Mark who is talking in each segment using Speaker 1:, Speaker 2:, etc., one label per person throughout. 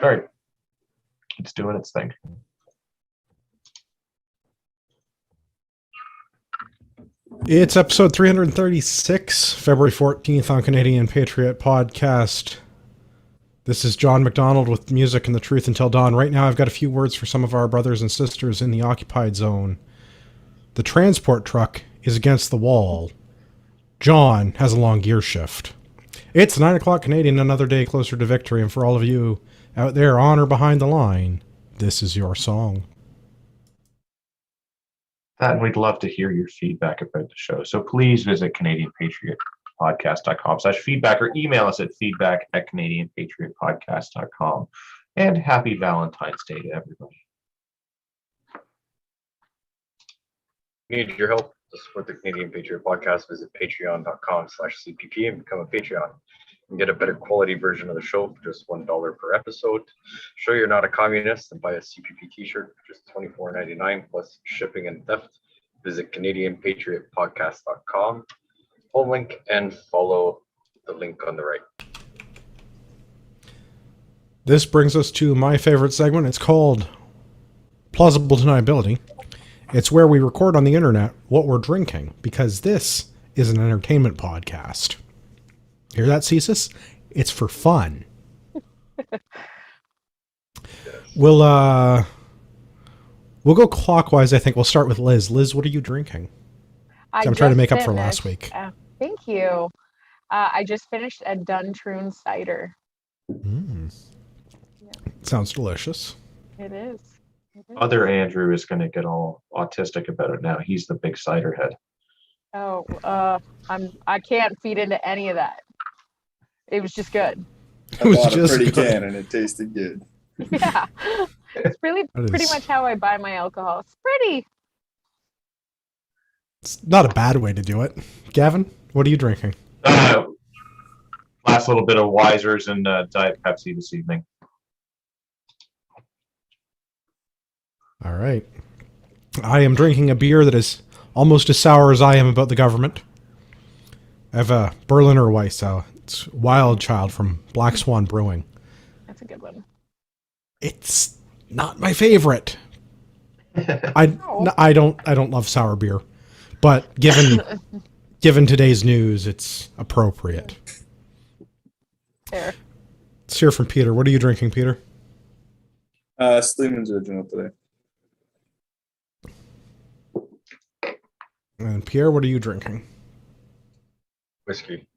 Speaker 1: All right. It's doing its thing.
Speaker 2: It's episode 336, February 14th on Canadian Patriot Podcast. This is John McDonald with music and the truth until dawn. Right now I've got a few words for some of our brothers and sisters in the occupied zone. The transport truck is against the wall. John has a long gear shift. It's 9 o'clock Canadian, another day closer to victory, and for all of you out there on or behind the line, this is your song.
Speaker 1: And we'd love to hear your feedback about the show. So please visit CanadianPatriotPodcast.com/feedback or email us at feedback@CanadianPatriotPodcast.com. And happy Valentine's Day to everybody.
Speaker 3: Need your help to support the Canadian Patriot Podcast, visit patreon.com/CPP and become a Patreon. You can get a better quality version of the show for just $1 per episode. Show you're not a communist and buy a CPP t-shirt for just $24.99 plus shipping and theft. Visit CanadianPatriotPodcast.com. Home link and follow the link on the right.
Speaker 2: This brings us to my favorite segment. It's called Plausible Deniability. It's where we record on the internet what we're drinking, because this is an entertainment podcast. Hear that, Cesis? It's for fun. We'll go clockwise, I think. We'll start with Liz. Liz, what are you drinking? I'm trying to make up for last week.
Speaker 4: Thank you. I just finished a Duntroon cider.
Speaker 2: Yeah. Sounds delicious.
Speaker 4: It is.
Speaker 1: Other Andrew is going to get all autistic about it now. He's the big cider head.
Speaker 4: Oh, I can't feed into any of that. It was just good.
Speaker 5: I bought a pretty can and it tasted good.
Speaker 4: Yeah, it's really pretty much how I buy my alcohol. It's pretty.
Speaker 2: It's not a bad way to do it. Gavin, what are you drinking?
Speaker 1: Last little bit of Wisers and Diet Pepsi this evening.
Speaker 2: All right. I am drinking a beer that is almost as sour as I am about the government. I have a Berliner Weiss. It's Wild Child from Black Swan Brewing.
Speaker 4: That's a good one.
Speaker 2: It's not my favorite. I don't love sour beer, but given today's news, it's appropriate.
Speaker 4: Fair.
Speaker 2: Let's hear from Peter. What are you drinking, Peter?
Speaker 5: Sleeman's Original today.
Speaker 2: And Pierre, what are you drinking?
Speaker 3: Whiskey.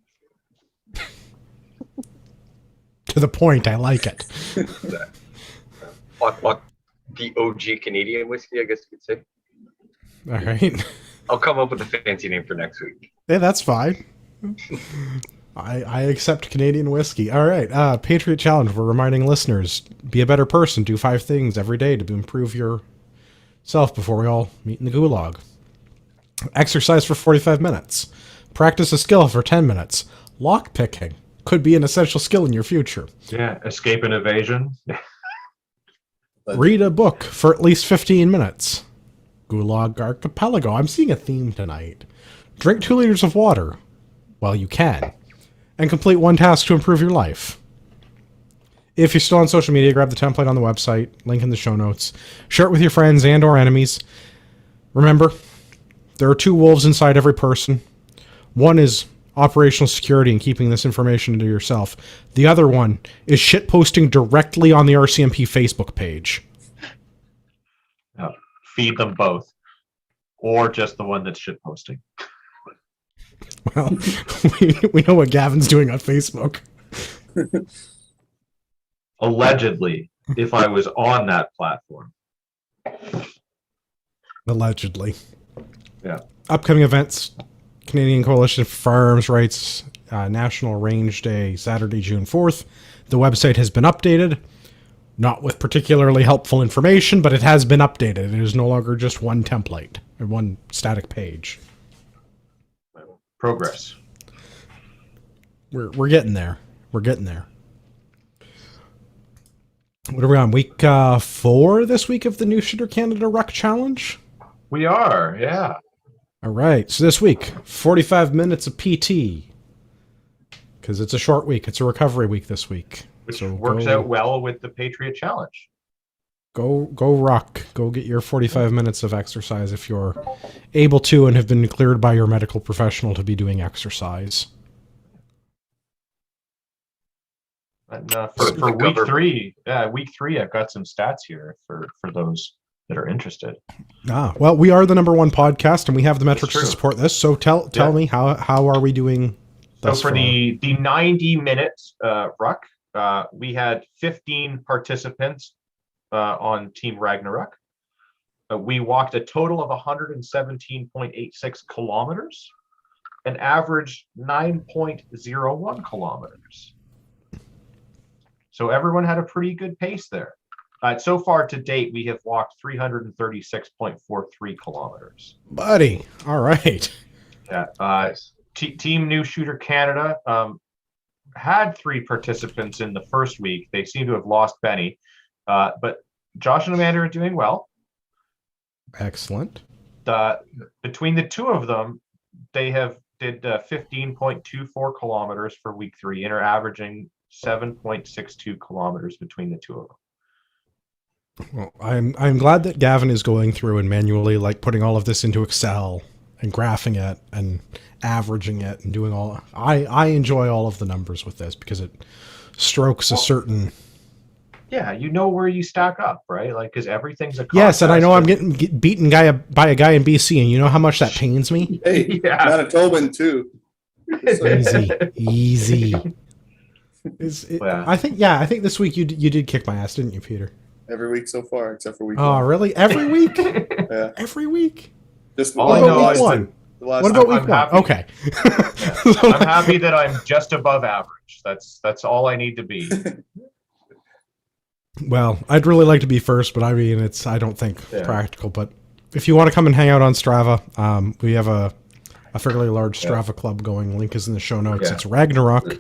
Speaker 2: To the point, I like it.
Speaker 3: The OG Canadian whiskey, I guess you could say.
Speaker 2: All right.
Speaker 3: I'll come up with a fancy name for next week.
Speaker 2: Yeah, that's fine. I accept Canadian whiskey. All right. Patriot Challenge. We're reminding listeners, be a better person. Do 5 things every day to improve yourself before we all meet in the gulag. Exercise for 45 minutes. Practice a skill for 10 minutes. Lock picking could be an essential skill in your future.
Speaker 1: Yeah, escape and evasion.
Speaker 2: Read a book for at least 15 minutes. Gulag Archipelago. I'm seeing a theme tonight. Drink 2 liters of water. Well, you can. And complete 1 task to improve your life. If you're still on social media, grab the template on the website. Link in the show notes. Share it with your friends and or enemies. Remember, there are 2 wolves inside every person. One is operational security and keeping this information to yourself. The other one is shitposting directly on the RCMP Facebook page.
Speaker 1: Feed them both. Or just the one that's shitposting.
Speaker 2: Well, we know what Gavin's doing on Facebook.
Speaker 1: Allegedly, if I was on that platform.
Speaker 2: Allegedly.
Speaker 1: Yeah.
Speaker 2: Upcoming events: Canadian Coalition for Firearms Rights National Range Day, Saturday, June 4th. The website has been updated. Not with particularly helpful information, but it has been updated. It is no longer just one template or one static page.
Speaker 1: Progress.
Speaker 2: We're getting there. We're getting there. What are we on? Week 4 this week of the New Shooter Canada Ruck Challenge?
Speaker 1: We are, yeah.
Speaker 2: All right. So this week, 45 minutes of PT. Because it's a short week. It's a recovery week this week.
Speaker 1: which
Speaker 2: So
Speaker 1: works out well with the Patriot Challenge.
Speaker 2: Go rock. Go get your 45 minutes of exercise if you're able to and have been cleared by your medical professional to be doing exercise.
Speaker 1: And for week three, I've got some stats here for those that are interested.
Speaker 2: Well, we are the #1 podcast, and we have the metrics
Speaker 1: true.
Speaker 2: to support this. So tell me, how are we doing?
Speaker 1: So for the 90 minutes ruck, we had 15 participants on Team Ragnarok. We walked a total of 117.86 kilometers and averaged 9.01 kilometers. So everyone had a pretty good pace there. So far to date, we have walked 336.43 kilometers.
Speaker 2: Buddy, all right.
Speaker 1: Yeah. Team New Shooter Canada had 3 participants in the first week. They seem to have lost Benny. But Josh and Amanda are doing well.
Speaker 2: Excellent.
Speaker 1: Between the two of them, they did 15.24 kilometers for week 3 and are averaging 7.62 kilometers between the two of them.
Speaker 2: Well, I'm glad that Gavin is going through and manually putting all of this into Excel and graphing it and averaging it and doing all. I enjoy all of the numbers with this because it strokes a certain.
Speaker 1: Yeah, you know where you stack up, right? Because everything's a contest.
Speaker 2: Yes, and I know I'm getting beaten by a guy in BC, and you know how much that pains me.
Speaker 5: Hey,
Speaker 1: Yeah.
Speaker 5: Manitoban too.
Speaker 2: Easy.
Speaker 5: Yeah.
Speaker 2: I think this week you did kick my ass, didn't you, Peter?
Speaker 5: Every week so far, except for week
Speaker 2: Oh,
Speaker 5: one.
Speaker 2: really? Every week?
Speaker 5: Yeah.
Speaker 2: Every week?
Speaker 5: Just
Speaker 1: All
Speaker 2: What
Speaker 1: I
Speaker 2: about
Speaker 1: know
Speaker 2: week
Speaker 1: is
Speaker 2: one?
Speaker 5: What
Speaker 2: What about week
Speaker 1: I'm
Speaker 2: one?
Speaker 1: happy.
Speaker 2: Okay.
Speaker 1: I'm happy that I'm just above average. That's all I need to be.
Speaker 2: Well, I'd really like to be first, but I mean, I don't think
Speaker 1: Yeah.
Speaker 2: practical. But if you want to come and hang out on Strava, we have a fairly large Strava club going. Link is in the show notes.
Speaker 1: Yeah.
Speaker 2: It's Ragnarok.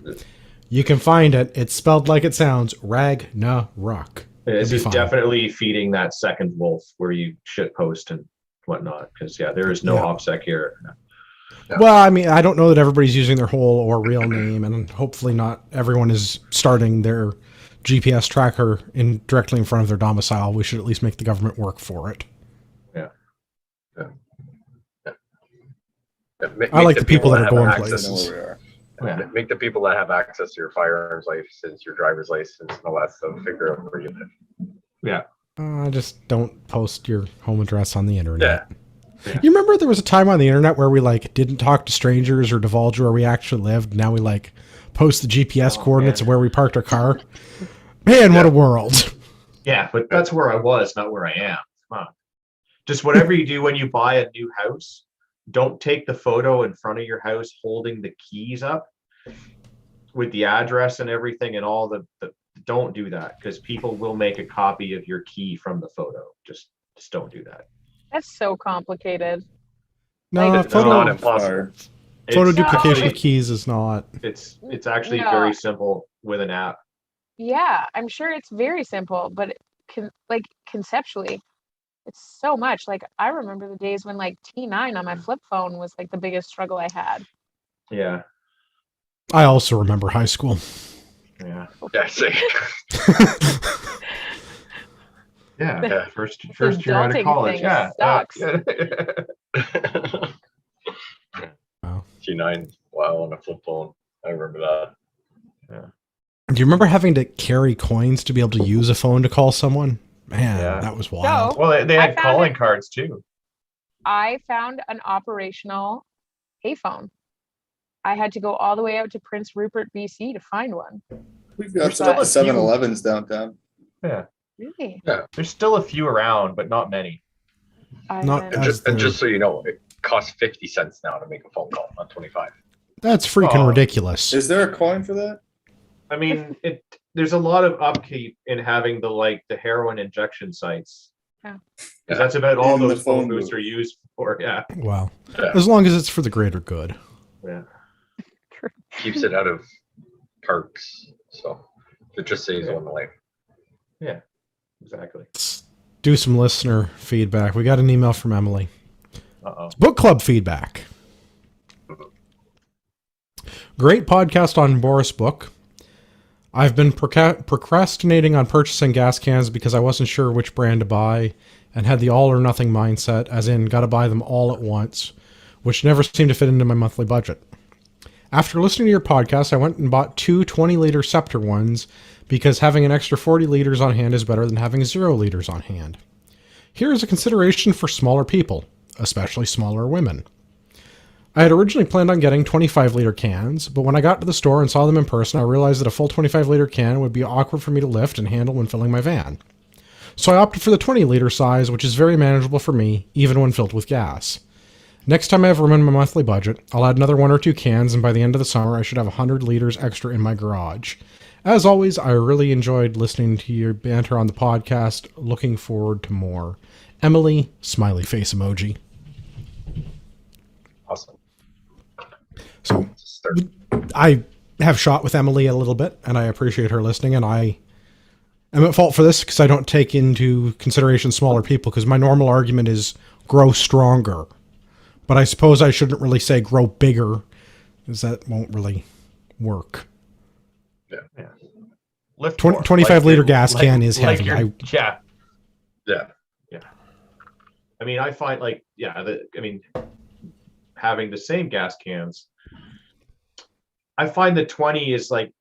Speaker 2: You can find it. It's spelled like it sounds, Ragnarok.
Speaker 1: This
Speaker 2: It'd be
Speaker 1: is
Speaker 2: fine.
Speaker 1: definitely feeding that second wolf where you shit post and whatnot. Because there is no
Speaker 2: Yeah.
Speaker 1: OPSEC here.
Speaker 2: Well, I mean, I don't know that everybody's using their whole or real name, and hopefully not everyone is starting their GPS tracker directly in front of their domicile. We should at least make the government work for it. I like the people that are going places.
Speaker 1: Yeah.
Speaker 3: Make the people that have access to your firearms license, your driver's license, and all that stuff figure out where you live.
Speaker 1: Yeah.
Speaker 2: Just don't post your home address on the internet.
Speaker 3: Yeah.
Speaker 2: You remember there was a time on the internet where we didn't talk to strangers or divulge where we actually lived. Now we post the GPS coordinates of where we parked our car. Man, what a world.
Speaker 1: Yeah, but that's where I was, not where I am. Come on. Just whatever you do when you buy a new house, don't take the photo in front of your house holding the keys up with the address and everything and all the don't do that because people will make a copy of your key from the photo. Just don't do that.
Speaker 4: That's so complicated.
Speaker 2: No,
Speaker 4: Like,
Speaker 3: It's not
Speaker 2: photo
Speaker 3: impossible.
Speaker 2: photo
Speaker 1: It's
Speaker 2: duplication of
Speaker 1: actually-
Speaker 2: keys is not.
Speaker 1: It's actually
Speaker 4: No.
Speaker 1: very simple with an app.
Speaker 4: Yeah, I'm sure it's very simple, but conceptually, it's so much. I remember the days when T9 on my flip phone was the biggest struggle I had.
Speaker 1: Yeah.
Speaker 2: I also remember high school.
Speaker 1: Yeah.
Speaker 3: Yeah, see.
Speaker 1: Yeah.
Speaker 3: Yeah.
Speaker 1: First year out of
Speaker 4: adulting
Speaker 1: college.
Speaker 4: thing
Speaker 1: Yeah.
Speaker 4: sucks.
Speaker 2: Wow.
Speaker 3: T9, wow, on a flip phone. I remember that.
Speaker 2: Do you remember having to carry coins to be able to use a phone to call someone? Man,
Speaker 1: Yeah.
Speaker 2: that was wild.
Speaker 1: Well, they
Speaker 4: I
Speaker 1: had
Speaker 4: found
Speaker 1: calling
Speaker 4: it-
Speaker 1: cards too.
Speaker 4: I found an operational payphone. I had to go all the way out to Prince Rupert, BC to find one.
Speaker 5: We've got
Speaker 1: Still a few.
Speaker 5: 7-Elevens downtown.
Speaker 1: Yeah.
Speaker 4: Really?
Speaker 1: There's still a few around, but not many.
Speaker 2: Not
Speaker 3: And
Speaker 2: as
Speaker 3: just so you know, it costs 50 cents now to make a phone call, not 25.
Speaker 2: That's freaking
Speaker 1: Oh.
Speaker 2: ridiculous.
Speaker 5: Is there a coin for that?
Speaker 1: I mean, there's a lot of upkeep in having the heroin injection sites.
Speaker 4: Yeah.
Speaker 1: 'Cause that's about all
Speaker 5: In the
Speaker 1: those phone
Speaker 5: phone
Speaker 1: booths
Speaker 5: booth.
Speaker 1: are used for. Yeah.
Speaker 2: Wow.
Speaker 3: Yeah.
Speaker 2: As long as it's for the greater good.
Speaker 1: Yeah.
Speaker 3: Keeps it out of parks, so it just saves on the life.
Speaker 1: Yeah. Exactly.
Speaker 2: Let's do some listener feedback. We got an email from Emily.
Speaker 1: Uh-oh.
Speaker 2: Book club feedback. Great podcast on Boris' book. I've been procrastinating on purchasing gas cans because I wasn't sure which brand to buy and had the all or nothing mindset, as in gotta buy them all at once, which never seemed to fit into my monthly budget. After listening to your podcast, I went and bought two 20-liter Scepter ones because having an extra 40 liters on hand is better than having 0 liters on hand. Here is a consideration for smaller people, especially smaller women. I had originally planned on getting 25-liter cans, but when I got to the store and saw them in person, I realized that a full 25-liter can would be awkward for me to lift and handle when filling my van. So I opted for the 20-liter size, which is very manageable for me, even when filled with gas. Next time I have room in my monthly budget, I'll add another 1 or 2 cans, and by the end of the summer, I should have 100 liters extra in my garage. As always, I really enjoyed listening to your banter on the podcast. Looking forward to more. Emily, smiley face emoji.
Speaker 3: Awesome.
Speaker 2: So
Speaker 3: Start.
Speaker 2: I have shot with Emily a little bit, and I appreciate her listening, and I am at fault for this because I don't take into consideration smaller people, because my normal argument is grow stronger. But I suppose I shouldn't really say grow bigger, because that won't really work.
Speaker 3: Yeah.
Speaker 1: Lift
Speaker 2: 20,
Speaker 1: more.
Speaker 2: 25-liter gas can is heavy.
Speaker 1: Yeah.
Speaker 3: Yeah.
Speaker 1: I mean, I find having the same gas cans, I find the 20 is like,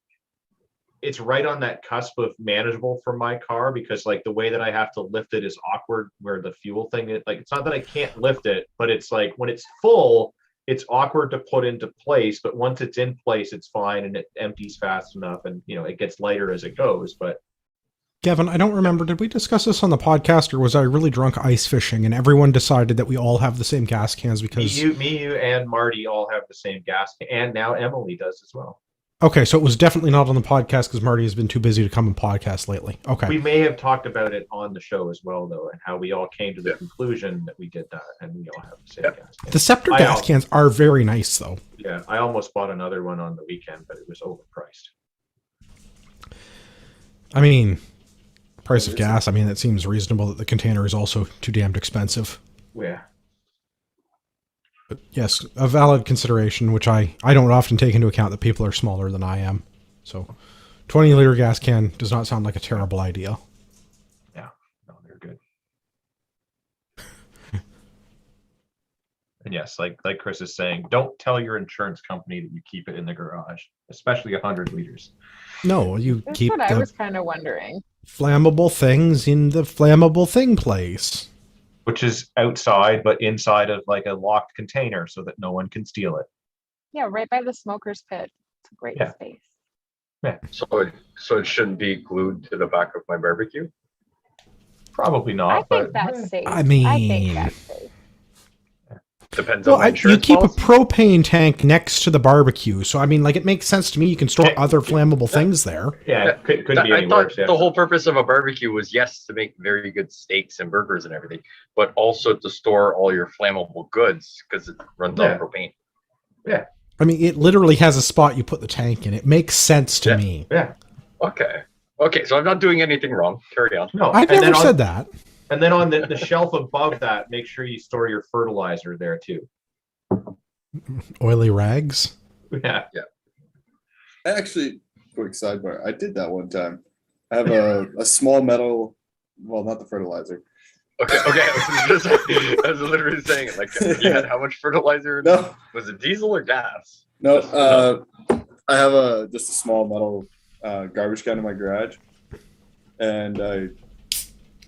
Speaker 1: it's right on that cusp of manageable for my car, because like the way that I have to lift it is awkward, where the fuel thing, it's not that I can't lift it, but it's like when it's full, it's awkward to put into place, but once it's in place, it's fine and it empties fast enough, and it gets lighter as it goes. But
Speaker 2: Gavin, I don't remember, did we discuss this on the podcast, or was I really drunk ice fishing and everyone decided that we all have the same gas cans because...
Speaker 1: Me, you, and Marty all have the same gas can, and now Emily does as well.
Speaker 2: Okay, so it was definitely not on the podcast because Marty has been too busy to come and podcast lately. Okay.
Speaker 1: We may have talked about it on the show as well, though, and how we all came to the conclusion that we did that, and we all have the same gas can.
Speaker 2: The Scepter gas cans are very nice, though.
Speaker 1: Yeah, I almost bought another one on the weekend, but it was overpriced.
Speaker 2: I mean, price of gas, I mean, it seems reasonable that the container is also too damned expensive.
Speaker 1: Yeah.
Speaker 2: But yes, a valid consideration, which I don't often take into account that people are smaller than I am. So 20-liter gas can does not sound like a terrible idea.
Speaker 1: Yeah, no, they're good. And yes, like Chris is saying, don't tell your insurance company that you keep it in the garage, especially 100 liters.
Speaker 2: No, you
Speaker 4: That's
Speaker 2: keep
Speaker 4: what I
Speaker 2: the
Speaker 4: was kind of wondering.
Speaker 2: flammable things in the flammable thing place.
Speaker 1: Which is outside, but inside of like a locked container so that no one can steal it.
Speaker 4: Yeah, right by the smoker's pit. It's a great space.
Speaker 3: So it shouldn't be glued to the back of my barbecue?
Speaker 1: Probably
Speaker 4: I
Speaker 1: not,
Speaker 4: think
Speaker 1: but
Speaker 4: that's safe.
Speaker 2: I mean...
Speaker 4: I think that's safe.
Speaker 3: Depends
Speaker 2: Well,
Speaker 3: on my
Speaker 2: you
Speaker 3: insurance
Speaker 2: keep a
Speaker 3: policy.
Speaker 2: propane tank next to the barbecue, so I mean, like, it makes sense to me. You can store other flammable things there.
Speaker 1: yeah, it couldn't be
Speaker 3: I
Speaker 1: any
Speaker 3: thought
Speaker 1: worse. Yeah.
Speaker 3: the whole purpose of a barbecue was, yes, to make very good steaks and burgers and everything, but also to store all your flammable goods because it runs on propane.
Speaker 1: Yeah.
Speaker 2: I mean, it literally has a spot you put the tank in. It makes sense to me.
Speaker 1: Yeah.
Speaker 3: Okay, so I'm not doing anything wrong. Carry on.
Speaker 1: No,
Speaker 2: I never said that.
Speaker 1: And then on the shelf above that, make sure you store your fertilizer there too.
Speaker 2: Oily rags.
Speaker 1: Yeah.
Speaker 5: Actually, quick sidebar. I did that one time. I have a small metal, well, not the fertilizer.
Speaker 3: Okay. I was literally saying it. Like, you had how much fertilizer?
Speaker 5: No,
Speaker 3: Was it diesel or gas?
Speaker 5: no. I have just a small metal garbage can in my garage, and I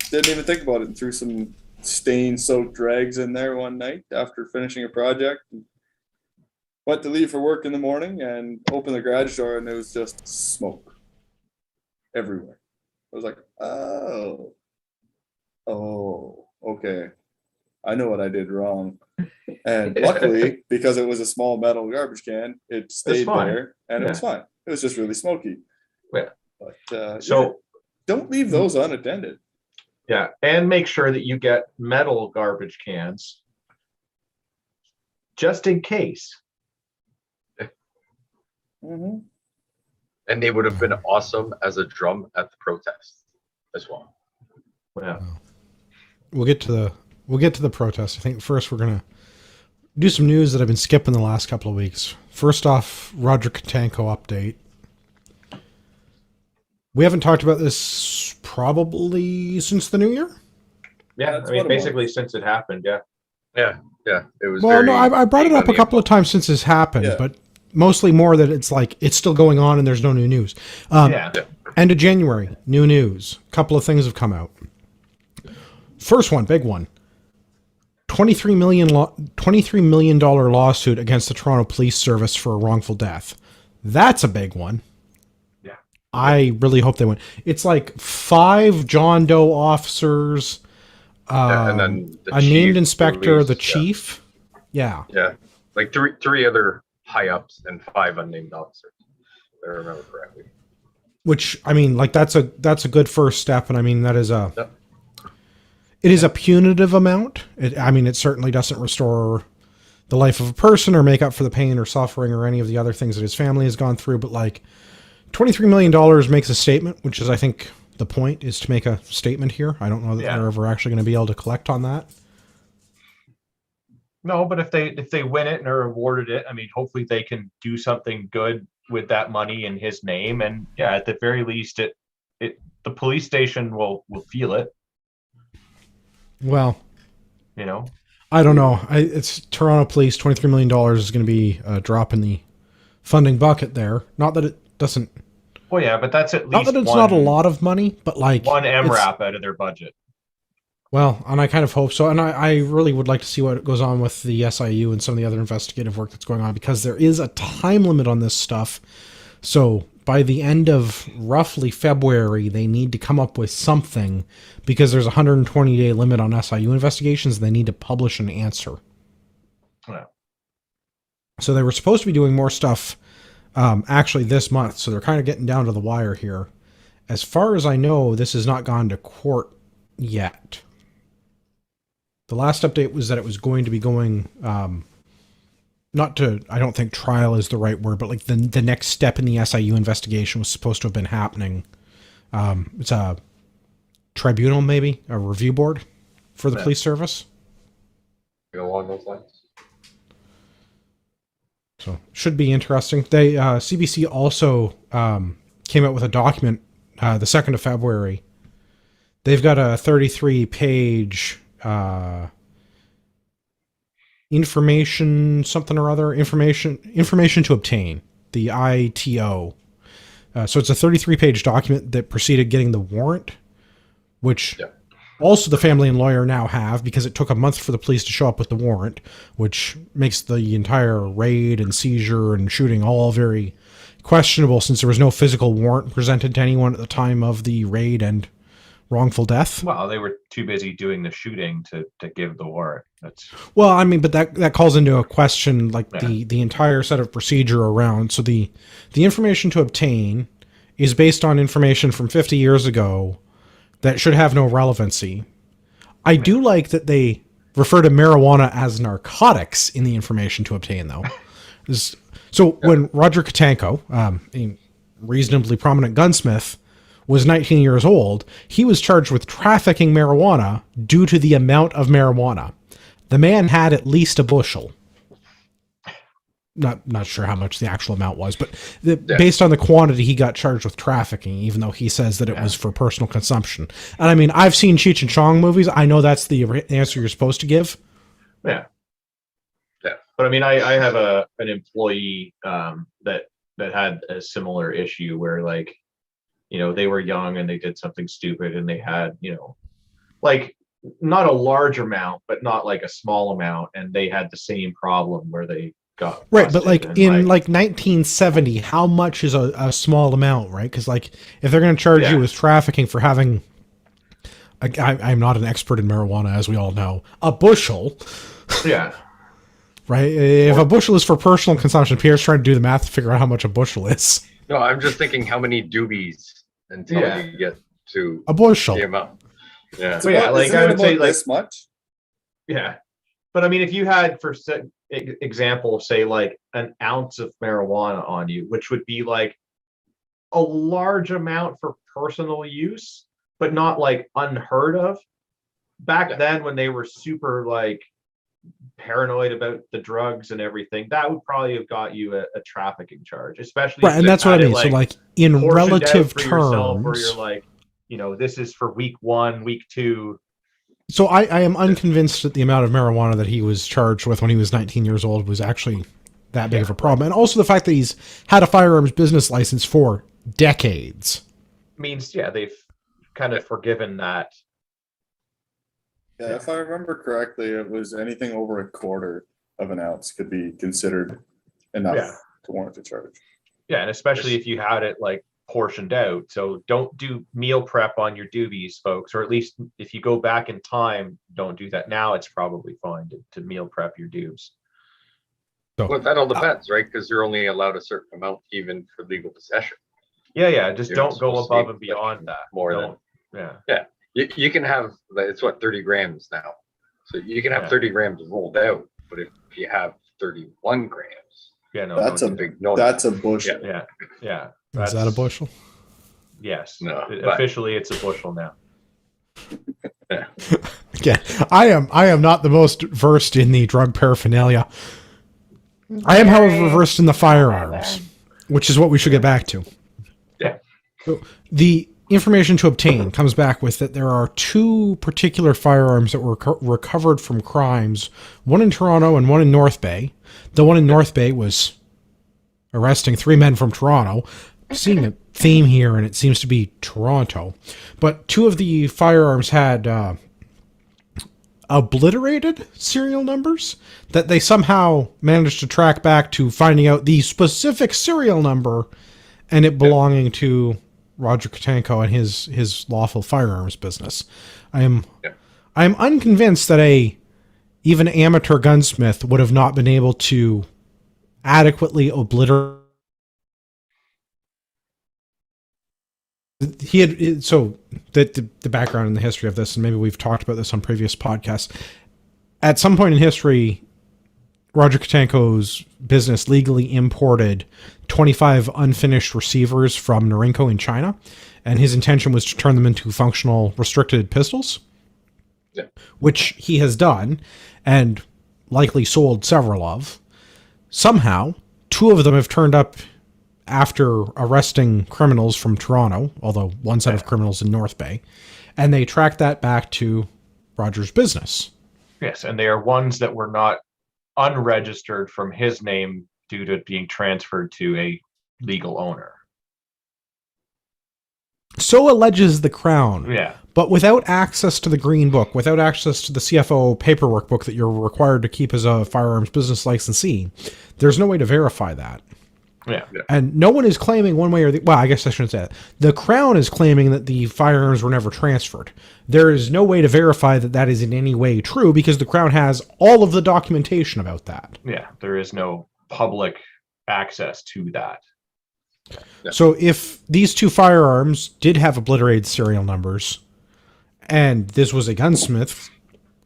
Speaker 5: didn't even think about it and threw some stain-soaked rags in there one night after finishing a project. Went to leave for work in the morning and opened the garage door, and it was just smoke everywhere. I was like, oh, okay. I know what I did wrong. And luckily, because it was a small metal garbage can, it stayed there, and it was fine. It was just really smoky.
Speaker 1: Yeah.
Speaker 5: But
Speaker 1: So
Speaker 5: don't leave those unattended.
Speaker 1: yeah, and make sure that you get metal garbage cans just in case.
Speaker 5: Mm-hmm.
Speaker 3: And they would have been awesome as a drum at the protest as well.
Speaker 1: Yeah.
Speaker 2: We'll get to the protest. I think first we're gonna do some news that I've been skipping the last couple of weeks. First off, Roger Kotenko update. We haven't talked about this probably since the new year.
Speaker 1: Yeah,
Speaker 5: That's
Speaker 1: I mean,
Speaker 5: what it was.
Speaker 1: basically since it happened, yeah.
Speaker 3: Yeah. It was
Speaker 2: Well,
Speaker 3: very
Speaker 2: no, I brought it
Speaker 3: vague
Speaker 2: up
Speaker 3: on
Speaker 2: a
Speaker 3: the
Speaker 2: couple of
Speaker 3: info.
Speaker 2: times since this happened,
Speaker 5: Yeah.
Speaker 2: but mostly more that it's like it's still going on and there's no new news.
Speaker 1: Yeah.
Speaker 2: End of January, new news. A couple of things have come out. First one, big one. $23 million lawsuit against the Toronto Police Service for a wrongful death. That's a big one.
Speaker 1: Yeah.
Speaker 2: I really hope they win. It's like 5 John Doe officers,
Speaker 3: And then the
Speaker 2: a
Speaker 3: chief,
Speaker 2: named inspector,
Speaker 3: police,
Speaker 2: the chief. Yeah.
Speaker 3: Yeah. Like three other high ups and 5 unnamed officers. If I remember correctly.
Speaker 2: Which, I mean, like that's a good first step, and I mean that is a
Speaker 3: Yep.
Speaker 2: it is a punitive amount. I mean, it certainly doesn't restore the life of a person or make up for the pain or suffering or any of the other things that his family has gone through. But like, $23 million makes a statement, which is, I think, the point is to make a statement here. I don't know that they're ever actually going to be able to collect on that.
Speaker 1: No, but if they win it and are awarded it, I mean, hopefully they can do something good with that money in his name. And yeah, at the very least, the police station will feel it,
Speaker 2: Well,
Speaker 1: you know.
Speaker 2: I don't know. It's Toronto Police. $23 million is going to be a drop in the funding bucket there. Not that it doesn't.
Speaker 1: Well, yeah, but that's at
Speaker 2: Not
Speaker 1: least
Speaker 2: that it's not a lot of money, but like
Speaker 1: one
Speaker 2: it's-
Speaker 1: MRAP out of their budget.
Speaker 2: Well, and I kind of hope so. And I really would like to see what goes on with the SIU and some of the other investigative work that's going on, because there is a time limit on this stuff. So by the end of roughly February, they need to come up with something, because there's a 120-day limit on SIU investigations. They need to publish an answer.
Speaker 1: Yeah.
Speaker 2: So they were supposed to be doing more stuff actually this month. So they're kind of getting down to the wire here. As far as I know, this has not gone to court yet. The last update was that it was going to be going, not to, I don't think trial is the right word, but like the next step in the SIU investigation was supposed to have been happening. It's a tribunal, maybe, a review board for the police service.
Speaker 3: Along those lines.
Speaker 2: So should be interesting. They CBC also came out with a document the 2nd of February. They've got a 33-page information something or other, information to obtain, the ITO. So it's a 33-page document that preceded getting the warrant, which also the family and lawyer now have, because it took a month for the police to show up with the warrant, which makes the entire raid and seizure and shooting all very questionable, since there was no physical warrant presented to anyone at the time of the raid and wrongful death.
Speaker 1: Well, they were too busy doing the shooting to give the warrant. That's
Speaker 2: well, I mean, but that calls into a question like the entire set of procedure around. So the information to obtain is based on information from 50 years ago that should have no relevancy. I do like that they refer to marijuana as narcotics in the information to obtain, though. So when Roger Kotenko, a reasonably prominent gunsmith, was 19 years old, he was charged with trafficking marijuana due to the amount of marijuana. The man had at least a bushel. Not sure how much the actual amount was, but based on the quantity, he got charged with trafficking, even though he says that it was for personal consumption. And I mean, I've seen Cheech and Chong movies. I know that's the answer you're supposed to give.
Speaker 1: Yeah. But I mean, I have an employee that had a similar issue where, like, you know, they were young and they did something stupid and they had, you know, like not a large amount, but not like a small amount. And they had the same problem where they got
Speaker 2: right. But like in
Speaker 1: like
Speaker 2: 1970, how much is a small amount, right? Because like if they're going to charge you with trafficking for having, I'm not an expert in marijuana, as we all know, a bushel.
Speaker 1: Yeah.
Speaker 2: Right. If a bushel is for personal consumption, Pierre's trying to do the math to figure out how much a bushel is.
Speaker 3: No, I'm just thinking how many doobies until you get to
Speaker 2: a bushel.
Speaker 3: The amount. Yeah.
Speaker 1: So yeah, like I would say, like
Speaker 5: this much.
Speaker 1: Yeah, but I mean, if you had, for example, say like an ounce of marijuana on you, which would be like a large amount for personal use, but not like unheard of. Back then, when they were super like paranoid about the drugs and everything, that would probably have got you a trafficking charge, especially
Speaker 2: Right,
Speaker 1: if
Speaker 2: and
Speaker 1: you
Speaker 2: that's what I
Speaker 1: had it,
Speaker 2: mean. So, like, in
Speaker 1: portioned out
Speaker 2: relative
Speaker 1: for yourself, where
Speaker 2: terms,
Speaker 1: you're like, this is for week 1, week 2.
Speaker 2: so I am unconvinced that the amount of marijuana that he was charged with when he was 19 years old was actually that big of a problem. And also the fact that he's had a firearms business license for decades.
Speaker 1: Means, yeah, they've kind of forgiven that.
Speaker 5: Yeah, if I remember correctly, it was anything over a quarter of an ounce could be considered enough
Speaker 1: Yeah.
Speaker 5: to warrant a charge.
Speaker 1: Yeah, and especially if you had it like portioned out. So don't do meal prep on your doobies, folks, or at least if you go back in time, don't do that. Now it's probably fine to meal prep your doobs.
Speaker 2: So,
Speaker 3: Well, that all depends, right? Because you're only allowed a certain amount even for legal possession.
Speaker 1: Yeah, just
Speaker 3: You're
Speaker 1: don't
Speaker 3: not
Speaker 1: go
Speaker 3: supposed to be
Speaker 1: above and beyond
Speaker 3: possessing
Speaker 1: that.
Speaker 3: more
Speaker 1: Don't.
Speaker 3: than
Speaker 1: Yeah.
Speaker 3: you can have. It's what 30 grams now, so you can have
Speaker 1: Yeah.
Speaker 3: 30 grams rolled out. But if you have 31 grams,
Speaker 1: Yeah, no,
Speaker 5: That's
Speaker 1: don't
Speaker 5: a
Speaker 1: do
Speaker 3: big no.
Speaker 5: That's a bushel.
Speaker 1: that. Yeah.
Speaker 2: is that a bushel?
Speaker 1: Yes.
Speaker 3: No, but-
Speaker 1: Officially, it's a bushel now.
Speaker 2: Again, I am not the most versed in the drug paraphernalia. I am, however, versed in the firearms, which is what we should get back to.
Speaker 1: Yeah.
Speaker 2: So the information to obtain comes back with that there are 2 particular firearms that were recovered from crimes, one in Toronto and one in North Bay. The one in North Bay was arresting 3 men from Toronto. Seeing a theme here, and it seems to be Toronto. But 2 of the firearms had obliterated serial numbers that they somehow managed to track back to finding out the specific serial number and it belonging to Roger Kotenko and his lawful firearms business. I am unconvinced that even amateur gunsmith would have not been able to adequately obliterate. He had, so the background and the history of this, and maybe we've talked about this on previous podcasts. At some point in history, Roger Kotenko's business legally imported 25 unfinished receivers from Norinco in China, and his intention was to turn them into functional restricted pistols, which he has done and likely sold several of. Somehow, 2 of them have turned up after arresting criminals from Toronto, although one set of criminals in North Bay, and they tracked that back to Roger's business.
Speaker 1: Yes, and they are ones that were not unregistered from his name due to being transferred to a legal owner.
Speaker 2: So alleges the Crown.
Speaker 1: Yeah.
Speaker 2: But without access to the Green Book, without access to the CFO paperwork book that you're required to keep as a firearms business licensee, there's no way to verify that.
Speaker 1: Yeah.
Speaker 2: And no one is claiming one way or the... Well, I guess I shouldn't say that. The Crown is claiming that the firearms were never transferred. There is no way to verify that that is in any way true because the Crown has all of the documentation about that.
Speaker 1: Yeah, there is no public access to that.
Speaker 2: So if these 2 firearms did have obliterated serial numbers, and this was a gunsmith,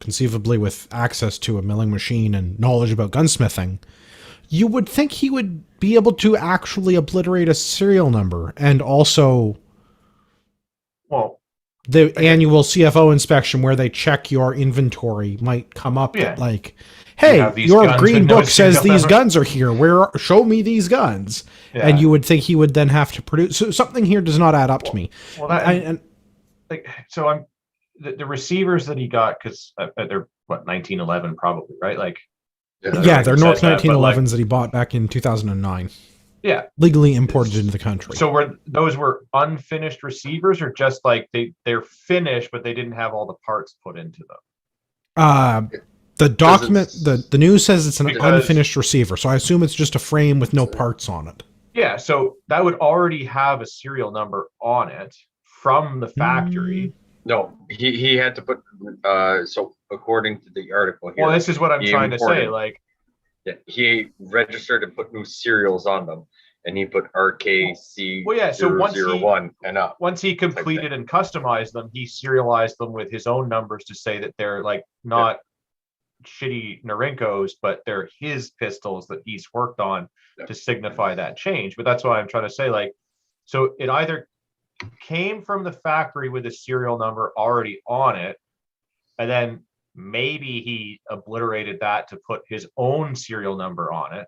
Speaker 2: conceivably with access to a milling machine and knowledge about gunsmithing, you would think he would be able to actually obliterate a serial number, and also the annual CFO inspection where they check your inventory might come up that like, hey, your Green Book says these guns are here. Show me these guns. Yeah. And you would think he would then have to produce. So something here does not add up to me.
Speaker 1: Well, the receivers that he got, because they're 1911 probably, right? Like,
Speaker 2: yeah, they're North 1911s that he bought back in 2009.
Speaker 1: Yeah,
Speaker 2: legally imported into the country.
Speaker 1: So those were unfinished receivers, or just like they're finished, but they didn't have all the parts put into them?
Speaker 2: The document, the news says it's an unfinished receiver, so I assume it's just a frame with no parts on it.
Speaker 1: Yeah, so that would already have a serial number on it from the factory.
Speaker 3: No, he had to put, so according to the article here.
Speaker 1: Well, this is what I'm trying to say, like.
Speaker 3: Yeah, he registered and put new serials on them, and he put RKC 001 and up.
Speaker 1: Once he completed and customized them, he serialized them with his own numbers to say that they're like not shitty Norinkos, but they're his pistols that he's worked on to signify that change. But that's why I'm trying to say, like, so it either came from the factory with a serial number already on it, and then maybe he obliterated that to put his own serial number on it.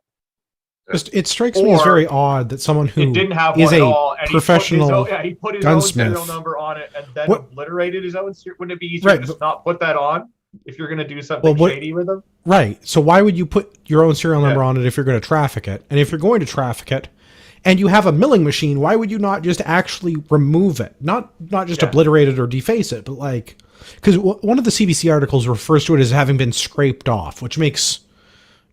Speaker 2: Just, it strikes me as
Speaker 1: Or
Speaker 2: very odd that someone who
Speaker 1: It didn't have
Speaker 2: is
Speaker 1: one at
Speaker 2: a
Speaker 1: all, and
Speaker 2: professional
Speaker 1: he put his own serial
Speaker 2: gunsmith.
Speaker 1: number on it and then
Speaker 2: What-
Speaker 1: obliterated his own. Wouldn't it be easier
Speaker 2: Right,
Speaker 1: to just
Speaker 2: but-
Speaker 1: not put that on if you're going to do something
Speaker 2: Well, what-
Speaker 1: shady with them?
Speaker 2: Right. So why would you put your own serial number
Speaker 1: Yeah.
Speaker 2: on it if you're going to traffic it? And if you're going to traffic it and you have a milling machine, why would you not just actually remove it? Not just
Speaker 1: Yeah.
Speaker 2: obliterate it or deface it, but like, because one of the CBC articles refers to it as having been scraped off, which makes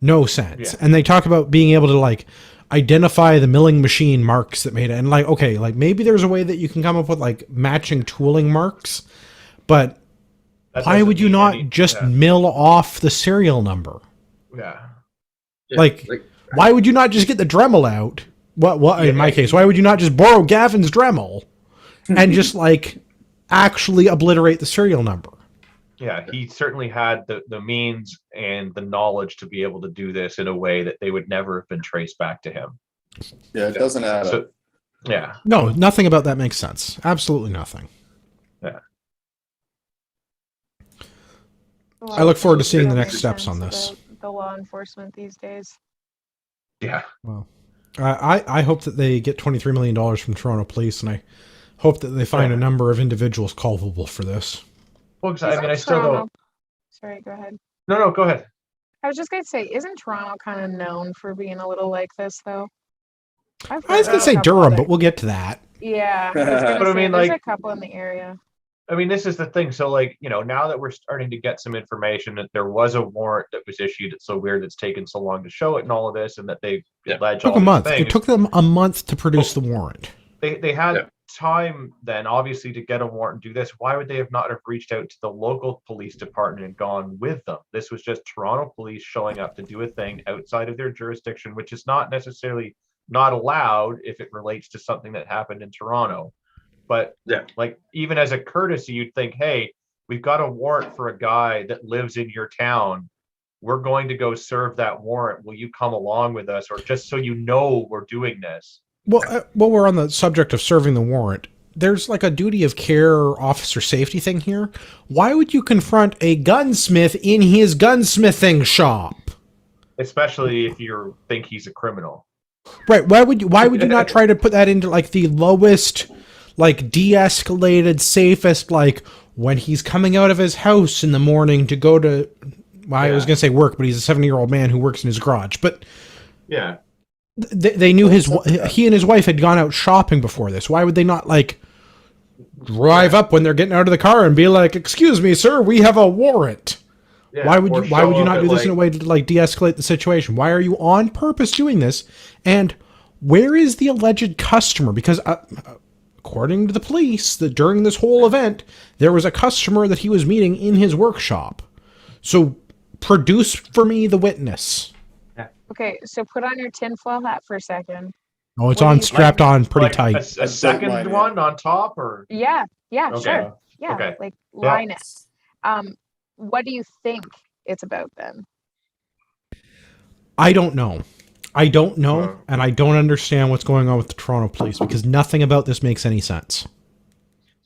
Speaker 2: no sense.
Speaker 1: Yeah.
Speaker 2: And they talk about being able to like identify the milling machine marks that made it. And like, okay, like maybe there's a way that you can come up with like matching tooling marks, but
Speaker 1: That
Speaker 2: why
Speaker 1: doesn't
Speaker 2: would you
Speaker 1: mean
Speaker 2: not
Speaker 1: any-
Speaker 2: just
Speaker 1: yeah.
Speaker 2: mill off the serial number?
Speaker 1: Yeah.
Speaker 3: Yeah,
Speaker 2: Like, why would you not just get the Dremel out? What in my case, why would you not just borrow Gavin's Dremel and just like actually obliterate the serial number?
Speaker 1: Yeah, he certainly had the means and the knowledge to be able to do this in a way that they would never have been traced back to him.
Speaker 5: Yeah, it doesn't add up.
Speaker 1: So, yeah,
Speaker 2: No, nothing about that makes sense. Absolutely nothing. I look forward to seeing the next steps on this.
Speaker 4: The law enforcement these days.
Speaker 1: yeah.
Speaker 2: Well, I hope that they get $23 million from Toronto Police, and I hope that they find a number of individuals culpable for this.
Speaker 1: Well, 'cause I mean,
Speaker 4: Isn't
Speaker 1: I still
Speaker 4: Toronto-
Speaker 1: don't.
Speaker 4: Sorry, go ahead.
Speaker 1: No, go ahead.
Speaker 4: I was just going to say, isn't Toronto kind of known for being a little like this, though?
Speaker 2: I was going to say Durham, but we'll get to that.
Speaker 4: Yeah, I was gonna
Speaker 1: But I
Speaker 4: say,
Speaker 1: mean,
Speaker 4: there's
Speaker 1: like-
Speaker 4: a couple in the area.
Speaker 1: I mean, this is the thing. So, like, now that we're starting to get some information that there was a warrant that was issued, it's so weird it's taken so long to show it and all of this, and that they alleged
Speaker 2: It took
Speaker 1: all
Speaker 2: a
Speaker 1: these
Speaker 2: month.
Speaker 1: things.
Speaker 2: It took them a month to produce the warrant.
Speaker 1: They had
Speaker 3: Yeah.
Speaker 1: time then, obviously, to get a warrant and do this. Why would they have not have reached out to the local police department and gone with them? This was just Toronto police showing up to do a thing outside of their jurisdiction, which is not necessarily not allowed if it relates to something that happened in Toronto. But
Speaker 3: Yeah.
Speaker 1: like, even as a courtesy, you'd think, hey, we've got a warrant for a guy that lives in your town. We're going to go serve that warrant. Will you come along with us? Or just so you know we're doing this.
Speaker 2: Well, while we're on the subject of serving the warrant, there's like a duty of care or officer safety thing here. Why would you confront a gunsmith in his gunsmithing shop?
Speaker 1: Especially if you think he's a criminal.
Speaker 2: Right. Why would you not try to put that into like the lowest, like de-escalated, safest, like when he's coming out of his house in the morning to go to, well, I was
Speaker 1: Yeah.
Speaker 2: going to say work, but he's a 70-year-old man who works in his garage. But
Speaker 1: Yeah.
Speaker 2: they knew he and his wife had gone out shopping before this. Why would they not like drive up when they're getting out of the car and be like, "Excuse me, sir, we have a warrant."
Speaker 1: Yeah,
Speaker 2: Why would
Speaker 1: or
Speaker 2: you
Speaker 1: show
Speaker 2: not
Speaker 1: up
Speaker 2: do
Speaker 1: at,
Speaker 2: this in a way to like de-escalate the situation? Why are you on purpose doing this? And where is the alleged customer? Because according to the police, that during this whole event, there was a customer that he was meeting in his workshop. So produce for me the witness.
Speaker 4: Okay, so put on your tinfoil hat for a second.
Speaker 2: Oh, it's
Speaker 4: What do
Speaker 2: on
Speaker 4: you-
Speaker 2: strapped on pretty
Speaker 1: like
Speaker 2: tight.
Speaker 1: A
Speaker 5: I don't
Speaker 1: second
Speaker 5: mind it.
Speaker 1: one on top, or
Speaker 4: Yeah,
Speaker 1: Okay.
Speaker 4: sure. Yeah,
Speaker 1: Okay.
Speaker 4: like line it. What do you think it's about then?
Speaker 2: I don't know. I don't know,
Speaker 1: Uh,
Speaker 2: and I don't understand what's going on with the Toronto police because nothing about this makes any sense.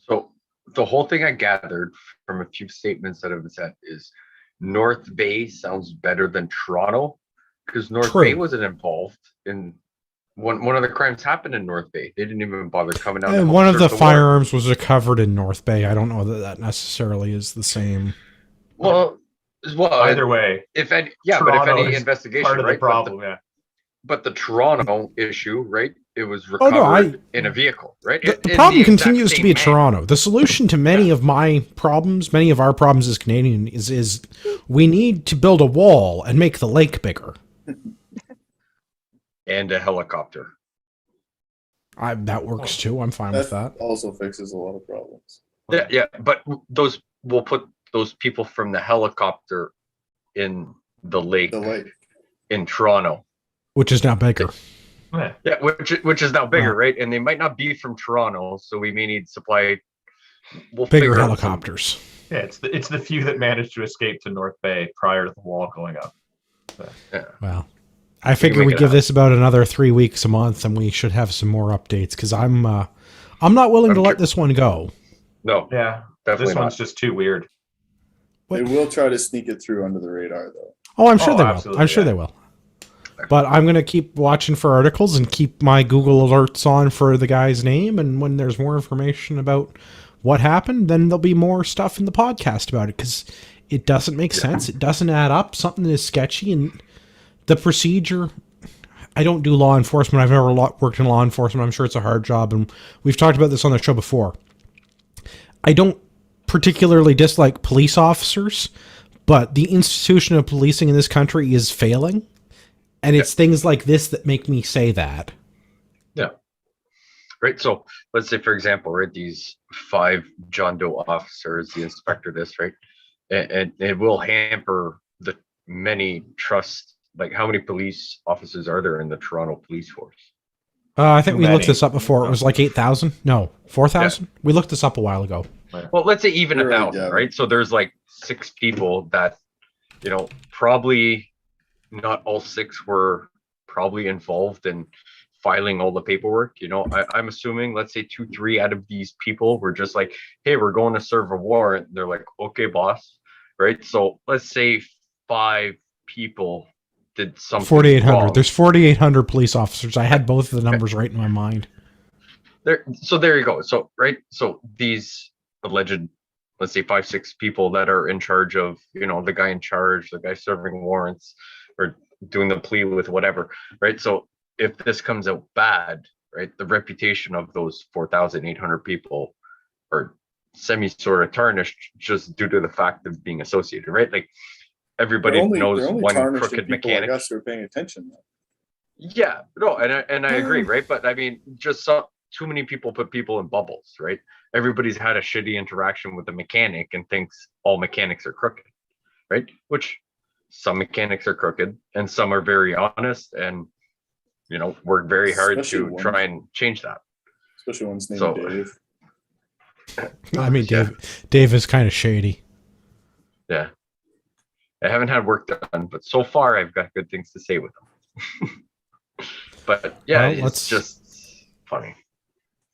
Speaker 3: So the whole thing I gathered from a few statements that have been said is North Bay sounds better than Toronto because North
Speaker 2: True.
Speaker 3: Bay wasn't involved in one of the crimes happened in North Bay. They didn't even bother coming down. to
Speaker 2: And
Speaker 3: help
Speaker 2: one of
Speaker 3: serve
Speaker 2: the
Speaker 3: warrant.
Speaker 2: firearms was recovered in North Bay. I don't know that that necessarily is the same.
Speaker 3: Well,
Speaker 1: either way,
Speaker 3: if any, yeah, but if
Speaker 1: Toronto
Speaker 3: any
Speaker 1: is
Speaker 3: investigation,
Speaker 1: part of the
Speaker 3: right?
Speaker 1: problem. Yeah.
Speaker 3: But the Toronto issue, right? It was
Speaker 2: Oh,
Speaker 3: recovered
Speaker 2: no,
Speaker 3: in a vehicle, right?
Speaker 2: The
Speaker 3: In
Speaker 2: problem
Speaker 3: exact
Speaker 2: continues to
Speaker 3: same
Speaker 2: be
Speaker 3: manner.
Speaker 2: Toronto. The solution to many of my problems, many of our problems as Canadian, is we need to build a wall and make the lake bigger.
Speaker 3: And a helicopter.
Speaker 2: That works too. I'm fine with
Speaker 5: That
Speaker 2: that.
Speaker 5: also fixes a lot of problems.
Speaker 3: Yeah, but we'll put those people from the helicopter in the lake
Speaker 5: The lake.
Speaker 3: in Toronto.
Speaker 2: Which is now bigger.
Speaker 1: Yeah.
Speaker 3: Yeah, which is now bigger,
Speaker 2: Wow.
Speaker 3: right? And they might not be from Toronto, so we may need supply. We'll
Speaker 2: Bigger
Speaker 3: figure out some-
Speaker 2: helicopters.
Speaker 1: Yeah, it's the few that managed to escape to North Bay prior to the wall going up.
Speaker 3: Yeah.
Speaker 2: Well, I figure
Speaker 3: make
Speaker 2: we
Speaker 3: it
Speaker 2: give
Speaker 3: happen.
Speaker 2: this about another 3 weeks, a month, and we should have some more updates because I'm not willing to
Speaker 3: I'm
Speaker 2: let
Speaker 3: cur-
Speaker 2: this one go.
Speaker 3: No,
Speaker 1: Yeah.
Speaker 3: definitely
Speaker 1: This one's
Speaker 3: not.
Speaker 1: just too weird.
Speaker 5: They will try to sneak it through under the radar, though.
Speaker 2: Oh, I'm sure
Speaker 1: Oh,
Speaker 2: they will.
Speaker 1: absolutely,
Speaker 2: I'm sure
Speaker 1: yeah.
Speaker 2: they will. But I'm going to keep watching for articles and keep my Google alerts on for the guy's name. And when there's more information about what happened, then there'll be more stuff in the podcast about it, because it doesn't make sense. It doesn't add up. Something is sketchy. And the procedure, I don't do law enforcement. I've never worked in law enforcement. I'm sure it's a hard job. And we've talked about this on the show before. I don't particularly dislike police officers, but the institution of policing in this country is failing. And it's things like this that make me say that.
Speaker 3: Yeah. Right. So let's say, for example, right, these 5 John Doe officers, the inspector, this, right, and it will hamper the many trust. Like, how many police officers are there in the Toronto police force?
Speaker 2: I think
Speaker 1: Too
Speaker 2: we looked
Speaker 1: many.
Speaker 2: this up before. It was like 8,000. No, 4,000. We looked this up a while ago.
Speaker 3: Well, let's say even
Speaker 5: You're right,
Speaker 3: 1,000,
Speaker 5: yeah.
Speaker 3: right? So there's like 6 people that, probably not all 6 were probably involved in filing all the paperwork. I'm assuming, let's say 2, 3 out of these people were just like, hey, we're going to serve a warrant. They're like, okay, boss. Right. So let's say 5 people did something
Speaker 2: 4,800.
Speaker 3: wrong.
Speaker 2: There's 4,800 police officers. I had both of the numbers right in my mind.
Speaker 3: So there you go. So, right. So these alleged, let's say 5, 6 people that are in charge of, the guy in charge, the guy serving warrants or doing the plea with whatever. Right. So if this comes out bad, right, the reputation of those 4,800 people are sort of tarnished just due to the fact of being associated, right? Like, everybody knows
Speaker 5: they're only
Speaker 3: one
Speaker 5: tarnished in
Speaker 3: crooked
Speaker 5: people
Speaker 3: mechanic.
Speaker 5: like us who are paying attention.
Speaker 3: Yeah, no, and I agree, right? But I mean, just too many people put people in bubbles, right? Everybody's had a shitty interaction with a mechanic and thinks all mechanics are crooked, right? Which some mechanics are crooked and some are very honest and work very hard
Speaker 5: Especially
Speaker 3: to
Speaker 5: one.
Speaker 3: try and change that.
Speaker 5: Especially one's named
Speaker 3: So-
Speaker 5: Dave.
Speaker 2: I mean,
Speaker 3: Yeah.
Speaker 2: Dave is kind of shady.
Speaker 3: Yeah. I haven't had work done, but so far I've got good things to say with them. But yeah,
Speaker 2: Well,
Speaker 3: it's just funny.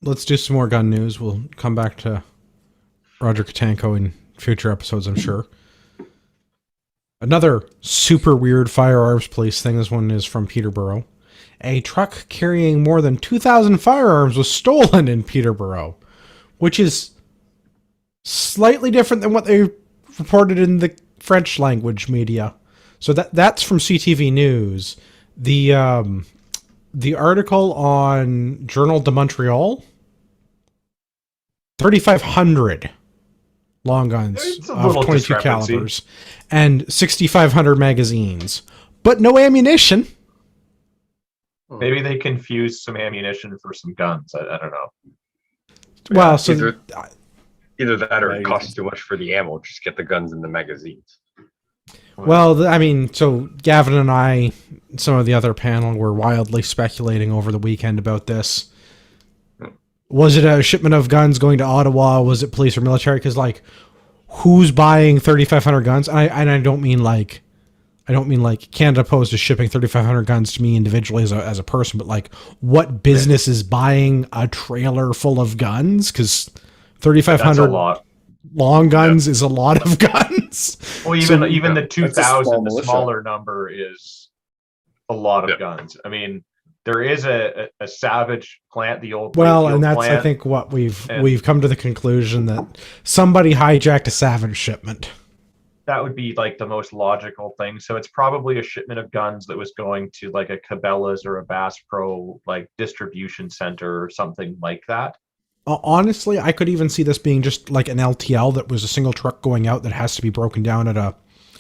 Speaker 2: Let's do some more gun news. We'll come back to Roger Kotenko in future episodes, I'm sure. Another super weird firearms police thing. This one is from Peterborough. A truck carrying more than 2,000 firearms was stolen in Peterborough, which is slightly different than what they reported in the French language media. So that's from CTV News. The article on Journal de Montreal, 3,500 long guns
Speaker 1: It's a
Speaker 2: of
Speaker 1: little
Speaker 2: 22
Speaker 1: discrepancy.
Speaker 2: calibers and 6,500 magazines, but no ammunition.
Speaker 1: Maybe they confused some ammunition for some guns. I don't know.
Speaker 2: Well, so
Speaker 3: Either that or it
Speaker 5: Magazines.
Speaker 3: costs too much for the ammo. Just get the guns in the magazines.
Speaker 2: well, I mean, so Gavin and I, some of the other panel, were wildly speculating over the weekend about this. Was it a shipment of guns going to Ottawa? Was it police or military? Because, like, who's buying 3,500 guns? And I don't mean like Canada Post is shipping 3,500 guns to me individually as a person, but like, what business is buying a trailer full of guns? Because
Speaker 1: That's a
Speaker 2: 3,500
Speaker 1: lot.
Speaker 2: long guns is a lot of guns.
Speaker 1: Well, even the
Speaker 5: That's a
Speaker 1: 2,000,
Speaker 5: small
Speaker 1: the
Speaker 5: militia.
Speaker 1: smaller number is a lot of
Speaker 3: Yeah.
Speaker 1: guns. I mean, there is a Savage plant, the old
Speaker 2: Well,
Speaker 1: Wakefield
Speaker 2: and that's
Speaker 1: plant.
Speaker 2: I think what
Speaker 1: And-
Speaker 2: we've come to the conclusion that somebody hijacked a Savage shipment.
Speaker 1: that would be like the most logical thing. So it's probably a shipment of guns that was going to like a Cabela's or a Bass Pro like distribution center or something like that.
Speaker 2: Honestly, I could even see this being just like an LTL that was a single truck going out that has to be broken down at a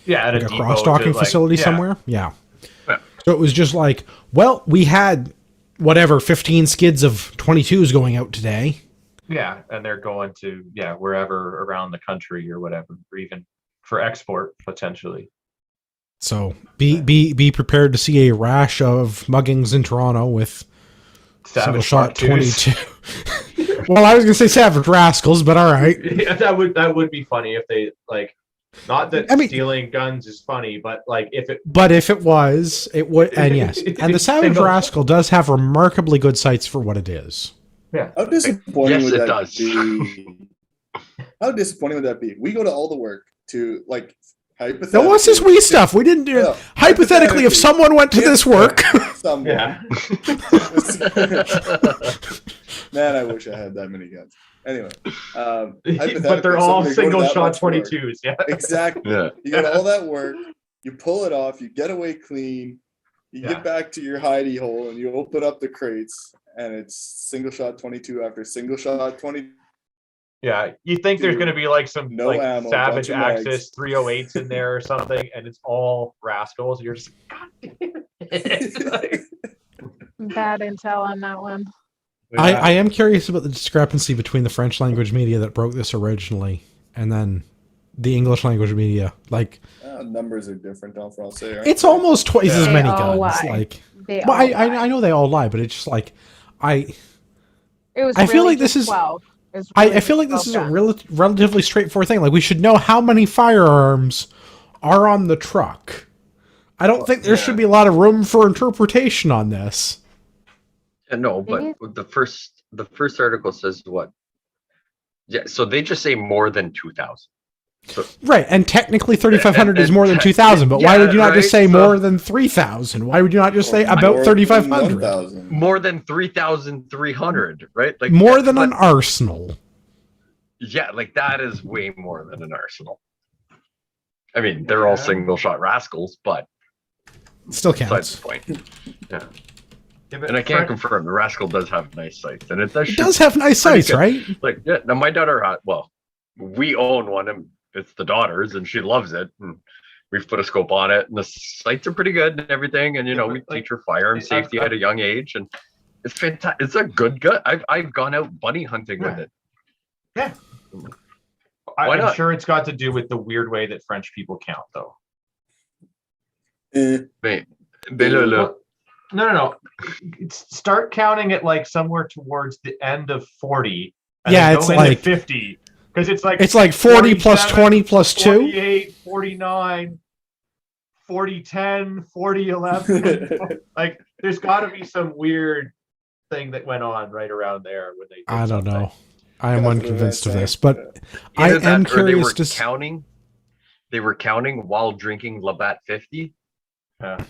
Speaker 1: Yeah, at
Speaker 2: like a
Speaker 1: depot
Speaker 2: cross-docking
Speaker 1: to, like-
Speaker 2: facility
Speaker 1: yeah.
Speaker 2: somewhere. Yeah.
Speaker 3: Yeah.
Speaker 2: So it was just like, well, we had whatever 15 skids of 22s going out today.
Speaker 1: Yeah, and they're going to wherever around the country or whatever, or even for export potentially.
Speaker 2: So be prepared to see a rash of muggings in Toronto with single
Speaker 1: Savage
Speaker 2: shot
Speaker 1: Part 2s.
Speaker 2: 22. Well, I was gonna say Savage Rascals, but all right.
Speaker 1: Yeah, that would be funny if they like. Not that
Speaker 2: I mean-
Speaker 1: stealing guns is funny, but like if it.
Speaker 2: But if it was, it would, and yes, and the Savage
Speaker 1: Single-
Speaker 2: Rascal does have remarkably good sights for what it is.
Speaker 1: Yeah,
Speaker 5: How disappointing
Speaker 3: Yes,
Speaker 5: would
Speaker 3: it
Speaker 5: that
Speaker 3: does.
Speaker 5: be? How disappointing would that be? We go to all the work, to like hypothetically.
Speaker 2: No, what's this wee stuff? We didn't do it.
Speaker 5: No,
Speaker 2: Hypothetically, if someone went to this work.
Speaker 5: someone.
Speaker 1: Yeah.
Speaker 5: Man, I wish I had that many guns. Anyway,
Speaker 1: But they're all
Speaker 5: hypothetically, somebody go to
Speaker 1: single
Speaker 5: that
Speaker 1: shot
Speaker 5: much work.
Speaker 1: 22s. Yeah.
Speaker 5: Exactly.
Speaker 3: Yeah.
Speaker 5: You got all that work, you pull it off, you get away clean, you
Speaker 1: Yeah.
Speaker 5: get back to your hidey hole, and you open up the crates, and it's single shot 22 after single shot 22.
Speaker 1: Yeah, you think there's going to be like some
Speaker 5: No
Speaker 1: like
Speaker 5: ammo,
Speaker 1: Savage
Speaker 5: bunch of mags.
Speaker 1: Axis 308s in there or something, and it's all rascals. You're just, God damn it.
Speaker 4: Bad intel on that one.
Speaker 2: I am curious about the discrepancy between the French language media that broke this originally and then the English language media. Like,
Speaker 5: Numbers are different, I'll say. Right?
Speaker 2: it's almost twice as
Speaker 4: They
Speaker 2: many
Speaker 4: all
Speaker 2: guns.
Speaker 4: lie.
Speaker 2: Like,
Speaker 4: They
Speaker 2: well,
Speaker 4: all lie.
Speaker 2: I know they all lie, but it's just like
Speaker 4: It was
Speaker 2: I feel
Speaker 4: really
Speaker 2: like this
Speaker 4: just
Speaker 2: is-
Speaker 4: 12. It was
Speaker 2: I
Speaker 4: really
Speaker 2: feel like
Speaker 4: just
Speaker 2: this is a
Speaker 4: 12 guns.
Speaker 2: relatively straightforward thing. Like, we should know how many firearms are on the truck. I don't think there should be a lot of room for interpretation on this.
Speaker 3: Yeah, no, but
Speaker 4: Maybe-
Speaker 3: the first article says what? Yeah, so they just say more than 2,000. So
Speaker 2: Right, and technically 3,500 is
Speaker 3: And-
Speaker 2: more than 2,000, but why
Speaker 3: yeah,
Speaker 2: would you not just
Speaker 3: right,
Speaker 2: say
Speaker 3: so-
Speaker 2: more than 3,000? Why would you not just say
Speaker 5: Or
Speaker 2: about
Speaker 5: more than
Speaker 2: 3,500?
Speaker 5: 1,000.
Speaker 3: more than 3,300, right? Like
Speaker 2: More
Speaker 3: yeah,
Speaker 2: than an
Speaker 3: but-
Speaker 2: arsenal.
Speaker 3: Yeah, like that is way more than an arsenal. I mean, they're all
Speaker 1: Yeah.
Speaker 3: single shot rascals, but
Speaker 2: Still
Speaker 3: besides
Speaker 2: counts.
Speaker 3: the point. Yeah.
Speaker 1: Yeah, but
Speaker 3: And I can
Speaker 1: French-
Speaker 3: confirm the rascal does have nice sights, and it does.
Speaker 2: It
Speaker 3: shoot
Speaker 2: does have nice
Speaker 3: pretty
Speaker 2: sights,
Speaker 3: good.
Speaker 2: right?
Speaker 3: Like, yeah. Now my daughter had. Well, we own one, and it's the daughter's, and she loves it. And we've put a scope on it, and the sights are pretty good and everything. And you
Speaker 1: Yeah,
Speaker 3: know,
Speaker 1: but,
Speaker 3: we
Speaker 1: like,
Speaker 3: teach her firearm
Speaker 1: I've-
Speaker 3: safety at a young age, and it's fantastic. It's a good gun. I've gone out bunny hunting with it. Why
Speaker 1: I'm
Speaker 3: not?
Speaker 1: sure it's got to do with the weird way that French people count, though.
Speaker 3: Mate, Belolo.
Speaker 1: No. Start counting it like somewhere towards the end of 40. And
Speaker 2: Yeah,
Speaker 1: then
Speaker 2: it's
Speaker 1: go into
Speaker 2: like-
Speaker 1: 50. Because it's like
Speaker 2: It's like 40 plus
Speaker 1: 47,
Speaker 2: 20 plus 2.
Speaker 1: 48, 49, 40, 10, 40, 11. Like, there's got to be some weird thing that went on right around there when they did
Speaker 2: I don't
Speaker 1: something.
Speaker 2: know. I am
Speaker 5: Yeah,
Speaker 2: unconvinced of
Speaker 5: that's
Speaker 2: this, but I
Speaker 3: Either that
Speaker 2: am
Speaker 3: or they
Speaker 2: curious
Speaker 3: were
Speaker 2: to s-
Speaker 3: counting. They were counting while drinking Labatt 50.
Speaker 1: Yeah.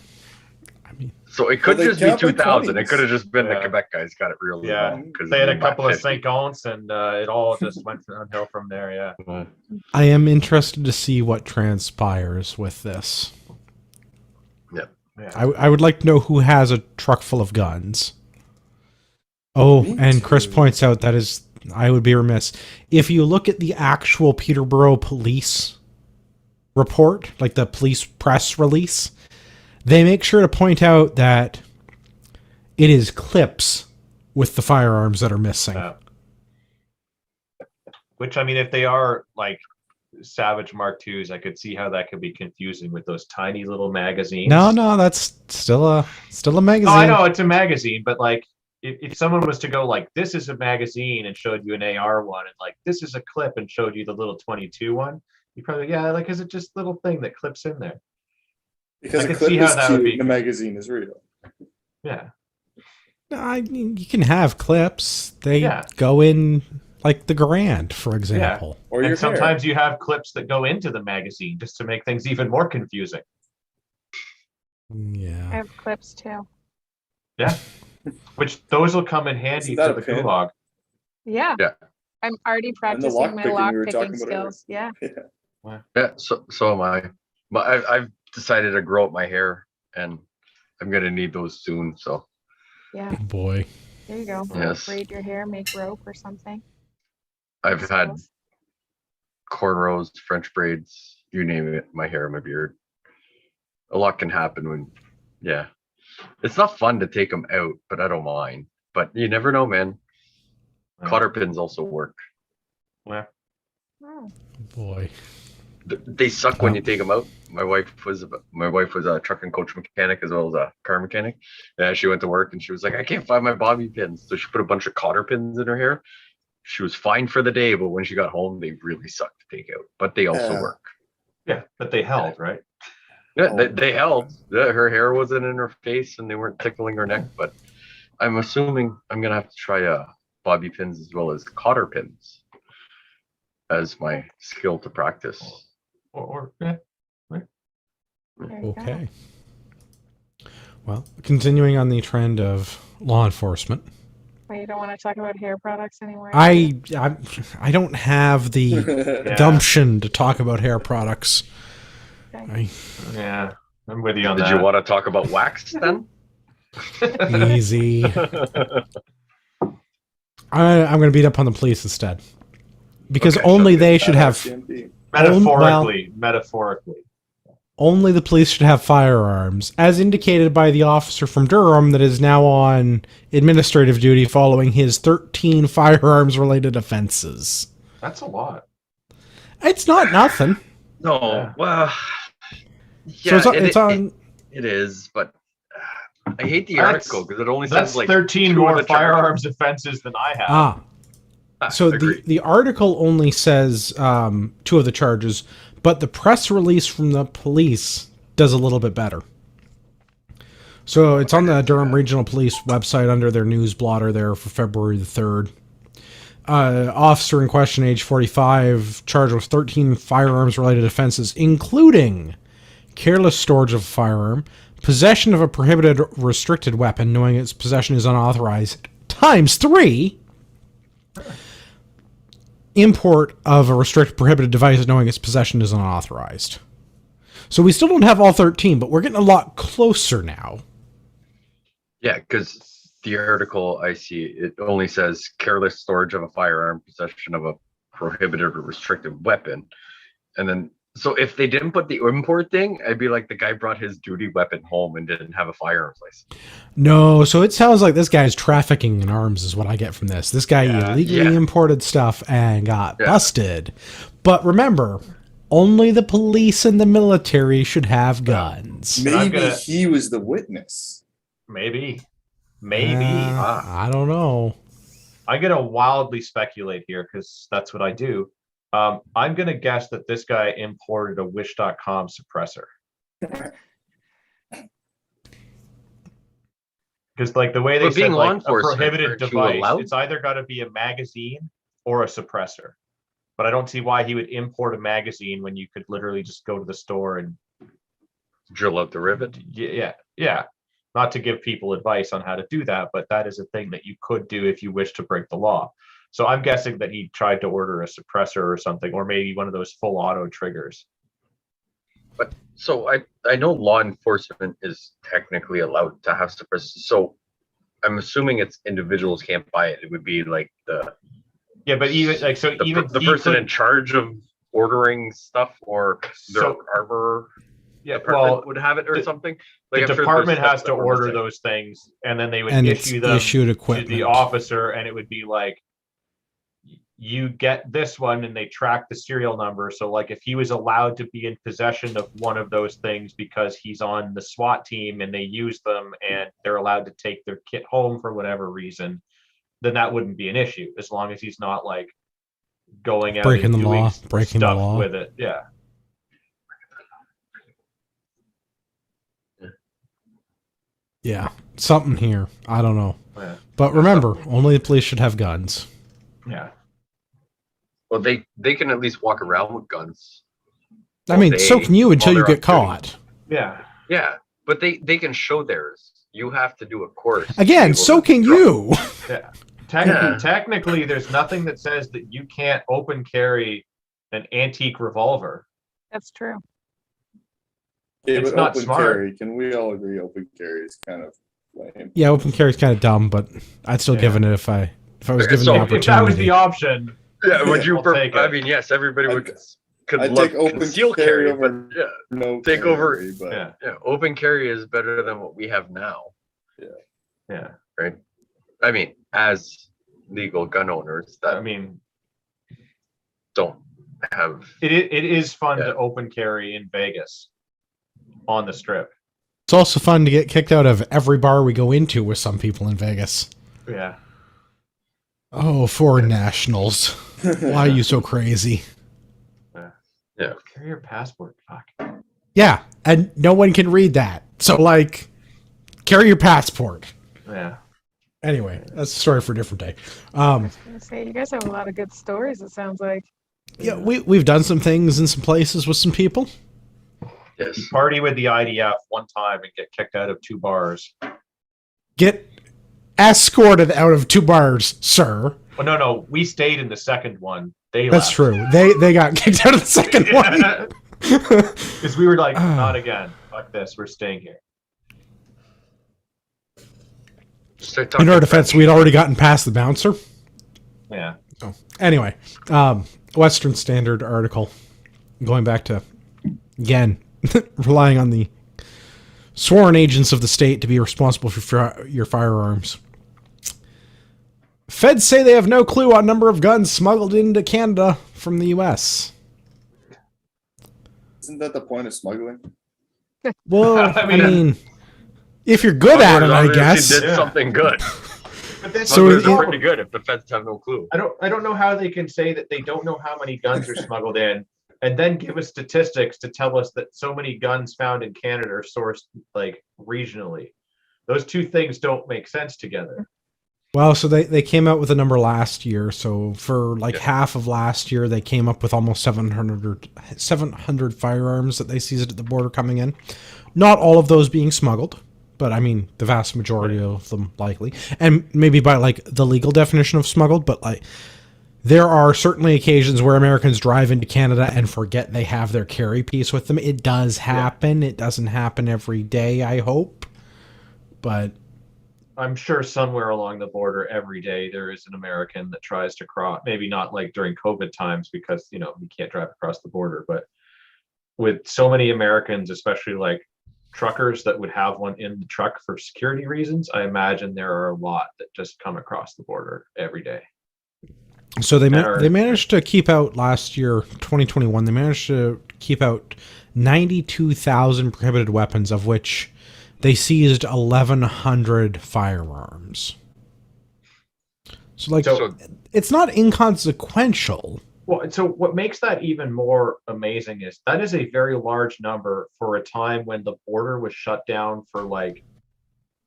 Speaker 2: I mean,
Speaker 3: So it could
Speaker 5: Well, they
Speaker 3: just be
Speaker 5: count by
Speaker 3: 2,000. It
Speaker 5: 20s.
Speaker 3: could have just been the
Speaker 1: Yeah.
Speaker 3: Quebec guys got it really
Speaker 1: Yeah.
Speaker 3: wrong. 'cause
Speaker 1: They had a
Speaker 3: Labatt
Speaker 1: couple of
Speaker 3: 50.
Speaker 1: 5 ounce and it all just went downhill from there. Yeah.
Speaker 2: I am interested to see what transpires with this.
Speaker 1: Yeah.
Speaker 2: I would like to know who has a truck full of guns. Oh,
Speaker 5: Me
Speaker 2: and Chris
Speaker 5: too.
Speaker 2: points out that is, I would be remiss. If you look at the actual Peterborough police report, like the police press release, they make sure to point out that it is clips with the firearms that are missing.
Speaker 1: Yeah. Which, I mean, if they are like Savage Mark IIs, I could see how that could be confusing with those tiny little magazines.
Speaker 2: No, that's still a magazine.
Speaker 1: Oh, I know it's a magazine, but like if someone was to go like, this is a magazine and showed you an AR one, and like this is a clip and showed you the little 22 one, you probably like, is it just little thing that clips in there?
Speaker 5: Because
Speaker 1: I
Speaker 5: a
Speaker 1: could
Speaker 5: clip
Speaker 1: see how
Speaker 5: is
Speaker 1: that would
Speaker 5: cute
Speaker 1: be.
Speaker 5: and a magazine is real.
Speaker 1: Yeah.
Speaker 2: I mean, you can have clips. They
Speaker 1: Yeah.
Speaker 2: go in like the Grand, for example.
Speaker 5: Or your
Speaker 1: And sometimes you have clips that go into the magazine just to make things even more confusing.
Speaker 4: I
Speaker 2: Yeah.
Speaker 4: have clips too.
Speaker 1: Which those will come in handy
Speaker 5: Isn't that
Speaker 1: for
Speaker 5: a
Speaker 1: the
Speaker 5: pin?
Speaker 1: gulag.
Speaker 4: Yeah.
Speaker 3: Yeah.
Speaker 4: I'm already practicing
Speaker 5: lock
Speaker 4: my
Speaker 5: picking
Speaker 4: lock
Speaker 5: we were
Speaker 4: picking
Speaker 5: talking about earlier.
Speaker 4: skills. Yeah.
Speaker 5: hair.
Speaker 3: Yeah, so am I. But I've decided to grow up my hair, and I'm gonna need those soon. So
Speaker 4: Yeah.
Speaker 2: Oh, boy.
Speaker 4: There you go.
Speaker 3: Yes.
Speaker 4: Braid your hair, make rope or something.
Speaker 3: I've had
Speaker 4: Skills.
Speaker 3: cornrows, French braids, you name it. My hair, my beard. A lot can happen when, yeah. It's not fun to take them out, but I don't mind. But you never know, man. Cotter pins also work.
Speaker 1: Yeah.
Speaker 4: Oh.
Speaker 2: Boy.
Speaker 3: They suck when you take them out. My wife was a truck and coach mechanic as well as a car mechanic. Yeah, she went to work and she was like, I can't find my bobby pins. So she put a bunch of cotter pins in her hair. She was fine for the day, but when she got home, they really sucked to take out. But they also
Speaker 5: Yeah.
Speaker 3: work.
Speaker 1: Yeah, but they held, right?
Speaker 3: Yeah, they held. Her hair wasn't in her face and they weren't tickling her neck. But I'm assuming I'm gonna have to try bobby pins as well as cotter pins as my skill to practice.
Speaker 1: Yeah.
Speaker 4: There you go.
Speaker 2: Okay. Well, continuing on the trend of law enforcement,
Speaker 4: Wait, you don't want to talk about hair products anymore?
Speaker 2: I don't have the
Speaker 1: Yeah.
Speaker 2: gumption to talk about hair products.
Speaker 4: Okay.
Speaker 1: Yeah, I'm with you on
Speaker 3: Did
Speaker 1: that.
Speaker 3: you want to talk about wax then?
Speaker 2: Easy. I'm going to beat up on the police instead, because
Speaker 3: Okay,
Speaker 2: only
Speaker 3: sounds
Speaker 2: they should have.
Speaker 5: RCMP.
Speaker 1: Metaphorically.
Speaker 2: Only the police should have firearms, as indicated by the officer from Durham that is now on administrative duty following his 13 firearms-related offenses.
Speaker 1: That's a lot.
Speaker 2: It's not nothing.
Speaker 3: No,
Speaker 1: Yeah.
Speaker 3: well,
Speaker 2: So
Speaker 3: yeah,
Speaker 2: it's on.
Speaker 3: it is, but I hate the
Speaker 1: That's-
Speaker 3: article because it only
Speaker 1: That's
Speaker 3: says like
Speaker 1: 13
Speaker 3: two of
Speaker 1: more
Speaker 3: the charges.
Speaker 1: firearms offenses than I have.
Speaker 2: So
Speaker 3: agreed.
Speaker 2: the article only says 2 of the charges, but the press release from the police does a little bit better. So it's on the Durham Regional Police website under their news blotter there for February the 3rd. Officer in question, age 45, charged with 13 firearms-related offenses, including careless storage of a firearm, possession of a prohibited restricted weapon, knowing its possession is unauthorized, ×3, import of a restricted prohibited device, knowing its possession is unauthorized. So we still don't have all 13, but we're getting a lot closer now.
Speaker 3: Yeah, because the article I see, it only says careless storage of a firearm, possession of a prohibited or restricted weapon. And then, so if they didn't put the import thing, I'd be like the guy brought his duty weapon home and didn't have a firearms license.
Speaker 2: No, so it sounds like this guy's trafficking in arms is what I get from this. This guy illegally imported stuff and got busted. But remember, only the police and the military should have guns.
Speaker 5: Maybe he was the witness.
Speaker 1: Maybe.
Speaker 2: I don't know.
Speaker 1: I'm going to wildly speculate here because that's what I do. I'm going to guess that this guy imported a Wish.com suppressor. Because like the way they
Speaker 3: But
Speaker 1: said
Speaker 3: being law
Speaker 1: like a
Speaker 3: enforcement,
Speaker 1: prohibited
Speaker 3: aren't you
Speaker 1: device,
Speaker 3: allowed?
Speaker 1: it's either got to be a magazine or a suppressor. But I don't see why he would import a magazine when you could literally just go to the store and
Speaker 3: Drill out the rivet.
Speaker 1: yeah. Not to give people advice on how to do that, but that is a thing that you could do if you wish to break the law. So I'm guessing that he tried to order a suppressor or something, or maybe one of those full auto triggers.
Speaker 3: But so I know law enforcement is technically allowed to have suppressors. So I'm assuming it's individuals can't buy it. It would be like the
Speaker 1: But even like so, even
Speaker 3: the
Speaker 1: he
Speaker 3: person
Speaker 1: could-
Speaker 3: in charge of ordering stuff or their
Speaker 1: So-
Speaker 3: arbor
Speaker 1: yeah,
Speaker 3: department
Speaker 1: well,
Speaker 3: would have it or something.
Speaker 1: the
Speaker 3: I'm sure there's
Speaker 1: department
Speaker 3: stuff
Speaker 1: has to
Speaker 3: that we're
Speaker 1: order
Speaker 3: missing.
Speaker 1: those things, and then they would
Speaker 2: And it's
Speaker 1: issue them
Speaker 2: issued
Speaker 1: to
Speaker 2: equipment.
Speaker 1: the officer, and it would be like, you get this one, and they track the serial number. So like if he was allowed to be in possession of one of those things because he's on the SWAT team and they use them and they're allowed to take their kit home for whatever reason, then that wouldn't be an issue as long as he's not like going out
Speaker 2: Breaking
Speaker 1: and
Speaker 2: the
Speaker 1: doing
Speaker 2: law, breaking the
Speaker 1: stuff
Speaker 2: law.
Speaker 1: with it. Yeah.
Speaker 2: Yeah, something here. I don't know.
Speaker 1: Yeah.
Speaker 2: But remember, only the police should have guns.
Speaker 1: Yeah.
Speaker 3: Well, they can at least walk around with guns.
Speaker 2: I mean, so can you until
Speaker 3: while
Speaker 2: you
Speaker 3: they're
Speaker 2: get
Speaker 3: on duty.
Speaker 2: caught.
Speaker 1: Yeah.
Speaker 3: Yeah, but they can show theirs. You have to do a course. to be
Speaker 2: Again,
Speaker 3: able
Speaker 2: so
Speaker 3: to
Speaker 2: can
Speaker 3: draw.
Speaker 2: you.
Speaker 1: Yeah.
Speaker 3: Yeah.
Speaker 1: Technically, there's nothing that says that you can't open carry an antique revolver.
Speaker 4: That's true.
Speaker 5: Yeah,
Speaker 1: It's
Speaker 5: but
Speaker 1: not
Speaker 5: open
Speaker 1: smart.
Speaker 5: carry. Can we all agree open carry is kind of lame?
Speaker 2: Yeah, open carry is kind of dumb, but I'd still give it if I was
Speaker 3: Okay,
Speaker 2: given
Speaker 3: so
Speaker 2: the
Speaker 3: if
Speaker 2: opportunity.
Speaker 1: If that was the option,
Speaker 3: Yeah, would you?
Speaker 1: I'll take
Speaker 3: I
Speaker 1: it.
Speaker 3: mean, yes, everybody would could
Speaker 5: I'd
Speaker 3: love
Speaker 5: take open
Speaker 3: concealed
Speaker 5: carry
Speaker 3: carry,
Speaker 5: over
Speaker 3: but yeah,
Speaker 5: No
Speaker 3: Take over-
Speaker 5: carry, but
Speaker 1: yeah,
Speaker 3: yeah, open carry is better than what we have now,
Speaker 1: yeah.
Speaker 3: right? I mean, as legal gun owners
Speaker 1: I
Speaker 3: that
Speaker 1: mean,
Speaker 3: don't have.
Speaker 1: it is fun
Speaker 3: Yeah.
Speaker 1: to open carry in Vegas on the strip.
Speaker 2: It's also fun to get kicked out of every bar we go into with some people in Vegas.
Speaker 1: Yeah.
Speaker 2: Oh, foreign nationals. Why are you so crazy?
Speaker 3: Yeah.
Speaker 1: Carry your passport. Fuck.
Speaker 2: Yeah, and no one can read that. So, like, carry your passport.
Speaker 1: Yeah.
Speaker 2: Anyway, that's a story for a different day.
Speaker 4: I was gonna say, you guys have a lot of good stories, it sounds like.
Speaker 2: Yeah, we've done some things in some places with some people.
Speaker 3: Yes.
Speaker 1: Party with the IDF one time and get kicked out of 2 bars.
Speaker 2: Get escorted out of 2 bars, sir.
Speaker 1: Well, no, we stayed in the second one. They
Speaker 2: That's
Speaker 1: left.
Speaker 2: true. They got kicked out of the second one.
Speaker 1: Because we were like, not again. Fuck this. We're staying here.
Speaker 2: In our defense, we'd already gotten past the bouncer.
Speaker 1: Yeah.
Speaker 2: Oh. Anyway, Western Standard article. Going back to, again, relying on the sworn agents of the state to be responsible for your firearms. Feds say they have no clue on number of guns smuggled into Canada from the U.S.
Speaker 5: Isn't that the point of smuggling?
Speaker 2: Well,
Speaker 1: I
Speaker 2: I mean, if you're good at it, I guess.
Speaker 3: Did something good.
Speaker 1: But that's
Speaker 2: So
Speaker 3: Smugglers
Speaker 2: it-
Speaker 3: are pretty good if the feds have no clue.
Speaker 1: I don't know how they can say that they don't know how many guns are smuggled in and then give us statistics to tell us that so many guns found in Canada are sourced like regionally. Those two things don't make sense together.
Speaker 2: Well, so they came out with a number last year. So for like
Speaker 3: Yeah.
Speaker 2: half of last year, they came up with almost 700 firearms that they seized at the border coming in. Not all of those being smuggled, but I mean, the vast majority of them likely. And maybe by like the legal definition of smuggled, but like there are certainly occasions where Americans drive into Canada and forget they have their carry piece with them. It does happen. It doesn't happen every day, I hope. But
Speaker 1: I'm sure somewhere along the border every day there is an American that tries to cross, maybe not like during COVID times because, you can't drive across the border, but with so many Americans, especially like truckers that would have one in the truck for security reasons, I imagine there are a lot that just come across the border every day.
Speaker 2: so they
Speaker 1: That are-
Speaker 2: they managed to keep out last year, 2021. They managed to keep out 92,000 prohibited weapons, of which they seized 1,100 firearms. So like,
Speaker 1: So-
Speaker 2: it's not inconsequential.
Speaker 1: Well, so what makes that even more amazing is that is a very large number for a time when the border was shut down for like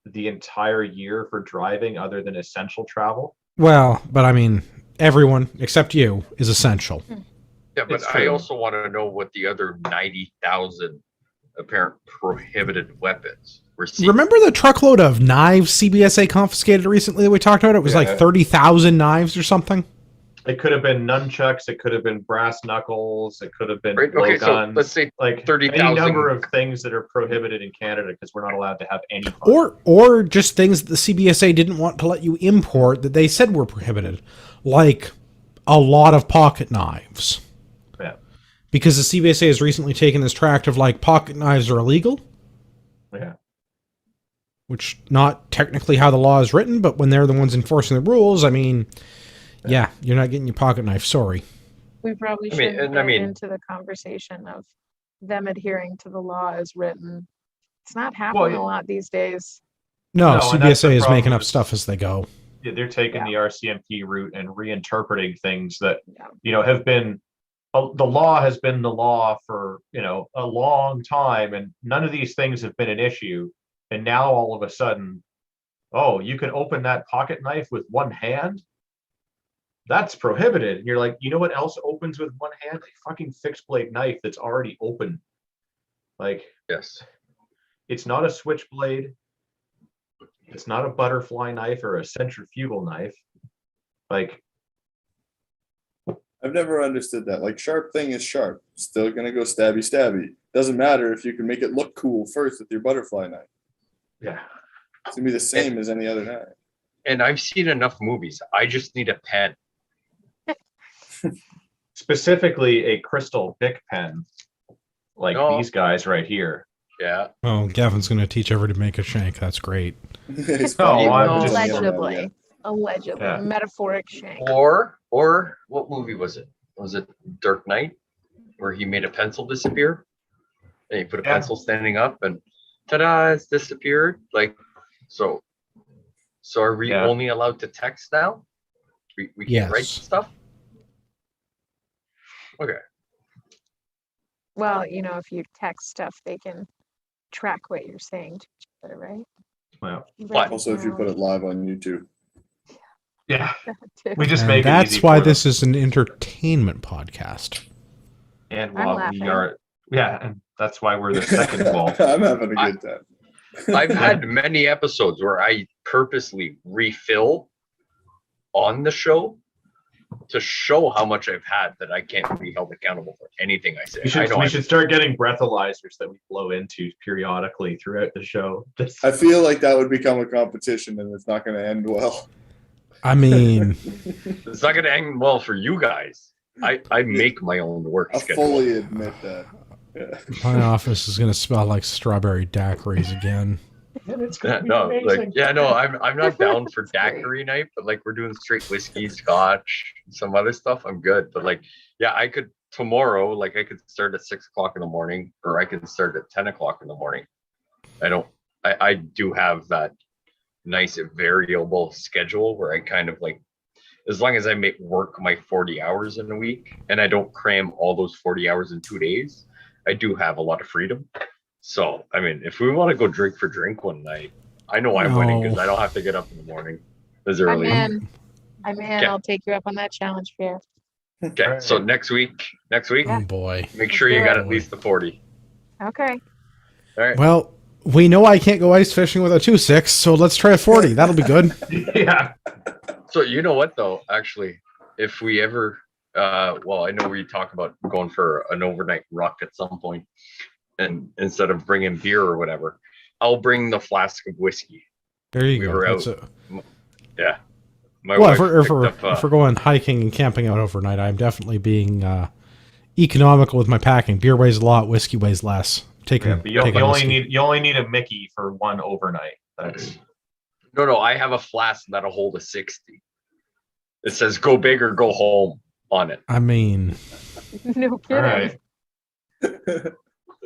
Speaker 1: the entire year for driving other than essential travel.
Speaker 2: Well, but I mean, everyone except you is essential.
Speaker 3: Yeah, but
Speaker 1: It's
Speaker 3: I
Speaker 1: true.
Speaker 3: also want to know what the other 90,000 apparent prohibited weapons were seized.
Speaker 2: Remember the truckload of knives CBSA confiscated recently that we talked about? It was like
Speaker 1: Yeah.
Speaker 2: 30,000 knives or something.
Speaker 1: It could have been nunchucks, it could have been brass knuckles, it could have been
Speaker 3: Right, okay, so
Speaker 1: blowguns,
Speaker 3: let's say
Speaker 1: like
Speaker 3: 30,000
Speaker 1: any number of things that are prohibited in Canada because we're not allowed to have any fun.
Speaker 2: Or just things that the CBSA didn't want to let you import that they said were prohibited, like a lot of pocket knives.
Speaker 1: Yeah.
Speaker 2: Because the CBSA has recently taken this tract of like pocket knives are illegal,
Speaker 1: Yeah.
Speaker 2: which not technically how the law is written, but when they're the ones enforcing the rules, I mean, yeah, you're not getting your pocket knife. Sorry.
Speaker 4: We probably
Speaker 3: I mean,
Speaker 4: shouldn't
Speaker 3: and I
Speaker 4: get
Speaker 3: mean-
Speaker 4: into the conversation of them adhering to the law as written. It's not happening a lot these days.
Speaker 2: No,
Speaker 1: No, and that's the
Speaker 2: CBSA is making
Speaker 1: problem
Speaker 2: up
Speaker 1: is-
Speaker 2: stuff as they go.
Speaker 1: Yeah, they're taking the RCMP route and reinterpreting things that
Speaker 4: Yeah.
Speaker 1: have been the law has been the law for a long time, and none of these things have been an issue. And now all of a sudden, oh, you can open that pocket knife with one hand. That's prohibited. And you're like, you know what else opens with one hand? A fucking fixed blade knife that's already open. Like,
Speaker 3: Yes.
Speaker 1: it's not a switchblade. It's not a butterfly knife or a centrifugal knife. Like,
Speaker 5: I've never understood that. Like, sharp thing is sharp. Still gonna go stabby stabby. Doesn't matter if you can make it look cool first with your butterfly knife.
Speaker 1: yeah.
Speaker 5: It's gonna be the same as any other knife.
Speaker 3: And I've seen enough movies. I just need a pen.
Speaker 1: Specifically a crystal Bic pen, like
Speaker 3: No.
Speaker 1: these guys right here.
Speaker 3: Yeah.
Speaker 2: Oh, Gavin's going to teach everyone to make a shank. That's great.
Speaker 5: It's
Speaker 1: No,
Speaker 5: funny.
Speaker 1: I'm
Speaker 5: Just-
Speaker 4: Allegedly. Allegedly.
Speaker 1: Yeah.
Speaker 4: Metaphoric shank.
Speaker 3: Or what movie was it? Was it Dark Knight, where he made a pencil disappear? And he put a
Speaker 1: Yeah.
Speaker 3: pencil standing up, and ta-da! It's disappeared. Like, so are we
Speaker 1: Yeah.
Speaker 3: only allowed to text now? We can't write
Speaker 2: Yes.
Speaker 3: stuff. Okay.
Speaker 4: Well, if you text stuff, they can track what you're saying to each other, right?
Speaker 1: Well,
Speaker 4: Right
Speaker 5: Also, if you
Speaker 4: now-
Speaker 5: put it live on YouTube.
Speaker 1: Yeah, we just
Speaker 2: And
Speaker 1: make it
Speaker 2: that's
Speaker 1: easy
Speaker 2: why
Speaker 1: for them.
Speaker 2: this is an entertainment podcast.
Speaker 1: And
Speaker 4: I'm
Speaker 1: while
Speaker 4: laughing.
Speaker 1: we are, yeah, and that's why we're the second wall.
Speaker 5: I'm having a good time.
Speaker 3: I've had many episodes where I purposely refill on the show to show how much I've had that I can't be held accountable for anything I say.
Speaker 1: We should start getting breathalyzers that we blow into periodically throughout the show.
Speaker 5: I feel like that would become a competition, and it's not going to end well.
Speaker 2: I mean,
Speaker 3: It's not going to end well for you guys. I make my own work
Speaker 5: I'll
Speaker 3: schedule.
Speaker 5: fully admit that. Yeah.
Speaker 2: my office is going to smell like strawberry daiquiris again.
Speaker 1: And it's
Speaker 3: Yeah,
Speaker 1: gonna be
Speaker 3: no,
Speaker 1: amazing.
Speaker 3: I'm not down for daiquiri night, but like we're doing straight whiskey, scotch, some other stuff. I'm good, but like, yeah, I could tomorrow. Like, I could start at 6 o'clock in the morning, or I could start at 10 o'clock in the morning. I do have that nice variable schedule where I kind of like, as long as I make work my 40 hours in a week and I don't cram all those 40 hours in 2 days, I do have a lot of freedom. So, I mean, if we want to go drink for drink one night, I know I'm winning because
Speaker 2: No.
Speaker 3: I don't have to get up in the morning as
Speaker 4: I'm
Speaker 3: early.
Speaker 4: in. I'm in.
Speaker 3: Okay.
Speaker 4: I'll take you up on that challenge, Pierre.
Speaker 3: Okay, so next week,
Speaker 2: Oh boy.
Speaker 3: make sure you
Speaker 4: do
Speaker 3: got
Speaker 4: it.
Speaker 3: at least the 40.
Speaker 4: Okay.
Speaker 3: All right.
Speaker 2: Well, we know I can't go ice fishing with a 2.6, so let's try a 40. That'll be good.
Speaker 1: Yeah.
Speaker 3: So you know what though, actually, if we ever, well, I know we talk about going for an overnight ruck at some point, and instead of bringing beer or whatever, I'll bring the flask of whiskey.
Speaker 2: There you
Speaker 3: We
Speaker 2: go.
Speaker 3: were
Speaker 2: That's
Speaker 3: out.
Speaker 2: a-
Speaker 3: Yeah. My
Speaker 2: well,
Speaker 3: wife
Speaker 2: if
Speaker 3: picked
Speaker 2: we're,
Speaker 3: up,
Speaker 2: if we're going hiking and camping out overnight, I'm definitely being economical with my packing. Beer weighs a lot, whiskey weighs less.
Speaker 1: Yeah, but you only
Speaker 2: whiskey.
Speaker 1: need a Mickey for one overnight. That's
Speaker 3: no, I have a flask that'll hold a 60. It says "Go big or go home" on it.
Speaker 2: I mean,
Speaker 4: No
Speaker 1: all
Speaker 4: kidding.
Speaker 1: right.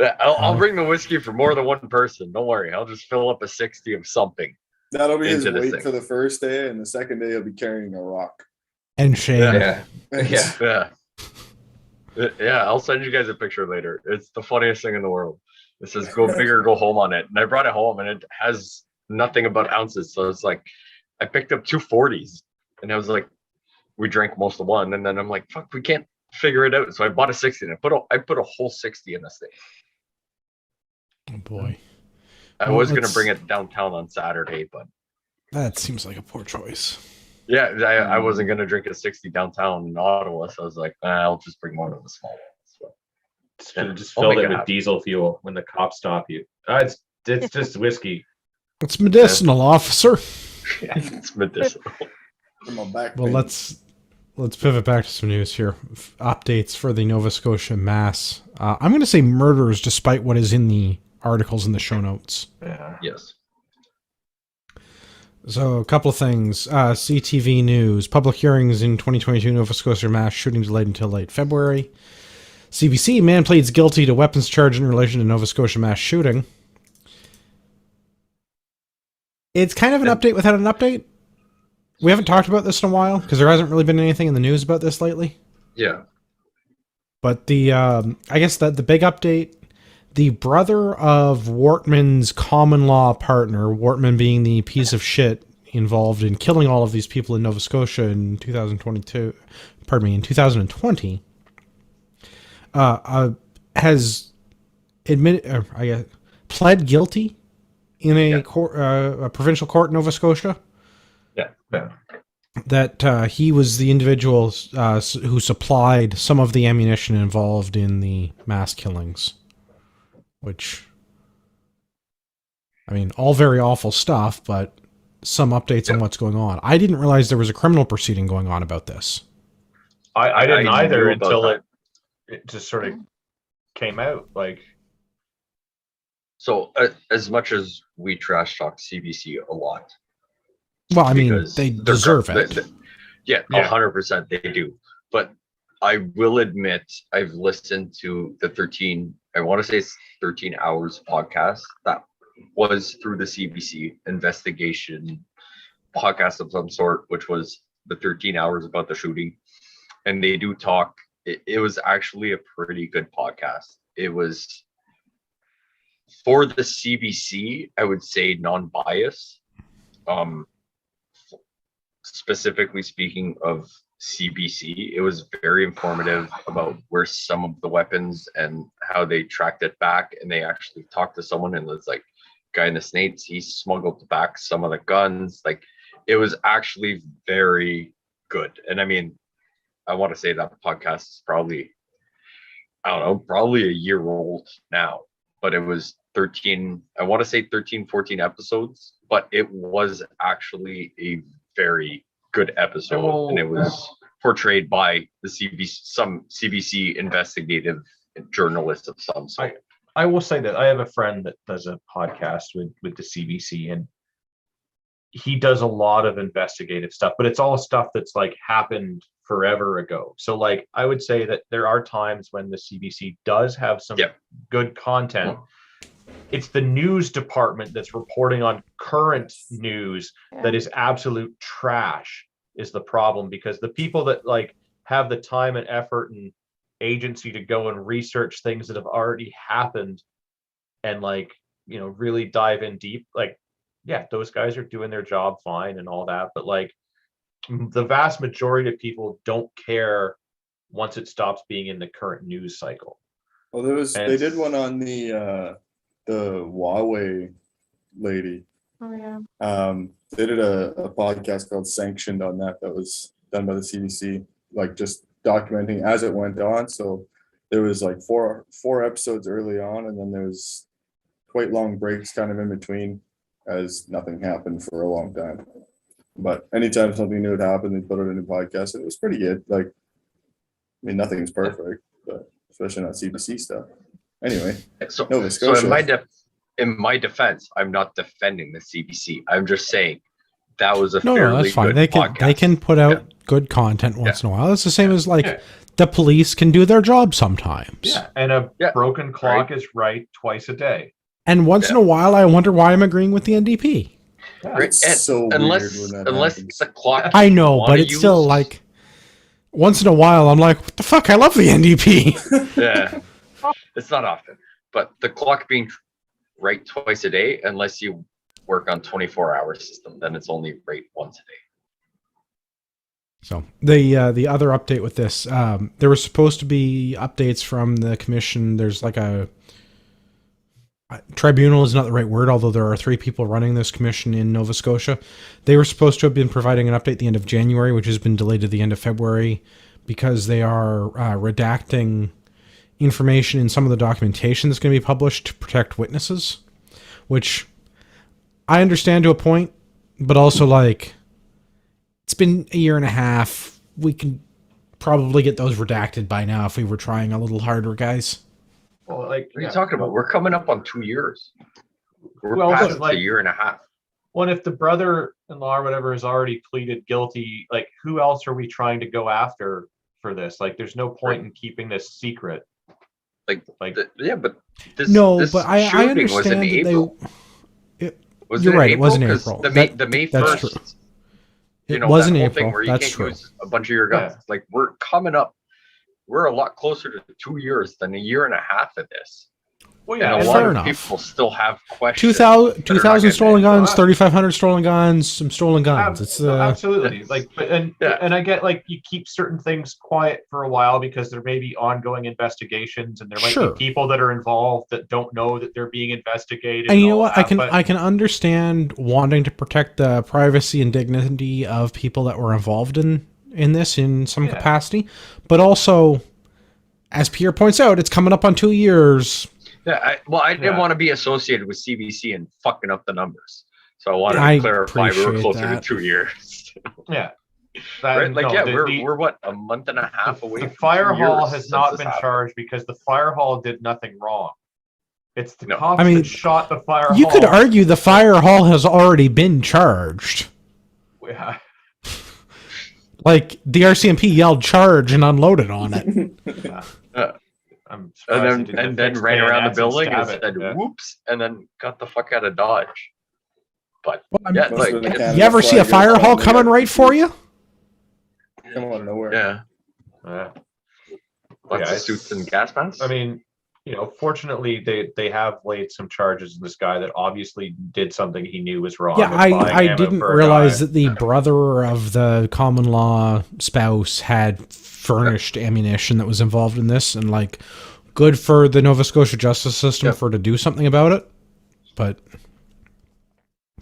Speaker 3: Yeah, I'll bring the whiskey for more than one person. Don't worry, I'll just fill up a 60 of something.
Speaker 5: That'll be his
Speaker 3: Into this
Speaker 5: weight
Speaker 3: thing.
Speaker 5: for the first day, and the second day he'll be carrying a rock.
Speaker 2: and shame.
Speaker 3: Yeah. Yeah, I'll send you guys a picture later. It's the funniest thing in the world. It says "Go big or go home" on it, and I brought it home, and it has nothing about ounces. So it's like I picked up 2 40s, and I was like, we drank most of one, and then I'm like, fuck, we can't figure it out. So I bought a 60, and I put a whole 60 in this thing.
Speaker 2: Oh boy.
Speaker 3: I
Speaker 2: Well,
Speaker 3: was gonna
Speaker 2: let's-
Speaker 3: bring it downtown on Saturday, but
Speaker 2: That seems like a poor choice.
Speaker 3: yeah, I wasn't gonna drink a 60 downtown in Ottawa, so I was like, I'll just bring one of the small ones. So,
Speaker 1: Just
Speaker 3: I'll
Speaker 1: fill
Speaker 3: make
Speaker 1: it
Speaker 3: it
Speaker 1: with
Speaker 3: happen.
Speaker 1: diesel fuel when the cops stop you. It's just whiskey.
Speaker 2: It's medicinal, officer.
Speaker 3: it's medicinal.
Speaker 5: From my back
Speaker 2: Well,
Speaker 5: pain.
Speaker 2: let's pivot back to some news here. Updates for the Nova Scotia mass. I'm going to say murders, despite what is in the articles in the show notes.
Speaker 1: Yeah.
Speaker 3: Yes.
Speaker 2: So, a couple of things. CTV News. Public hearings in 2022 Nova Scotia mass shooting delayed until late February. CBC. Man pleads guilty to weapons charge in relation to Nova Scotia mass shooting. It's kind of an update without an update. We haven't talked about this in a while because there hasn't really been anything in the news about this lately.
Speaker 3: Yeah.
Speaker 2: But the I guess that the big update, the brother of Wortman's common law partner, Wortman being the piece of shit involved in killing all of these people in Nova Scotia in 2022, pardon me, in 2020, has admitted, I guess, pled guilty in a court, a provincial court in Nova Scotia.
Speaker 1: Yeah.
Speaker 2: That he was the individual who supplied some of the ammunition involved in the mass killings. Which, I mean, all very awful stuff, but some updates on what's going on. I didn't realize there was a criminal proceeding going on about this.
Speaker 1: I didn't
Speaker 3: I
Speaker 1: either
Speaker 3: knew about
Speaker 1: until
Speaker 3: that.
Speaker 1: it just sort of came out. Like,
Speaker 3: So as much as we trash talk CBC a lot,
Speaker 2: Well, I mean,
Speaker 3: because
Speaker 2: they
Speaker 3: they're
Speaker 2: deserve
Speaker 3: gr-
Speaker 2: it.
Speaker 3: Yeah,
Speaker 1: Yeah.
Speaker 3: 100% they do. But I will admit, I've listened to the 13, I want to say it's 13 hours podcast that was through the CBC investigation podcast of some sort, which was the 13 hours about the shooting. And they do talk. It was actually a pretty good podcast. It was for the CBC, I would say non-biased. specifically speaking of CBC, it was very informative about where some of the weapons and how they tracked it back. And they actually talked to someone, and it's like, guy in the States, he smuggled back some of the guns. Like, it was actually very good. And I mean, I want to say that podcast is probably, I don't know, probably a year old now, but it was 13, I want to say 13, 14 episodes, but it was actually a very good episode. And it was portrayed by the some CBC investigative journalist of some sort.
Speaker 1: I will say that I have a friend that does a podcast with the CBC, and he does a lot of investigative stuff, but it's all stuff that's like happened forever ago. So like, I would say that there are times when the CBC does have some good content. It's the news department that's reporting on current news that is absolute trash is the problem, because the people that like have the time and effort and agency to go and research things that have already happened and like, you know, really dive in deep, like, yeah, those guys are doing their job fine and all that, but like the vast majority of people don't care once it stops being in the current news cycle.
Speaker 5: Well, they did one on the Huawei lady.
Speaker 4: Oh yeah.
Speaker 5: They did a podcast called Sanctioned on that was done by the CDC, like just documenting as it went on. So there was like four episodes early on, and then there was quite long breaks kind of in between as nothing happened for a long time. But anytime something new would happen, they put it in a podcast, and it was pretty good. Like, I mean, nothing's perfect, but especially not CBC stuff. Anyway,
Speaker 3: so
Speaker 5: Nova Scotia.
Speaker 3: In my defense, I'm not defending the CBC. I'm just saying that was a fairly
Speaker 2: that's fine.
Speaker 3: good
Speaker 2: They
Speaker 3: podcast.
Speaker 2: can put out good content once in a while. It's the same as like the police can do their job sometimes.
Speaker 1: Yeah, and a broken clock is right twice a day.
Speaker 2: And once in a while, I wonder why I'm agreeing with the NDP.
Speaker 1: Yeah.
Speaker 5: It's so
Speaker 3: unless
Speaker 5: weird when that
Speaker 3: unless
Speaker 5: happens.
Speaker 3: the clock.
Speaker 2: I know, but it's still like once in a while, I'm like, what the fuck? I love the NDP.
Speaker 3: Yeah, it's not often, but the clock being right twice a day, unless you work on 24-hour system, then it's only right once a day.
Speaker 2: So the other update with this, there was supposed to be updates from the commission. There's like a tribunal is not the right word, although there are 3 people running this commission in Nova Scotia. They were supposed to have been providing an update at the end of January, which has been delayed to the end of February because they are redacting information in some of the documentation that's going to be published to protect witnesses, which I understand to a point, but also like it's been a year and a half. We can probably get those redacted by now if we were trying a little harder, guys.
Speaker 1: Well, like,
Speaker 3: What are you talking about? We're coming up on 2 years. We're
Speaker 1: Well,
Speaker 3: past
Speaker 1: like-
Speaker 3: a year and a half.
Speaker 1: Well, if the brother-in-law or whatever has already pleaded guilty, like who else are we trying to go after for this? Like, there's no point in keeping this secret.
Speaker 3: But this
Speaker 2: but I
Speaker 3: shooting was in
Speaker 2: understand that
Speaker 3: April. Was
Speaker 2: you're
Speaker 3: it
Speaker 2: right, it was in
Speaker 3: 'Cause
Speaker 2: April.
Speaker 3: The May
Speaker 2: That's
Speaker 3: 1st.
Speaker 2: true.
Speaker 3: You
Speaker 2: It
Speaker 3: know,
Speaker 2: was
Speaker 3: that
Speaker 2: in
Speaker 3: whole
Speaker 2: April.
Speaker 3: thing where you
Speaker 2: That's
Speaker 3: can't
Speaker 2: true.
Speaker 3: use a bunch of your guns. Like, we're coming up. We're a lot closer to 2 years than a year and a half of this.
Speaker 1: Well,
Speaker 3: And a
Speaker 1: and
Speaker 3: lot
Speaker 2: fair
Speaker 3: of
Speaker 2: enough.
Speaker 3: people still have questions.
Speaker 2: 2,000 stolen guns,
Speaker 1: Well,
Speaker 2: 3,500 stolen guns, some stolen guns. It's
Speaker 1: absolutely like, and I get like you keep certain things quiet for a while because there may be ongoing investigations, and there might
Speaker 2: Sure.
Speaker 1: be people that are involved that don't know that they're being investigated.
Speaker 2: and you know
Speaker 1: all
Speaker 2: what?
Speaker 1: that,
Speaker 2: I can understand wanting to protect the privacy and dignity of people that were involved in this in some capacity, but also, as Pierre points out, it's coming up on 2 years.
Speaker 3: Yeah, I didn't want to be associated with CBC and fucking up the numbers. So I wanted
Speaker 2: I
Speaker 3: to clarify we were
Speaker 2: appreciate
Speaker 3: closer
Speaker 2: that.
Speaker 3: to 2 years.
Speaker 1: yeah.
Speaker 3: Right? Like,
Speaker 1: No,
Speaker 3: we're what, a month and a half away
Speaker 1: The
Speaker 3: from
Speaker 1: fire
Speaker 3: 2 years
Speaker 1: hall has
Speaker 3: since
Speaker 1: not
Speaker 3: this
Speaker 1: been
Speaker 3: happened.
Speaker 1: charged because the fire hall did nothing wrong. It's the
Speaker 3: No.
Speaker 1: cops
Speaker 2: I mean,
Speaker 1: that shot the fire hall.
Speaker 2: You could argue the fire hall has already been charged.
Speaker 1: Yeah.
Speaker 2: Like, the RCMP yelled charge and unloaded on it.
Speaker 1: I'm surprised they
Speaker 3: And
Speaker 1: didn't
Speaker 3: then
Speaker 1: fix
Speaker 3: ran around the
Speaker 1: bayonets
Speaker 3: building and
Speaker 1: stab it.
Speaker 3: said,
Speaker 1: Yeah.
Speaker 3: whoops, and then got the fuck out of Dodge. But,
Speaker 2: Well, I mean,
Speaker 3: yeah,
Speaker 5: Must
Speaker 3: like,
Speaker 5: have been a
Speaker 3: it's-
Speaker 5: can-
Speaker 2: You ever see a fire hall coming right for you?
Speaker 5: Come out of nowhere.
Speaker 3: yeah,
Speaker 1: Yeah.
Speaker 3: lots
Speaker 1: Yeah,
Speaker 3: of suits and gas masks.
Speaker 1: I mean, fortunately they have laid some charges in this guy that obviously did something he knew was wrong.
Speaker 2: Yeah,
Speaker 1: with buying
Speaker 2: I
Speaker 1: ammo
Speaker 2: didn't
Speaker 1: for a
Speaker 2: realize
Speaker 1: guy.
Speaker 2: that the brother of the common law spouse had furnished ammunition that was involved in this, and like, good for the Nova Scotia justice system
Speaker 3: Yep.
Speaker 2: for to do something about it. But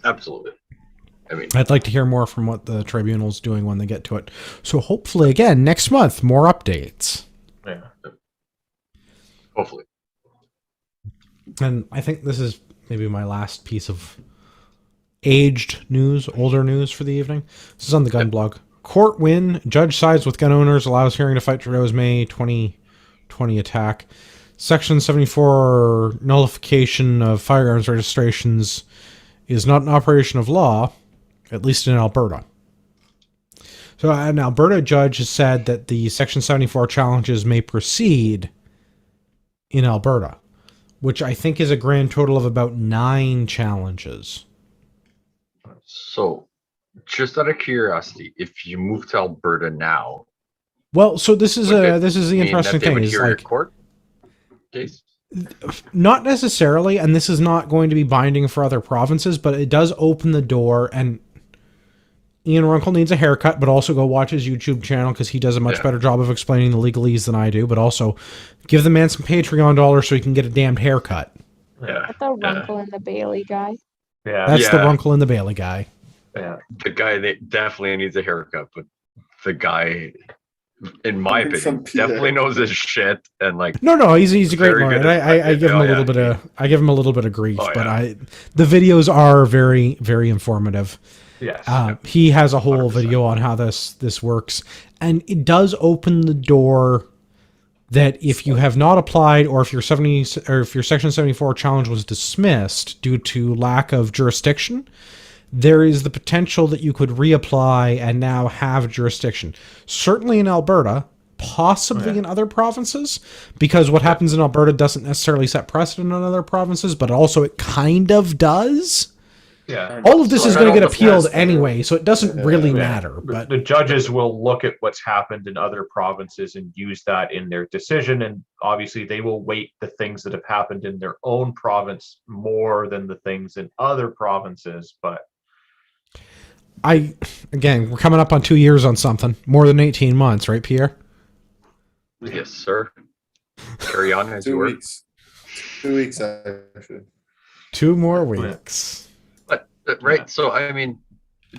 Speaker 3: Absolutely. I mean,
Speaker 2: I'd like to hear more from what the tribunal's doing when they get to it. So hopefully, again, next month, more updates.
Speaker 1: Yeah.
Speaker 3: hopefully.
Speaker 2: And I think this is maybe my last piece of aged news, older news for the evening. This is on the gun blog. Court win. Judge sides with gun owners, allows hearing to fight Trudeau's May 2020 attack. Section 74 nullification of firearms registrations is not an operation of law, at least in Alberta. So an Alberta judge has said that the Section 74 challenges may proceed in Alberta, which I think is a grand total of about 9 challenges.
Speaker 3: So, just out of curiosity, if you move to Alberta now,
Speaker 2: Well, so this is
Speaker 3: would it
Speaker 2: the
Speaker 3: mean
Speaker 2: interesting
Speaker 3: that they
Speaker 2: thing
Speaker 3: would
Speaker 2: is
Speaker 3: hear your
Speaker 2: like,
Speaker 3: court case?
Speaker 2: not necessarily, and this is not going to be binding for other provinces, but it does open the door. And Ian Runkle needs a haircut, but also go watch his YouTube channel because he does a much better job of explaining the legalese than I do. But also give the man some Patreon dollars so he can get a damned haircut.
Speaker 3: Yeah.
Speaker 4: That's the Runkle and the Bailey guy.
Speaker 1: Yeah.
Speaker 2: That's the
Speaker 3: Yeah.
Speaker 2: Runkle and the Bailey guy.
Speaker 1: Yeah.
Speaker 3: The guy that definitely needs a haircut, but the guy, in my
Speaker 5: From
Speaker 3: opinion,
Speaker 5: Pierre.
Speaker 3: definitely knows his shit and like
Speaker 2: No, he's a great
Speaker 3: Very
Speaker 2: lawyer.
Speaker 3: good
Speaker 2: And
Speaker 3: at-
Speaker 2: I give him
Speaker 3: oh,
Speaker 2: a little
Speaker 3: yeah.
Speaker 2: bit of grief,
Speaker 3: Oh,
Speaker 2: but
Speaker 3: yeah.
Speaker 2: the videos are very, very informative.
Speaker 1: Yes.
Speaker 2: He has a whole
Speaker 3: 100%.
Speaker 2: video on how this works, and it does open the door that if you have not applied, or if your Section 74 challenge was dismissed due to lack of jurisdiction, there is the potential that you could reapply and now have jurisdiction. Certainly in Alberta, possibly in other provinces, because what happens in Alberta doesn't necessarily set precedent on other provinces, but also it kind of does.
Speaker 1: Yeah.
Speaker 2: All of this
Speaker 3: So
Speaker 2: is
Speaker 3: I
Speaker 2: going to
Speaker 3: don't
Speaker 2: get appealed
Speaker 5: know.
Speaker 2: anyway, so it doesn't really matter.
Speaker 1: The
Speaker 2: But
Speaker 1: the judges will look at what's happened in other provinces and use that in their decision. And obviously they will weight the things that have happened in their own province more than the things in other provinces. But
Speaker 2: again, we're coming up on 2 years on something. More than 18 months, right, Pierre?
Speaker 3: yes, sir. Carry on as you
Speaker 5: 2
Speaker 3: were.
Speaker 5: weeks. 2 weeks, actually.
Speaker 2: 2 more weeks.
Speaker 3: But right, so I mean,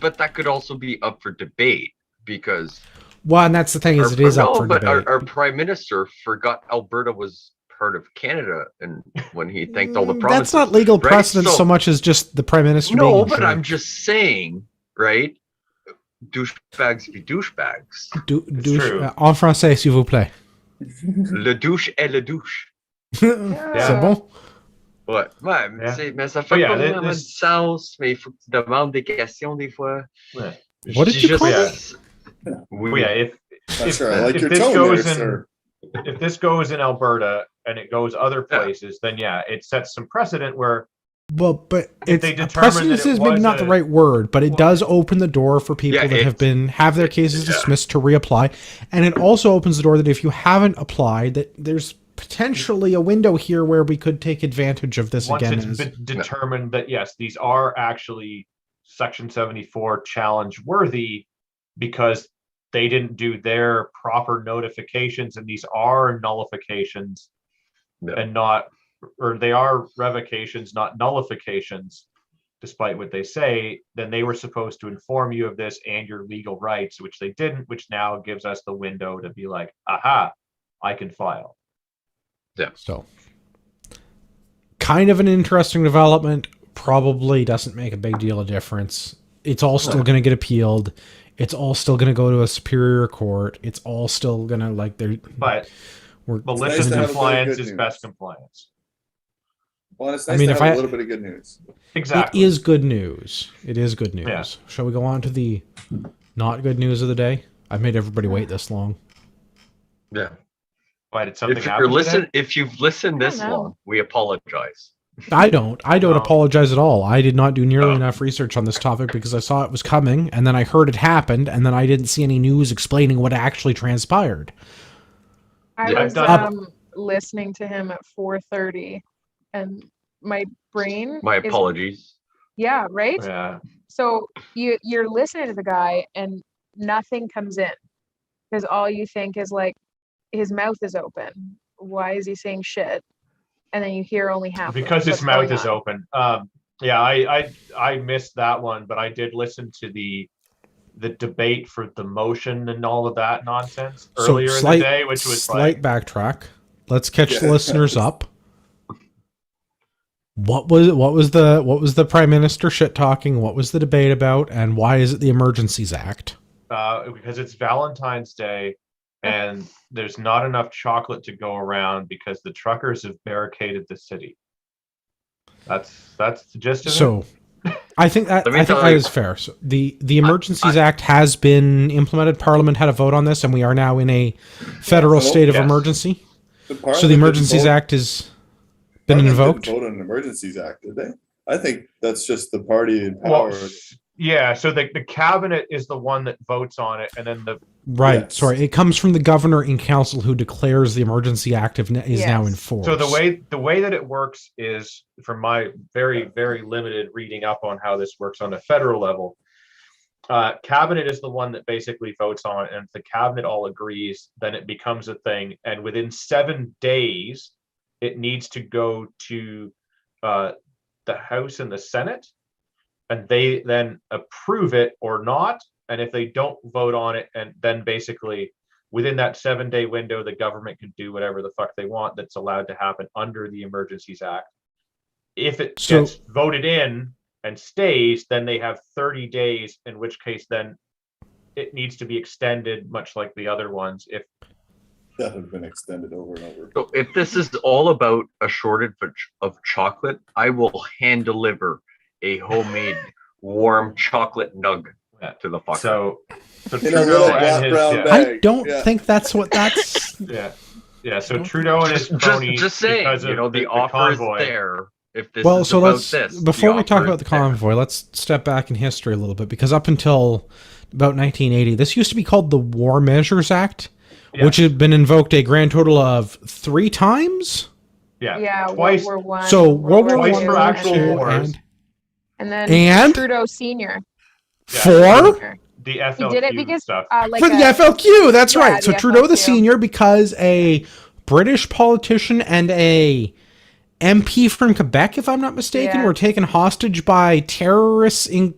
Speaker 3: but that could also be up for debate because
Speaker 2: Well, and that's the thing, is it is up for
Speaker 3: but
Speaker 2: debate.
Speaker 3: our prime minister forgot Alberta was part of Canada, and when he thanked all the provinces.
Speaker 2: That's not legal
Speaker 3: right?
Speaker 2: precedent so much as just the prime minister
Speaker 3: No,
Speaker 2: being
Speaker 3: but
Speaker 2: sure.
Speaker 3: I'm just saying, right? Douchebags be douchebags.
Speaker 1: true.
Speaker 2: En français, s'il vous plaît.
Speaker 3: Le douche est le douche.
Speaker 2: C'est bon?
Speaker 3: Ouais, ouais,
Speaker 1: Yeah.
Speaker 3: mais ça
Speaker 1: Oh,
Speaker 3: fait
Speaker 1: yeah,
Speaker 3: pas vraiment
Speaker 1: this-
Speaker 3: de sens, mais il faut que tu demandes des questions des fois.
Speaker 1: yeah.
Speaker 2: What did
Speaker 3: Je
Speaker 2: you call
Speaker 3: just-
Speaker 1: Well, yeah, if
Speaker 5: That's right. I like
Speaker 1: if
Speaker 5: your
Speaker 1: this
Speaker 5: tone
Speaker 1: goes
Speaker 5: there,
Speaker 1: in-
Speaker 5: sir.
Speaker 1: if this goes in Alberta and it goes other
Speaker 3: Yeah.
Speaker 1: places, then yeah, it sets some precedent where
Speaker 2: Well, but
Speaker 1: If
Speaker 2: it's
Speaker 1: they determine
Speaker 2: precedence
Speaker 1: that it
Speaker 2: is maybe
Speaker 1: was
Speaker 2: not the
Speaker 1: a-
Speaker 2: right word, but it
Speaker 1: Well,
Speaker 2: does open the door for people
Speaker 3: Yeah,
Speaker 2: that have their cases
Speaker 3: yeah.
Speaker 2: dismissed to reapply, and it also opens the door that if you haven't applied, that there's potentially a window here where we could take advantage of this
Speaker 1: once
Speaker 2: again.
Speaker 1: it's been determined that yes, these are actually Section 74 challenge worthy because they didn't do their proper notifications, and these are nullifications
Speaker 3: Yeah.
Speaker 1: and not, or they are revocations, not nullifications, despite what they say, then they were supposed to inform you of this and your legal rights, which they didn't, which now gives us the window to be like, aha, I can file.
Speaker 2: So, kind of an interesting development. Probably doesn't make a big deal of difference. It's all still going to get appealed. It's all still going to go to a superior court. It's all still going to
Speaker 1: But
Speaker 2: we're
Speaker 1: malicious
Speaker 5: nice to have a bit of
Speaker 1: compliance
Speaker 5: good
Speaker 1: is
Speaker 5: news.
Speaker 1: best compliance.
Speaker 5: Well, it's
Speaker 2: I
Speaker 5: nice
Speaker 2: mean,
Speaker 5: to
Speaker 2: if
Speaker 5: have
Speaker 2: I-
Speaker 5: a little bit of good news.
Speaker 1: Exactly.
Speaker 2: It is good news. It is good news.
Speaker 1: Yeah.
Speaker 2: Shall we go on to the not good news of the day? I've made everybody wait this long.
Speaker 3: Yeah.
Speaker 1: Why did something
Speaker 3: If
Speaker 1: happen today?
Speaker 3: if you've listened
Speaker 4: I
Speaker 3: this
Speaker 4: don't know.
Speaker 3: long, we apologize.
Speaker 2: I don't
Speaker 1: No.
Speaker 2: apologize at all. I did not do nearly
Speaker 3: Oh.
Speaker 2: enough research on this topic because I saw it was coming, and then I heard it happened, and then I didn't see any news explaining what actually transpired.
Speaker 4: I
Speaker 3: Yeah,
Speaker 4: was
Speaker 1: I've done-
Speaker 4: listening to him at 4:30, and my brain
Speaker 3: My
Speaker 4: is,
Speaker 3: apologies.
Speaker 4: yeah, right?
Speaker 1: Yeah.
Speaker 4: So you're listening to the guy and nothing comes in because all you think is like his mouth is open. Why is he saying shit? And then you hear only half
Speaker 1: Because
Speaker 4: of
Speaker 1: his
Speaker 4: what's
Speaker 1: mouth
Speaker 4: going
Speaker 1: is
Speaker 4: on.
Speaker 1: open. Yeah, I missed that one, but I did listen to the debate for the motion and all of that nonsense
Speaker 2: So
Speaker 1: earlier in the day, which was
Speaker 2: slight
Speaker 1: like,
Speaker 2: backtrack. Let's catch the
Speaker 5: Yeah.
Speaker 2: listeners up. What was the prime minister shit talking? What was the debate about? And why is it the Emergencies Act?
Speaker 1: because it's Valentine's Day and there's not enough chocolate to go around because the truckers have barricaded the city. That's the gist of it.
Speaker 2: So I think that
Speaker 3: Let me tell
Speaker 2: that
Speaker 3: you-
Speaker 2: is fair. So the Emergencies Act has been implemented. Parliament had a vote on this, and we are now in a federal
Speaker 5: So-
Speaker 2: state of
Speaker 1: Yes.
Speaker 2: emergency.
Speaker 5: The
Speaker 2: So the
Speaker 5: Parliament
Speaker 2: Emergencies
Speaker 5: didn't vote-
Speaker 2: Act has been
Speaker 5: Parliament
Speaker 2: invoked.
Speaker 5: Didn't vote on an Emergencies Act, did they? I think that's just the party in
Speaker 1: Well,
Speaker 5: power.
Speaker 1: yeah, so the cabinet is the one that votes on it, and then the
Speaker 2: Right.
Speaker 5: Yes.
Speaker 2: Sorry, it comes from the governor in council who declares the Emergency Act is now
Speaker 4: Yes.
Speaker 2: in force.
Speaker 1: so the way that it works is, from my very, very limited reading up on how this works on a federal level, cabinet is the one that basically votes on it, and if the cabinet all agrees, then it becomes a thing, and within 7 days it needs to go to the House and the Senate, and they then approve it or not. And if they don't vote on it, and then basically within that 7-day window, the government can do whatever the fuck they want that's allowed to happen under the Emergencies Act. If it gets voted in and stays, then they have 30 days, in which case then it needs to be extended, much like the other ones. If
Speaker 5: That have been extended over and over.
Speaker 3: So if this is all about a shortage of chocolate, I will hand deliver a homemade warm chocolate nug to the fucker.
Speaker 1: so
Speaker 5: In a
Speaker 1: Trudeau
Speaker 5: little
Speaker 1: and
Speaker 5: black
Speaker 1: his
Speaker 5: brown
Speaker 1: yeah,
Speaker 5: bag.
Speaker 2: I don't
Speaker 5: Yeah.
Speaker 2: think that's what that's.
Speaker 1: yeah. So Trudeau and his cronies,
Speaker 3: just saying,
Speaker 1: because of
Speaker 3: the offer
Speaker 1: convoy,
Speaker 3: is there. If this
Speaker 2: Well,
Speaker 3: is
Speaker 2: so
Speaker 3: about
Speaker 2: let's
Speaker 3: this,
Speaker 2: before we talk
Speaker 3: offer
Speaker 2: about the
Speaker 3: is there.
Speaker 2: convoy, let's step back in history a little bit, because up until about 1980, this used to be called the War Measures Act,
Speaker 1: Yeah.
Speaker 2: which had been invoked a grand total of 3 times.
Speaker 4: Yeah,
Speaker 1: twice.
Speaker 4: World War One.
Speaker 2: So World War
Speaker 1: Twice
Speaker 2: One,
Speaker 1: for
Speaker 2: World War
Speaker 1: actual
Speaker 2: II,
Speaker 1: wars.
Speaker 4: and then
Speaker 2: and
Speaker 4: Trudeau Senior.
Speaker 2: for
Speaker 1: The
Speaker 4: He
Speaker 1: FLQ
Speaker 4: did it because
Speaker 1: stuff.
Speaker 4: like
Speaker 2: for the
Speaker 4: a-
Speaker 2: FLQ. That's
Speaker 4: yeah,
Speaker 2: right. So
Speaker 4: the
Speaker 2: Trudeau the
Speaker 4: FLQ.
Speaker 2: Senior, because a British politician and a MP from Quebec, if I'm not mistaken,
Speaker 4: Yeah.
Speaker 2: were taken hostage by terrorists in.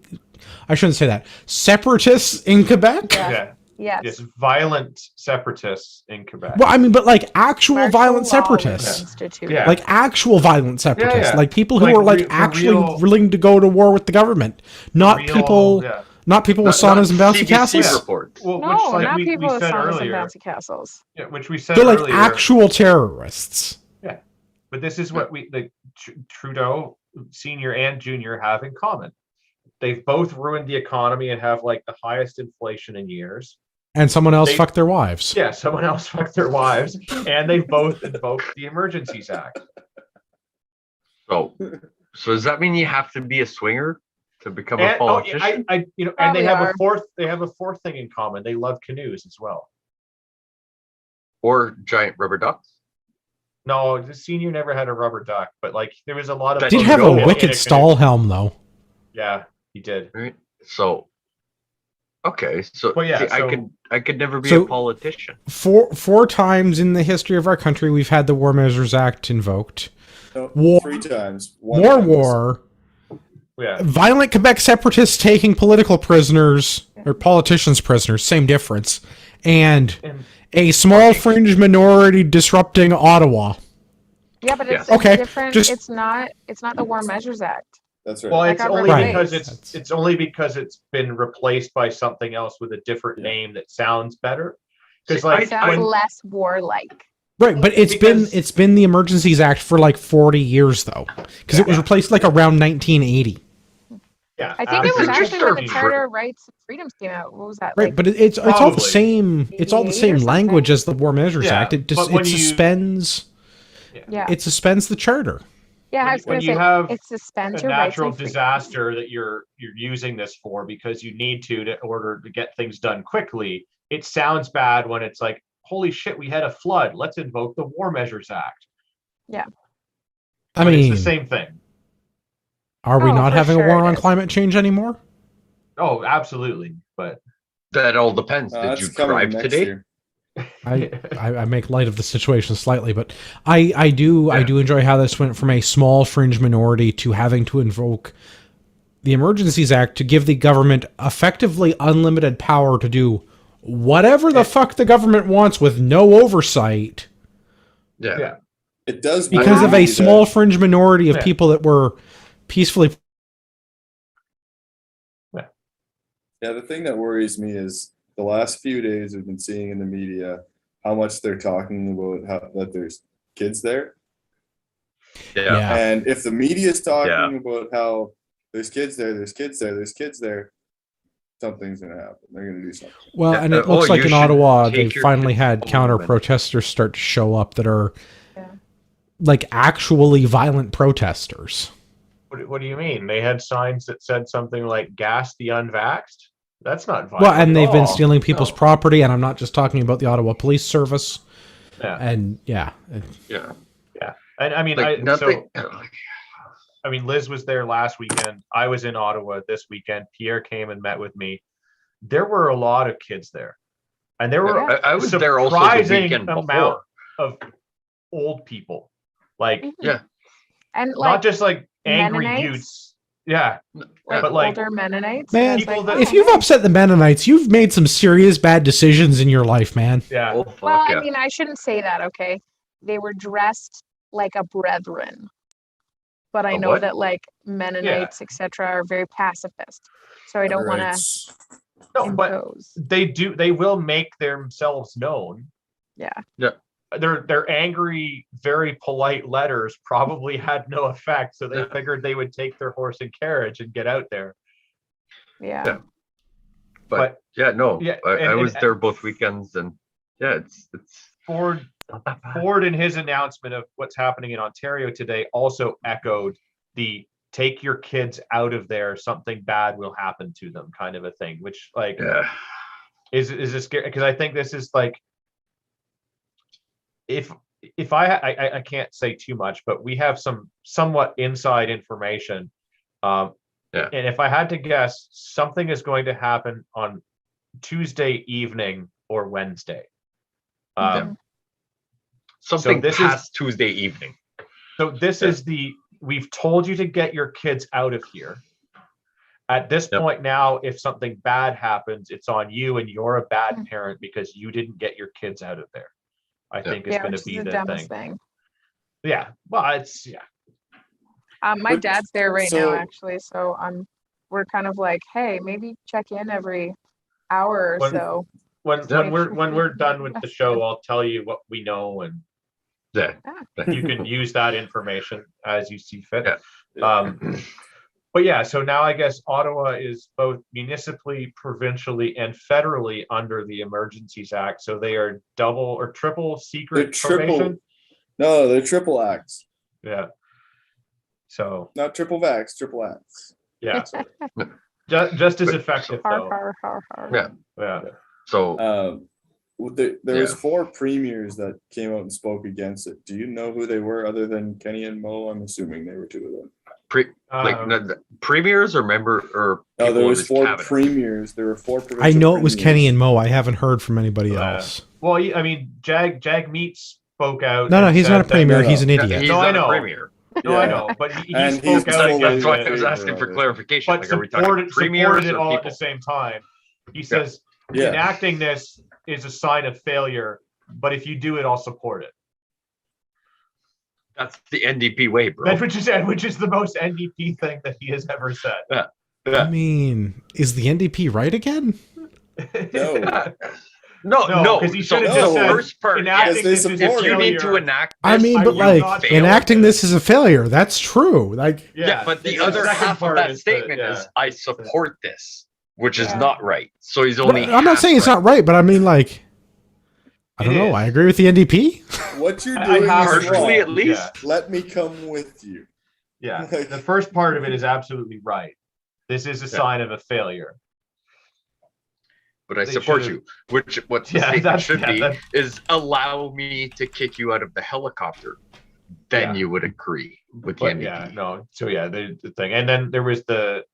Speaker 2: I shouldn't say that. Separatists in Quebec.
Speaker 4: Yeah.
Speaker 1: Yes,
Speaker 4: Yes.
Speaker 1: violent separatists in Quebec.
Speaker 2: Well, I mean, but like actual
Speaker 4: Martial
Speaker 2: violent
Speaker 4: law
Speaker 2: separatists.
Speaker 4: was instituted.
Speaker 1: Yeah.
Speaker 2: Like actual violent separatists.
Speaker 1: yeah.
Speaker 2: Like people who
Speaker 1: Like
Speaker 2: were like
Speaker 1: for
Speaker 2: actually
Speaker 1: real-
Speaker 2: willing to go to war with the government. Not
Speaker 1: Real-
Speaker 2: people.
Speaker 1: yeah.
Speaker 2: Not people with
Speaker 3: Not
Speaker 2: saunas and bouncy
Speaker 3: CBC
Speaker 2: castles.
Speaker 3: reports.
Speaker 1: Well,
Speaker 4: No,
Speaker 1: which like
Speaker 4: not
Speaker 1: we
Speaker 4: people with
Speaker 1: said
Speaker 4: saunas and
Speaker 1: earlier,
Speaker 4: bouncy castles.
Speaker 1: yeah, which we said
Speaker 2: They're like
Speaker 1: earlier.
Speaker 2: actual terrorists.
Speaker 1: But this is what Trudeau Senior and Junior have in common. They've both ruined the economy and have like the highest inflation in years.
Speaker 2: And someone else
Speaker 1: They-
Speaker 2: fucked their wives.
Speaker 1: Yeah, someone else fucked their wives, and they've both invoked the Emergencies Act.
Speaker 3: So does that mean you have to be a swinger to become a
Speaker 1: And,
Speaker 3: politician?
Speaker 1: and they
Speaker 4: Probably
Speaker 1: have
Speaker 4: are.
Speaker 1: a fourth. They have a fourth thing in common. They love canoes as well.
Speaker 3: Or giant rubber ducks?
Speaker 1: No, the Senior never had a rubber duck, but like there was a lot of.
Speaker 3: That
Speaker 2: Did
Speaker 3: Did
Speaker 2: have a
Speaker 3: Trudeau in
Speaker 2: wicked
Speaker 1: canoe.
Speaker 2: stall helm though.
Speaker 1: Yeah, he did.
Speaker 3: Right. So okay, so,
Speaker 1: Well, yeah,
Speaker 3: see,
Speaker 1: so-
Speaker 3: I could never be
Speaker 2: So-
Speaker 3: a politician.
Speaker 2: Four times in the history of our country, we've had the War Measures Act invoked.
Speaker 5: No,
Speaker 2: War-
Speaker 5: 3 times.
Speaker 2: More
Speaker 5: time.
Speaker 2: war.
Speaker 1: Yeah,
Speaker 2: Violent Quebec separatists taking political prisoners, or politicians prisoners, same difference. And
Speaker 1: and
Speaker 2: a small fringe minority disrupting Ottawa.
Speaker 4: Yeah, but it's,
Speaker 3: Yeah.
Speaker 2: Okay,
Speaker 4: it's different.
Speaker 2: just-
Speaker 4: It's not the War Measures Act.
Speaker 5: That's right.
Speaker 1: well,
Speaker 4: Like
Speaker 1: it's
Speaker 4: our
Speaker 1: only
Speaker 2: Right.
Speaker 1: because
Speaker 2: That's-
Speaker 1: it's only because it's been replaced by something else with a different name that sounds better. Because
Speaker 3: See,
Speaker 1: like
Speaker 4: It sounds
Speaker 1: when,
Speaker 4: less warlike.
Speaker 2: Right, but it's
Speaker 1: Because-
Speaker 2: been the Emergencies Act for like 40 years though. Because it was
Speaker 1: Yeah.
Speaker 2: replaced like around 1980.
Speaker 1: yeah,
Speaker 4: I think it was
Speaker 3: After
Speaker 4: actually when the
Speaker 3: Church-
Speaker 4: Charter of Rights and Freedoms came out. What was that?
Speaker 2: Right,
Speaker 4: Like,
Speaker 2: but it's all the
Speaker 1: Probably.
Speaker 2: same. It's all the
Speaker 4: 88 or
Speaker 2: same
Speaker 4: something?
Speaker 2: language as the War Measures
Speaker 1: Yeah,
Speaker 2: Act. It
Speaker 1: but when
Speaker 2: it
Speaker 1: you-
Speaker 2: suspends.
Speaker 4: yeah,
Speaker 2: It suspends the charter.
Speaker 4: yeah. I was
Speaker 1: when
Speaker 4: going to
Speaker 1: you
Speaker 4: say
Speaker 1: have
Speaker 4: it suspends
Speaker 1: a
Speaker 4: your rights
Speaker 1: natural
Speaker 4: and freedoms.
Speaker 1: disaster that you're using this for because you need to in order to get things done quickly. It sounds bad when it's like, holy shit, we had a flood. Let's invoke the War Measures Act.
Speaker 4: Yeah.
Speaker 2: I
Speaker 1: But
Speaker 2: mean,
Speaker 1: it's the same thing.
Speaker 2: are we
Speaker 4: Oh,
Speaker 2: not
Speaker 4: for
Speaker 2: having a
Speaker 4: sure
Speaker 2: war
Speaker 4: it
Speaker 2: on
Speaker 4: is.
Speaker 2: climate change anymore?
Speaker 1: Oh, absolutely. But
Speaker 3: That all depends. Did
Speaker 5: That's
Speaker 3: you
Speaker 5: coming
Speaker 3: drive
Speaker 5: next
Speaker 3: today?
Speaker 5: year.
Speaker 2: I make light of the situation slightly, but I do enjoy how this went from a small fringe minority to having to invoke the Emergencies Act to give the government effectively unlimited power to do whatever the fuck the government wants with no oversight
Speaker 3: Yeah.
Speaker 1: yeah.
Speaker 5: It does
Speaker 2: because
Speaker 5: worry
Speaker 2: of
Speaker 5: me
Speaker 2: a
Speaker 5: that-
Speaker 2: small fringe minority of
Speaker 1: Yeah.
Speaker 2: people that were peacefully.
Speaker 5: Yeah, the thing that worries me is the last few days we've been seeing in the media how much they're talking about how that there's kids there.
Speaker 3: Yeah.
Speaker 5: And if the media is talking
Speaker 3: Yeah.
Speaker 5: about how there's kids there, there's kids there, there's kids there, something's gonna happen. They're gonna do something.
Speaker 2: Well,
Speaker 3: Yeah,
Speaker 2: and it
Speaker 3: oh,
Speaker 2: looks like
Speaker 3: you
Speaker 2: in
Speaker 3: should
Speaker 2: Ottawa,
Speaker 3: take
Speaker 2: they've
Speaker 3: your
Speaker 2: finally
Speaker 3: kids
Speaker 2: had
Speaker 3: home
Speaker 2: counter
Speaker 3: and-
Speaker 2: protesters start to show up that are
Speaker 4: Yeah.
Speaker 2: like actually violent protesters.
Speaker 1: What do you mean? They had signs that said something like "gas the unvaxxed." That's not violent.
Speaker 2: Well, and
Speaker 1: at
Speaker 2: they've been
Speaker 1: all.
Speaker 2: stealing people's
Speaker 3: No.
Speaker 2: property, and I'm not just talking about the Ottawa Police Service.
Speaker 1: Yeah.
Speaker 2: And yeah,
Speaker 3: Yeah.
Speaker 1: And I mean,
Speaker 3: Like nothing.
Speaker 1: I mean, Liz was there last weekend. I was in Ottawa this weekend. Pierre came and met with me. There were a lot of kids there, and there were
Speaker 4: Yeah.
Speaker 3: I was there also the
Speaker 1: surprising
Speaker 3: weekend
Speaker 1: amount
Speaker 3: before.
Speaker 1: of old people, like
Speaker 4: Mhm.
Speaker 3: Yeah.
Speaker 4: And
Speaker 1: not
Speaker 4: like
Speaker 1: just like angry
Speaker 4: Mennonites?
Speaker 1: youths. Yeah,
Speaker 4: like
Speaker 1: but, like,
Speaker 4: older Mennonites.
Speaker 2: man,
Speaker 4: It's like,
Speaker 1: that-
Speaker 4: oh,
Speaker 2: if you've
Speaker 4: nice.
Speaker 2: upset the Mennonites, you've made some serious bad decisions in your life, man.
Speaker 1: yeah.
Speaker 3: Oh fuck
Speaker 4: Well,
Speaker 3: yeah.
Speaker 4: I mean, I shouldn't say that, okay? They were dressed like a brethren. But I
Speaker 3: A
Speaker 4: know
Speaker 3: what?
Speaker 4: that like Mennonites, etc., are very pacifist. So I don't want to
Speaker 5: Rights.
Speaker 1: No, but
Speaker 4: impose.
Speaker 1: they will make themselves known.
Speaker 4: Yeah.
Speaker 3: Yeah.
Speaker 1: Their angry, very polite letters probably had no effect, so they
Speaker 3: Yeah.
Speaker 1: figured they would take their horse and carriage and get out there.
Speaker 4: Yeah.
Speaker 3: Yeah. But yeah, no.
Speaker 1: yeah,
Speaker 3: I
Speaker 1: and-
Speaker 3: was
Speaker 1: and-
Speaker 3: there both weekends, and yeah, it's
Speaker 1: Ford
Speaker 3: not that bad.
Speaker 1: Ford in his announcement of what's happening in Ontario today also echoed the "take your kids out of there, something bad will happen to them" kind of a thing, which like
Speaker 3: Yeah.
Speaker 1: is a scary, because I think this is like, if I can't say too much, but we have some somewhat inside information.
Speaker 3: Yeah.
Speaker 1: And if I had to guess, something is going to happen on Tuesday evening or Wednesday.
Speaker 4: Mhm.
Speaker 3: Something
Speaker 1: this is-
Speaker 3: past Tuesday evening.
Speaker 1: So this
Speaker 3: Yeah.
Speaker 1: is we've told you to get your kids out of here. At this
Speaker 3: Yep.
Speaker 1: point now, if something bad happens, it's on you, and you're a bad
Speaker 4: Mm.
Speaker 1: parent because you didn't get your kids out of there. I think is
Speaker 4: Yeah,
Speaker 1: going
Speaker 4: which
Speaker 1: to
Speaker 4: is
Speaker 1: be
Speaker 4: the
Speaker 1: the
Speaker 4: dumbest
Speaker 1: thing.
Speaker 4: thing.
Speaker 1: Yeah. Well, it's yeah.
Speaker 4: My
Speaker 5: But-
Speaker 4: dad's there right
Speaker 5: so-
Speaker 4: now, actually. So we're kind of like, hey, maybe check in every hour or
Speaker 1: When-
Speaker 4: so.
Speaker 1: When
Speaker 4: Yeah.
Speaker 1: we're done with the show, I'll tell you what we know, and
Speaker 3: Yeah.
Speaker 1: you can use that information as you see fit.
Speaker 3: Yeah.
Speaker 1: But yeah, so now I guess Ottawa is both municipally, provincially, and federally under the Emergencies Act. So they are double or triple
Speaker 5: They're
Speaker 1: secret
Speaker 5: triple.
Speaker 1: probation.
Speaker 5: No, they're triple acts.
Speaker 1: Yeah. So
Speaker 5: Not triple vax, triple acts.
Speaker 1: yeah, just as
Speaker 3: But-
Speaker 1: effective
Speaker 4: Har,
Speaker 1: though.
Speaker 4: har, har, har.
Speaker 3: Yeah.
Speaker 1: Yeah.
Speaker 3: So
Speaker 5: There was
Speaker 3: Yeah.
Speaker 5: 4 premiers that came out and spoke against it. Do you know who they were other than Kenny and Mo? I'm assuming they were 2 of them.
Speaker 3: premiers or member or
Speaker 5: No,
Speaker 3: people
Speaker 5: there
Speaker 3: in
Speaker 5: was
Speaker 3: his
Speaker 5: 4
Speaker 3: cabinet?
Speaker 5: premiers. There were 4
Speaker 2: I
Speaker 5: provincial
Speaker 2: know it was
Speaker 5: premiers.
Speaker 2: Kenny and Mo. I haven't heard from anybody
Speaker 1: Uh,
Speaker 2: else.
Speaker 1: Well, I mean, Jag Meat spoke out.
Speaker 2: No,
Speaker 1: and
Speaker 2: he's
Speaker 1: said
Speaker 2: not a
Speaker 1: that-
Speaker 2: premier.
Speaker 5: No,
Speaker 2: He's an
Speaker 3: Yeah,
Speaker 2: idiot.
Speaker 3: he's
Speaker 1: No, I
Speaker 3: not a
Speaker 1: know.
Speaker 3: premier.
Speaker 1: No, I
Speaker 5: Yeah.
Speaker 1: know, but he
Speaker 5: And
Speaker 1: spoke
Speaker 5: he's
Speaker 1: out
Speaker 5: fully
Speaker 1: against
Speaker 3: That's why I
Speaker 1: it.
Speaker 3: was
Speaker 5: favor
Speaker 3: asking for
Speaker 5: of it.
Speaker 3: clarification.
Speaker 1: But
Speaker 3: Like, are we talking
Speaker 1: supported
Speaker 3: premiers
Speaker 1: it
Speaker 3: or
Speaker 1: all at
Speaker 3: people?
Speaker 1: the same time. He says
Speaker 5: Yeah.
Speaker 1: enacting this is a sign of failure, but if you do it, I'll support it.
Speaker 3: That's the NDP way, bro.
Speaker 1: That's which is the most NDP thing that he has ever said.
Speaker 2: I mean, is the NDP right again?
Speaker 5: No.
Speaker 3: No,
Speaker 1: No,
Speaker 3: no.
Speaker 1: 'cause he
Speaker 3: So
Speaker 1: should
Speaker 5: have
Speaker 3: the
Speaker 5: just said
Speaker 3: first part,
Speaker 1: enacting
Speaker 3: yes.
Speaker 5: they
Speaker 1: this is a
Speaker 5: support
Speaker 3: If you need
Speaker 1: failure.
Speaker 3: to enact
Speaker 2: I
Speaker 3: this,
Speaker 2: mean,
Speaker 1: I
Speaker 2: but
Speaker 1: will
Speaker 2: like
Speaker 1: not fail
Speaker 2: enacting
Speaker 1: this.
Speaker 2: this is a failure. That's true. Like,
Speaker 3: yeah, but the
Speaker 1: the
Speaker 3: other
Speaker 1: second
Speaker 3: half of
Speaker 1: part
Speaker 3: that
Speaker 1: is
Speaker 3: statement
Speaker 1: yeah.
Speaker 3: is I support this, which is
Speaker 4: Yeah.
Speaker 3: not right. So he's only.
Speaker 2: I'm not
Speaker 3: half
Speaker 2: saying it's
Speaker 3: right.
Speaker 2: not right, but I mean, like, I don't
Speaker 1: It
Speaker 2: know.
Speaker 1: is.
Speaker 2: I agree with the NDP.
Speaker 5: What you're
Speaker 1: I
Speaker 5: doing
Speaker 1: have
Speaker 5: is
Speaker 3: Partially, at
Speaker 5: wrong.
Speaker 3: least.
Speaker 5: Let me come with you.
Speaker 1: Yeah, the first part of it is absolutely right. This is a sign of a failure.
Speaker 3: but I
Speaker 1: They
Speaker 3: support
Speaker 1: should've-
Speaker 3: you. What the
Speaker 1: Yeah,
Speaker 3: statement
Speaker 1: that's-
Speaker 3: should
Speaker 1: yeah,
Speaker 3: be
Speaker 1: that's-
Speaker 3: is allow me to kick you out of the helicopter. Then
Speaker 1: Yeah.
Speaker 3: you would agree with the
Speaker 1: But
Speaker 3: NDP.
Speaker 1: yeah, no. So yeah, the thing, and then there was the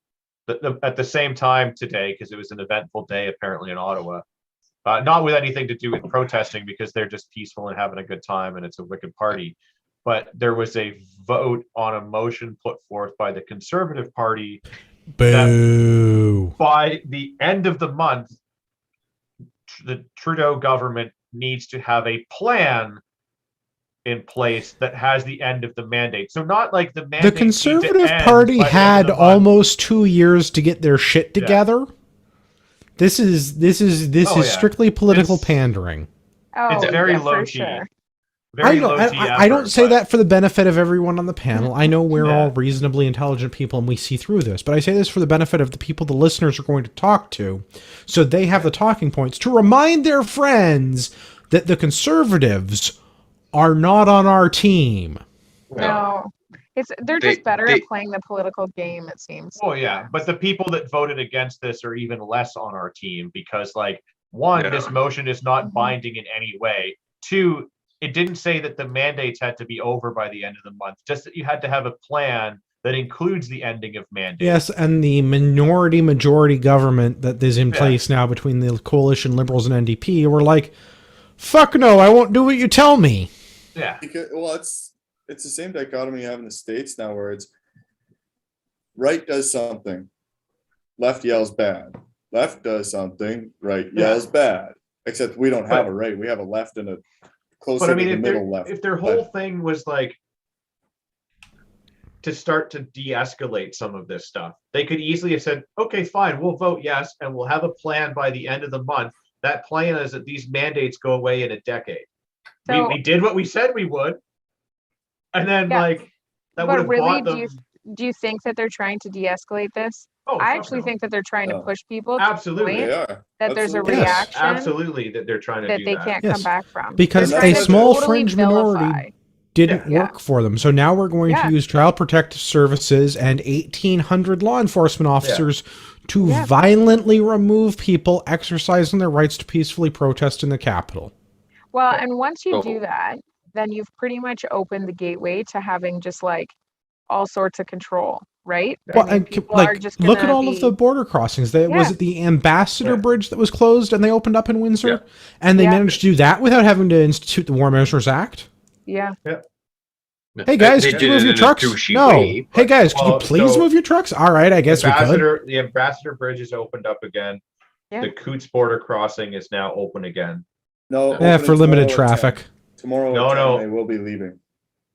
Speaker 1: at the same time today, because it was an eventful day apparently in Ottawa. Not with anything to do with protesting, because they're just peaceful and having a good time, and it's a wicked party. But there was a vote on a motion put forth by the Conservative Party
Speaker 2: Boo.
Speaker 1: by the end of the month. The Trudeau government needs to have a plan in place that has the end of the mandate. So not like the mandate.
Speaker 2: The
Speaker 1: needs to
Speaker 2: Conservative
Speaker 1: end
Speaker 2: Party
Speaker 1: by the end of
Speaker 2: had
Speaker 1: the month.
Speaker 2: almost 2 years to get their shit together. This is
Speaker 1: Oh, yeah.
Speaker 2: strictly political
Speaker 1: It's-
Speaker 2: pandering.
Speaker 4: Oh,
Speaker 1: It's very
Speaker 4: yeah,
Speaker 1: low
Speaker 4: for
Speaker 1: key.
Speaker 4: sure.
Speaker 1: Very
Speaker 2: I know,
Speaker 1: low
Speaker 2: and
Speaker 1: T
Speaker 2: I don't
Speaker 1: effort,
Speaker 2: say
Speaker 1: but-
Speaker 2: that for the benefit of everyone on the panel. I know we're
Speaker 1: Yeah.
Speaker 2: all reasonably intelligent people and we see through this, but I say this for the benefit of the people the listeners are going to talk to, so they have the talking points to remind their friends that the Conservatives are not on our team.
Speaker 4: No, they're
Speaker 3: They-
Speaker 4: just better
Speaker 3: they-
Speaker 4: at playing the political game, it seems.
Speaker 1: Oh yeah, but the people that voted against this are even less on our team because, like, one,
Speaker 3: Yeah.
Speaker 1: this motion is not binding in any way. Two, it didn't say that the mandates had to be over by the end of the month, just that you had to have a plan that includes the ending of mandates.
Speaker 2: Yes, and the majority government that is in
Speaker 1: Yeah.
Speaker 2: place now between the coalition Liberals and NDP were like, fuck no, I won't do what you tell me.
Speaker 1: Yeah.
Speaker 5: Because, well, it's the same dichotomy you have in the States now, where it's right does something, left yells bad. Left does something, right yells bad. Except we don't have a right. We have a left and a closer
Speaker 1: But I mean,
Speaker 5: to the
Speaker 1: if,
Speaker 5: middle left.
Speaker 1: if their whole thing was like to start to de-escalate some of this stuff, they could easily have said, okay, fine, we'll vote yes, and we'll have a plan by the end of the month. That plan is that these mandates go away in a decade.
Speaker 4: So-
Speaker 1: we did what we said we would, and then
Speaker 4: Yeah.
Speaker 1: like that would
Speaker 4: But
Speaker 1: have
Speaker 4: really,
Speaker 1: bought
Speaker 4: do
Speaker 1: them.
Speaker 4: you think that they're trying to de-escalate this?
Speaker 1: Oh,
Speaker 4: I
Speaker 1: fuck
Speaker 4: actually
Speaker 1: no.
Speaker 4: think that they're trying to
Speaker 5: No.
Speaker 4: push people to
Speaker 1: Absolutely.
Speaker 4: point
Speaker 5: They are.
Speaker 4: that there's a
Speaker 5: Absolutely.
Speaker 2: Yes.
Speaker 4: reaction
Speaker 1: Absolutely, that they're trying to
Speaker 4: that
Speaker 1: do
Speaker 4: they
Speaker 1: that.
Speaker 4: can't
Speaker 2: Yes.
Speaker 4: come back from.
Speaker 2: Because
Speaker 5: They're
Speaker 2: a
Speaker 5: trying to
Speaker 2: small
Speaker 4: totally
Speaker 2: fringe
Speaker 4: vilify.
Speaker 2: minority didn't
Speaker 1: Yeah.
Speaker 2: work for them. So now we're going
Speaker 4: Yeah.
Speaker 2: to use Child Protective Services and 1,800 law enforcement officers to
Speaker 4: Yeah.
Speaker 2: violently remove people exercising their rights to peacefully protest in the Capitol.
Speaker 4: Well, and once you
Speaker 3: Oh.
Speaker 4: do that, then you've pretty much opened the gateway to having just like all sorts of control, right?
Speaker 2: Well,
Speaker 4: I mean,
Speaker 2: and
Speaker 4: people are
Speaker 2: like,
Speaker 4: just
Speaker 2: look at
Speaker 4: gonna
Speaker 2: all of
Speaker 4: be-
Speaker 2: the border crossings. Was
Speaker 4: Yeah.
Speaker 2: it the Ambassador
Speaker 1: Yeah.
Speaker 2: Bridge that was closed and they opened up in Windsor?
Speaker 3: Yeah.
Speaker 2: And they
Speaker 4: Yeah.
Speaker 2: managed to do that without having to institute the War Measures Act?
Speaker 4: Yeah.
Speaker 2: Hey guys,
Speaker 3: They
Speaker 2: could
Speaker 3: did
Speaker 2: you move
Speaker 3: it
Speaker 2: your
Speaker 3: in a
Speaker 2: trucks?
Speaker 3: douchey
Speaker 2: No.
Speaker 3: way,
Speaker 2: Hey
Speaker 3: but-
Speaker 2: guys, could you
Speaker 1: Well,
Speaker 2: please
Speaker 1: so-
Speaker 2: move your trucks? All right, I guess we could.
Speaker 1: The Ambassador Bridge is opened up again.
Speaker 4: Yeah.
Speaker 1: The Coots border crossing is now open again.
Speaker 5: No.
Speaker 2: Yeah,
Speaker 5: opening
Speaker 2: for limited
Speaker 5: tomorrow at 10.
Speaker 2: traffic.
Speaker 5: Tomorrow
Speaker 1: No,
Speaker 5: at 10,
Speaker 1: no.
Speaker 5: they will be leaving.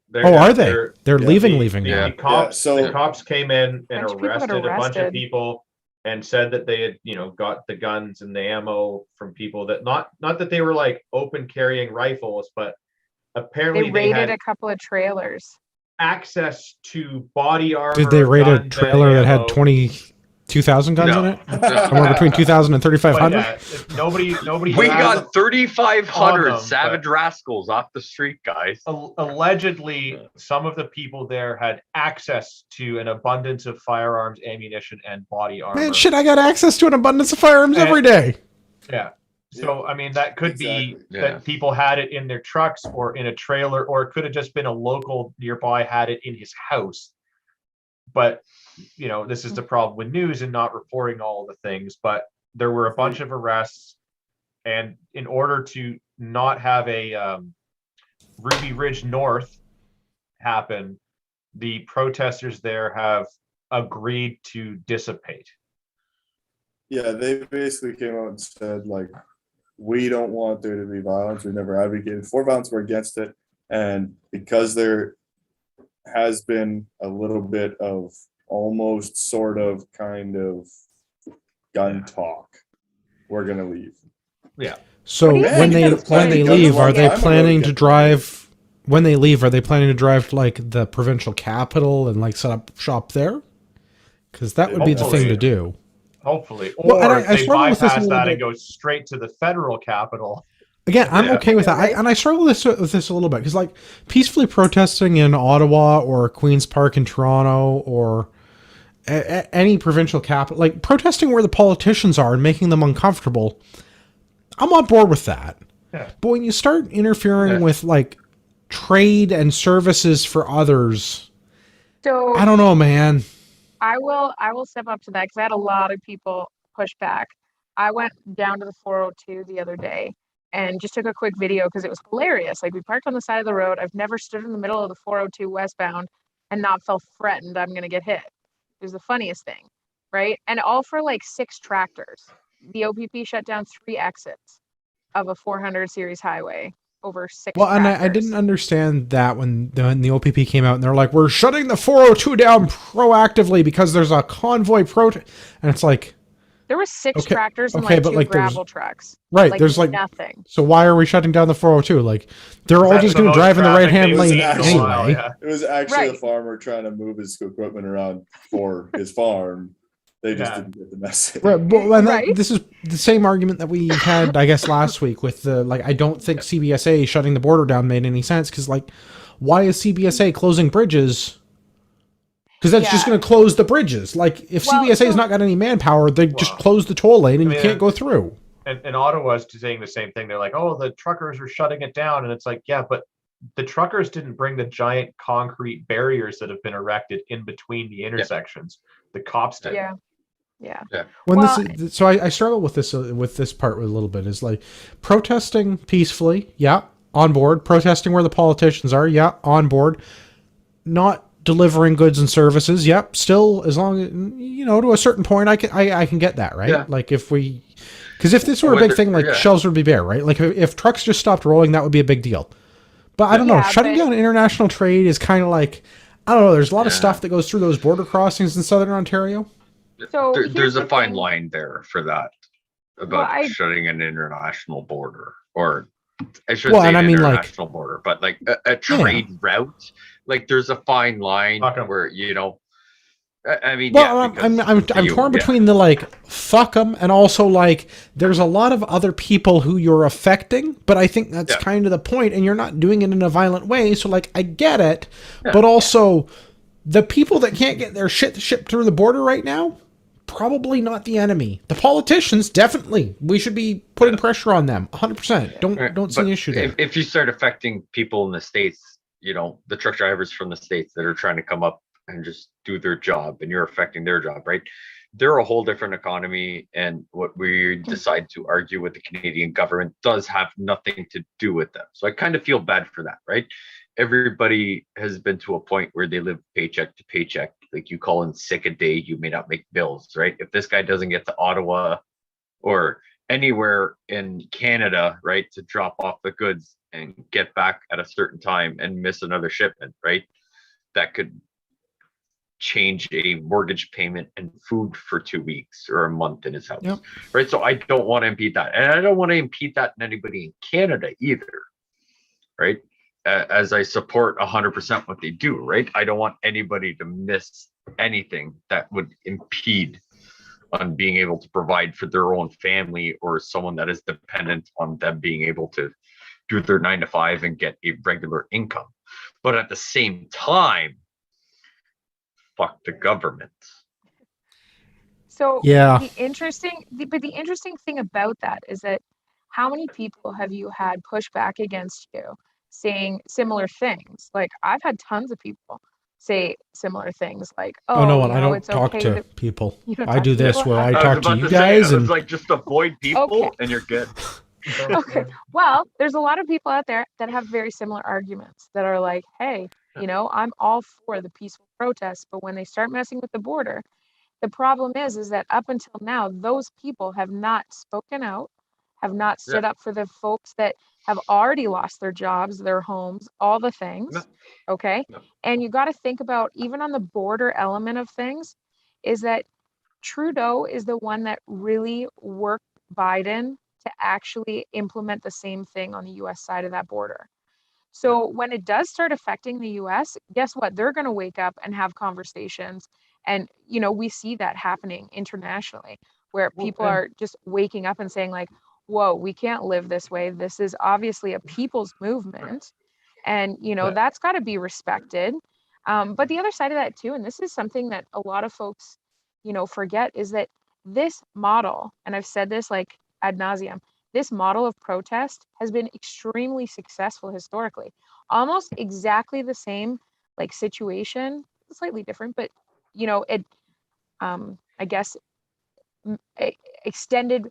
Speaker 1: They're-
Speaker 2: Oh, are they? They're
Speaker 5: yeah,
Speaker 2: leaving
Speaker 1: The
Speaker 2: now.
Speaker 1: cops,
Speaker 5: Yeah, so-
Speaker 1: the cops came in and
Speaker 4: Bunch of people got
Speaker 1: arrested a bunch of
Speaker 4: arrested.
Speaker 1: people and said that they had, got the guns and the ammo from people that not that they were like open carrying rifles, but apparently
Speaker 4: They
Speaker 1: they
Speaker 4: raided
Speaker 1: had
Speaker 4: a couple of trailers.
Speaker 1: access to body armor.
Speaker 2: Did they raid a
Speaker 1: guns, and
Speaker 2: trailer that had
Speaker 1: ammo.
Speaker 2: 22,000 guns
Speaker 3: No.
Speaker 2: in it? Somewhere between 2,000 and
Speaker 1: But
Speaker 2: 3,500?
Speaker 1: yeah, nobody.
Speaker 3: We
Speaker 1: has-
Speaker 3: got 3,500
Speaker 1: on them,
Speaker 3: savage rascals off the street, guys.
Speaker 1: Allegedly, some of the people there had access to an abundance of firearms, ammunition, and body armor.
Speaker 2: Man, shit, I got access to an abundance of firearms
Speaker 1: And-
Speaker 2: every day.
Speaker 1: Yeah. So, I mean, that could
Speaker 5: Exactly.
Speaker 1: be
Speaker 3: Yeah.
Speaker 1: that people had it in their trucks or in a trailer, or it could have just been a local nearby had it in his house. But, this is the problem with news and not reporting all the things. But there were a bunch of arrests. And in order to not have a Ruby Ridge North happen, the protesters there have agreed to dissipate.
Speaker 5: Yeah, they basically came out and said, like, we don't want there to be violence. We've never advocated for violence. We're against it. And because there has been a little bit of almost sort of kind of gun talk, we're going to leave.
Speaker 1: Yeah.
Speaker 2: So
Speaker 4: What do you
Speaker 2: when
Speaker 4: think
Speaker 2: they
Speaker 4: that's
Speaker 2: when they
Speaker 4: planning?
Speaker 2: leave, are they
Speaker 5: I'm a
Speaker 2: planning to
Speaker 5: really good
Speaker 2: drive? When they leave, are they planning to drive to like the provincial capital and like set up shop there? Because that would be the thing to
Speaker 1: Hopefully.
Speaker 2: do.
Speaker 1: Hopefully.
Speaker 2: Well, and
Speaker 1: Or
Speaker 2: I
Speaker 1: they
Speaker 2: struggle with this a
Speaker 1: bypass
Speaker 2: little
Speaker 1: that
Speaker 2: bit.
Speaker 1: and go straight to the federal capital.
Speaker 2: Again, I'm
Speaker 1: Yeah.
Speaker 2: okay with that.
Speaker 4: Right.
Speaker 2: And I struggle with this a little bit because, like, peacefully protesting in Ottawa or Queen's Park in Toronto or any provincial capital, like protesting where the politicians are and making them uncomfortable, I'm on board with that.
Speaker 1: Yeah.
Speaker 2: But when you start interfering
Speaker 3: Yeah.
Speaker 2: with like trade and services for others,
Speaker 4: So
Speaker 2: I don't know, man.
Speaker 4: I will step up to that because I had a lot of people push back. I went down to the 402 the other day and just took a quick video because it was hilarious. Like we parked on the side of the road. I've never stood in the middle of the 402 westbound and not felt threatened I'm gonna get hit. It was the funniest thing, right? And all for like 6 tractors. The OPP shut down 3 exits of a 400 series highway over 6
Speaker 2: Well, and
Speaker 4: tractors.
Speaker 2: I didn't understand that when the OPP came out and they're like, we're shutting the 402 down proactively because there's a convoy protest. And it's like,
Speaker 4: There were 6
Speaker 2: Okay,
Speaker 4: tractors and
Speaker 2: okay,
Speaker 4: like
Speaker 2: but
Speaker 4: 2
Speaker 2: like there's-
Speaker 4: gravel trucks.
Speaker 2: right,
Speaker 4: Like
Speaker 2: there's like,
Speaker 4: nothing.
Speaker 2: so why are we shutting down the 402? Like, they're all
Speaker 1: That's
Speaker 2: just
Speaker 1: the
Speaker 2: going to
Speaker 1: most
Speaker 2: drive in the
Speaker 1: traffic
Speaker 2: right-hand
Speaker 1: they've
Speaker 2: lane
Speaker 1: seen in a while,
Speaker 2: anyway.
Speaker 1: yeah.
Speaker 5: It was actually a
Speaker 4: Right.
Speaker 5: farmer trying to move his equipment around for his farm. They just
Speaker 1: Yeah.
Speaker 5: didn't get the message.
Speaker 2: Right, but and
Speaker 4: Right.
Speaker 2: this is the same argument that we had, I guess, last week with the, like, I don't think CBSA shutting the border down made any sense, because, like, why is CBSA closing bridges? Because that's just
Speaker 4: Yeah.
Speaker 2: going to close the bridges. Like, if
Speaker 4: Well,
Speaker 2: CBSA's
Speaker 4: so-
Speaker 2: not got any manpower, they just
Speaker 1: Well,
Speaker 2: close the toll lane and
Speaker 1: I
Speaker 2: you
Speaker 1: mean,
Speaker 2: can't go through.
Speaker 1: And Ottawa's saying the same thing. They're like, oh, the truckers are shutting it down. And it's like, yeah, but the truckers didn't bring the giant concrete barriers that have been erected in between the intersections. The cops did.
Speaker 4: Yeah. Yeah.
Speaker 2: When
Speaker 4: Well,
Speaker 2: so I struggle with this part a little bit, is like protesting peacefully, yeah, on board. Protesting where the politicians are, yeah, on board. Not delivering goods and services, yep, still, as long as, you know, to a certain point, I can get that, right?
Speaker 3: Yeah.
Speaker 2: Like if this were a big
Speaker 3: Whether-
Speaker 2: thing, like
Speaker 3: yeah.
Speaker 2: shelves would be bare, right? Like if trucks just stopped rolling, that would be a big deal. But I don't know,
Speaker 4: Yeah,
Speaker 2: shutting
Speaker 4: but-
Speaker 2: down international trade is kind of like, I don't know. There's a lot of
Speaker 3: Yeah.
Speaker 2: stuff that goes through those border crossings in southern Ontario.
Speaker 4: So
Speaker 3: There,
Speaker 4: here's
Speaker 3: there's a
Speaker 4: the
Speaker 3: fine
Speaker 4: thing.
Speaker 3: line there for that about
Speaker 4: Well, I-
Speaker 3: shutting an international border, or I should
Speaker 2: Well,
Speaker 3: say
Speaker 2: and I
Speaker 3: an
Speaker 2: mean, like-
Speaker 3: international border, but like a trade route. Like there's a fine line
Speaker 1: Fuck 'em.
Speaker 3: where, you know, I mean,
Speaker 2: Well,
Speaker 3: yeah,
Speaker 2: I'm
Speaker 3: because
Speaker 2: torn
Speaker 3: yeah.
Speaker 2: between the like fuck them and also like there's a lot of other people who you're affecting, but I think that's
Speaker 3: Yeah.
Speaker 2: kind of the point, and you're not doing it in a violent way. So like I get it,
Speaker 3: Yeah.
Speaker 2: but also the people that can't get their shit shipped through the border right now, probably not the enemy. The politicians, definitely, we should be putting pressure on them. 100%. Don't
Speaker 3: Right,
Speaker 2: see an
Speaker 3: but
Speaker 2: issue there.
Speaker 3: If you start affecting people in the States, you know, the truck drivers from the States that are trying to come up and just do their job, and you're affecting their job, right? They're a whole different economy, and what we decide to argue with the Canadian government does have nothing to do with them. So I kind of feel bad for that, right? Everybody has been to a point where they live paycheck to paycheck. Like you call in sick a day, you may not make bills, right? If this guy doesn't get to Ottawa or anywhere in Canada, right, to drop off the goods and get back at a certain time and miss another shipment, right, that could change a mortgage payment and food for 2 weeks or a month in his house.
Speaker 2: Yep.
Speaker 3: Right. So I don't want to impede that. And I don't want to impede that in anybody in Canada either. Right. As I support 100% what they do. Right. I don't want anybody to miss anything that would impede on being able to provide for their own family or someone that is dependent on them being able to do their 9 to 5 and get a regular income. But at the same time, fuck the government.
Speaker 4: So
Speaker 2: Yeah.
Speaker 4: the interesting thing about that is that how many people have you had push back against you saying similar things? Like I've had tons of people say similar things like,
Speaker 2: Oh,
Speaker 4: "Oh,
Speaker 2: no,
Speaker 4: you
Speaker 2: I
Speaker 4: know,
Speaker 2: don't
Speaker 4: it's
Speaker 2: talk
Speaker 4: okay
Speaker 2: to
Speaker 4: that-"
Speaker 2: people.
Speaker 4: You don't
Speaker 2: I
Speaker 4: talk
Speaker 2: do
Speaker 4: to
Speaker 2: this
Speaker 4: people?
Speaker 2: where I
Speaker 3: was
Speaker 2: talk to
Speaker 3: about
Speaker 2: you
Speaker 3: say,
Speaker 2: guys,
Speaker 3: I was
Speaker 2: and
Speaker 3: like, just avoid people
Speaker 4: Okay.
Speaker 3: and you're good.
Speaker 4: Okay. Well, there's a lot of people out there that have very similar arguments that are like, hey, you know, I'm all for the peaceful protests, but when they start messing with the border, the problem is that up until now, those people have not spoken out, have not stood up for the folks that have already lost their jobs, their homes, all the things.
Speaker 3: No.
Speaker 4: Okay.
Speaker 3: No.
Speaker 4: And you got to think about, even on the border element of things, is that Trudeau is the one that really worked Biden to actually implement the same thing on the US side of that border. So when it does start affecting the US, guess what? They're going to wake up and have conversations. And, you know, we see that happening internationally where
Speaker 1: Well,
Speaker 4: people
Speaker 1: and-
Speaker 4: are just waking up and saying, like, whoa, we can't live this way. This is obviously a people's movement. And, you know,
Speaker 1: Yeah.
Speaker 4: that's got to be respected. But the other side of that too, and this is something that a lot of folks, forget, is that this model, and I've said this like ad nauseum, this model of protest has been extremely successful historically. Almost exactly the same like situation, slightly different, but it, I guess, extended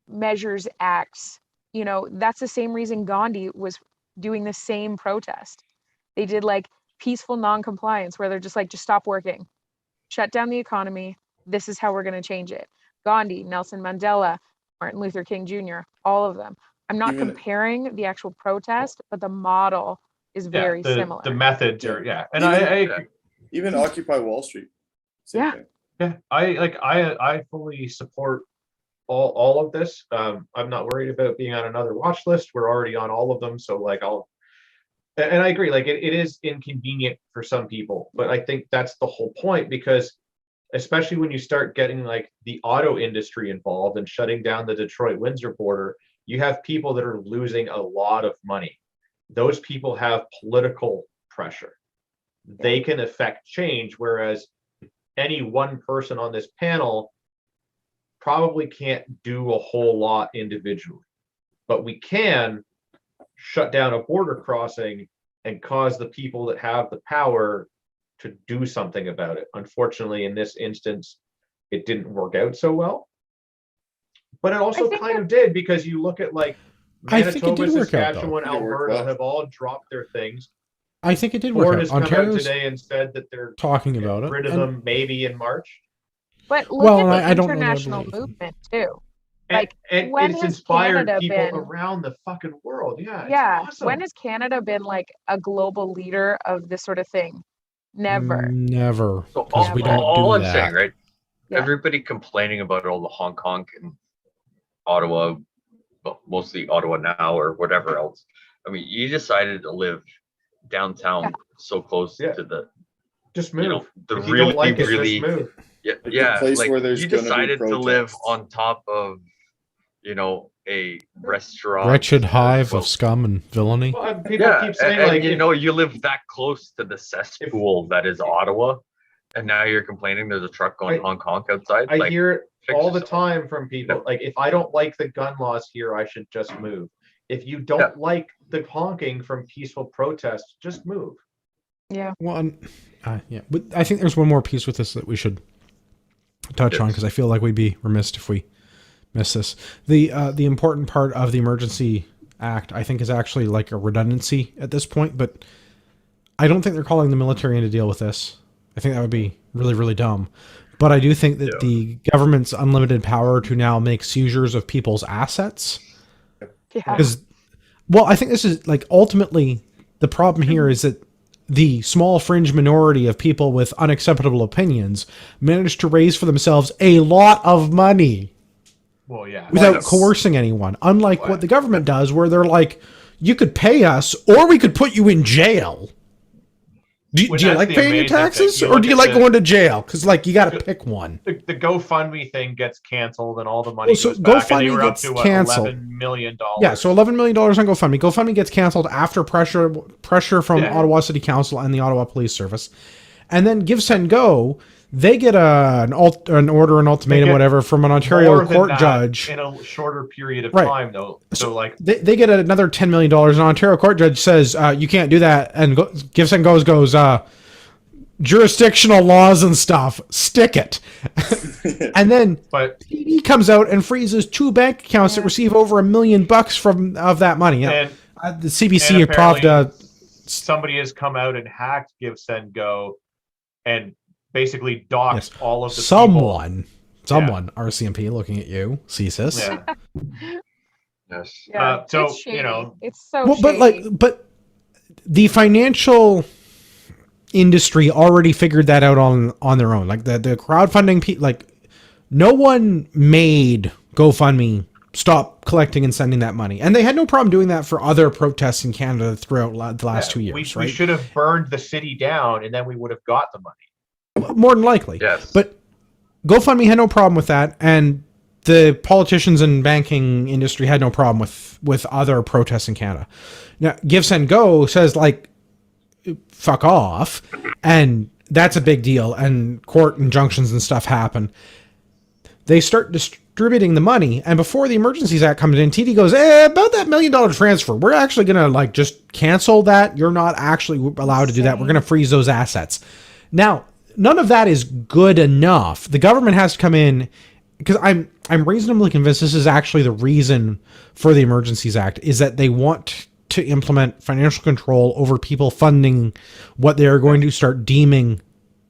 Speaker 4: measures acts, that's the same reason Gandhi was doing the same protest. They did like peaceful non-compliance where they're just like, just stop working, shut down the economy. This is how we're going to change it. Gandhi, Nelson Mandela, Martin Luther King Jr., all of them. I'm not comparing the actual protest, but the model is very similar.
Speaker 1: The methods are, and
Speaker 5: even Occupy Wall Street. Same thing.
Speaker 1: Yeah, I fully support all of this. I'm not worried about being on another watch list. We're already on all of them, so like and I agree. Like it is inconvenient for some people, but I think that's the whole point, because especially when you start getting like the auto industry involved and shutting down the Detroit-Windsor border, you have people that are losing a lot of money. Those people have political pressure. They can affect change, whereas any one person on this panel probably can't do a whole lot individually. But we can shut down a border crossing and cause the people that have the power to do something about it. Unfortunately, in this instance, it didn't work out so well. But it also kind of did, because you look at like Manitoba, Saskatchewan, Alberta have all dropped their things.
Speaker 2: I think it did
Speaker 1: Ford
Speaker 2: work out.
Speaker 1: has come
Speaker 2: Ontario's
Speaker 1: out today and said that they're
Speaker 2: talking about it.
Speaker 1: Rid of them maybe in March.
Speaker 4: But look at the international movement too. Like,
Speaker 1: and
Speaker 4: when
Speaker 1: it's
Speaker 4: has
Speaker 1: inspired
Speaker 4: Canada
Speaker 1: people
Speaker 4: been
Speaker 1: around the fucking world. Yeah.
Speaker 4: Yeah.
Speaker 1: It's awesome.
Speaker 4: When has Canada been like a global leader of this sort of thing? Never.
Speaker 2: Never.
Speaker 3: So
Speaker 2: Because we don't
Speaker 3: all
Speaker 2: do
Speaker 3: I'm
Speaker 2: that.
Speaker 3: saying, right?
Speaker 4: Yeah.
Speaker 3: Everybody complaining about all the Hong Kong and Ottawa, well, mostly Ottawa now or whatever else. I mean, you decided to live downtown so close to the
Speaker 1: just move.
Speaker 3: The
Speaker 1: if you
Speaker 3: really,
Speaker 1: don't like it,
Speaker 3: really,
Speaker 1: just move.
Speaker 3: Yeah,
Speaker 5: place
Speaker 3: like
Speaker 5: where there's
Speaker 3: you
Speaker 5: gonna be
Speaker 3: decided to live
Speaker 5: protests.
Speaker 3: on top of, a restaurant.
Speaker 2: Wretched hive of scum and villainy.
Speaker 1: Well, people keep saying
Speaker 3: and,
Speaker 1: like,
Speaker 3: you live that close to the cesspool that is Ottawa, and now you're complaining there's a truck going Hong Kong outside.
Speaker 1: I hear it all the
Speaker 3: yourself.
Speaker 1: time from people. Like, if I don't like the gun laws here, I should just move. If you don't like the honking from peaceful protests, just move.
Speaker 4: Yeah.
Speaker 2: Well, but I think there's one more piece with this that we should touch on, because I feel like we'd be remiss if we miss this. The important part of the Emergency Act, I think, is actually like a redundancy at this point, but I don't think they're calling the military in to deal with this. I think that would be really, really dumb. But I do think that the government's unlimited power to now make seizures of people's assets. Because, well, I think this is like ultimately the problem here is that the small fringe minority of people with unacceptable opinions managed to raise for themselves a lot of money.
Speaker 1: Well, yeah.
Speaker 2: Without coercing anyone. Unlike what the government does, where they're like, you could pay us or we could put you in jail. Do you like paying your taxes, or do you like going to jail? Because like you got to pick one.
Speaker 1: The GoFundMe thing gets canceled, and all the money
Speaker 2: so
Speaker 1: goes back, and they
Speaker 2: GoFundMe
Speaker 1: were up
Speaker 2: gets
Speaker 1: to
Speaker 2: canceled.
Speaker 1: $11 million.
Speaker 2: Yeah, so $11 million on GoFundMe. GoFundMe gets canceled after pressure from Ottawa City Council and the Ottawa Police Service, and then Give Send Go. They get an order, an ultimatum, whatever, from an Ontario court judge
Speaker 1: in a shorter period of time, though. So like
Speaker 2: they get another $10 million. An Ontario court judge says you can't do that, and Give Send Go goes jurisdictional laws and stuff. Stick it, and then PD comes out and freezes 2 bank accounts that receive over $1 million of that money.
Speaker 1: And
Speaker 2: the CBC and Pravda.
Speaker 1: Somebody has come out and hacked Give Send Go, and basically doxed all of the
Speaker 2: someone, RCMP, looking at you, CSIS.
Speaker 1: Yeah.
Speaker 3: Yes.
Speaker 1: So
Speaker 4: it's shady. It's
Speaker 2: well,
Speaker 4: shady.
Speaker 2: but the financial industry already figured that out on their own. Like the crowdfunding, like no one made GoFundMe stop collecting and sending that money, and they had no problem doing that for other protests in Canada throughout the last 2 years.
Speaker 1: We should have burned the city down, and then we would have got the money.
Speaker 2: More than likely.
Speaker 3: Yes.
Speaker 2: But GoFundMe had no problem with that, and the politicians and banking industry had no problem with other protests in Canada. Now, Give Send Go says, like, fuck off. And that's a big deal. And court injunctions and stuff happen. They start distributing the money, and before the Emergencies Act comes in, TD goes, about that $1 million transfer, we're actually going to like just cancel that. You're not actually allowed to do that. We're going to freeze those assets. Now, none of that is good enough. The government has to come in, because I'm reasonably convinced this is actually the reason for the Emergencies Act, is that they want to implement financial control over people funding what they are going to start deeming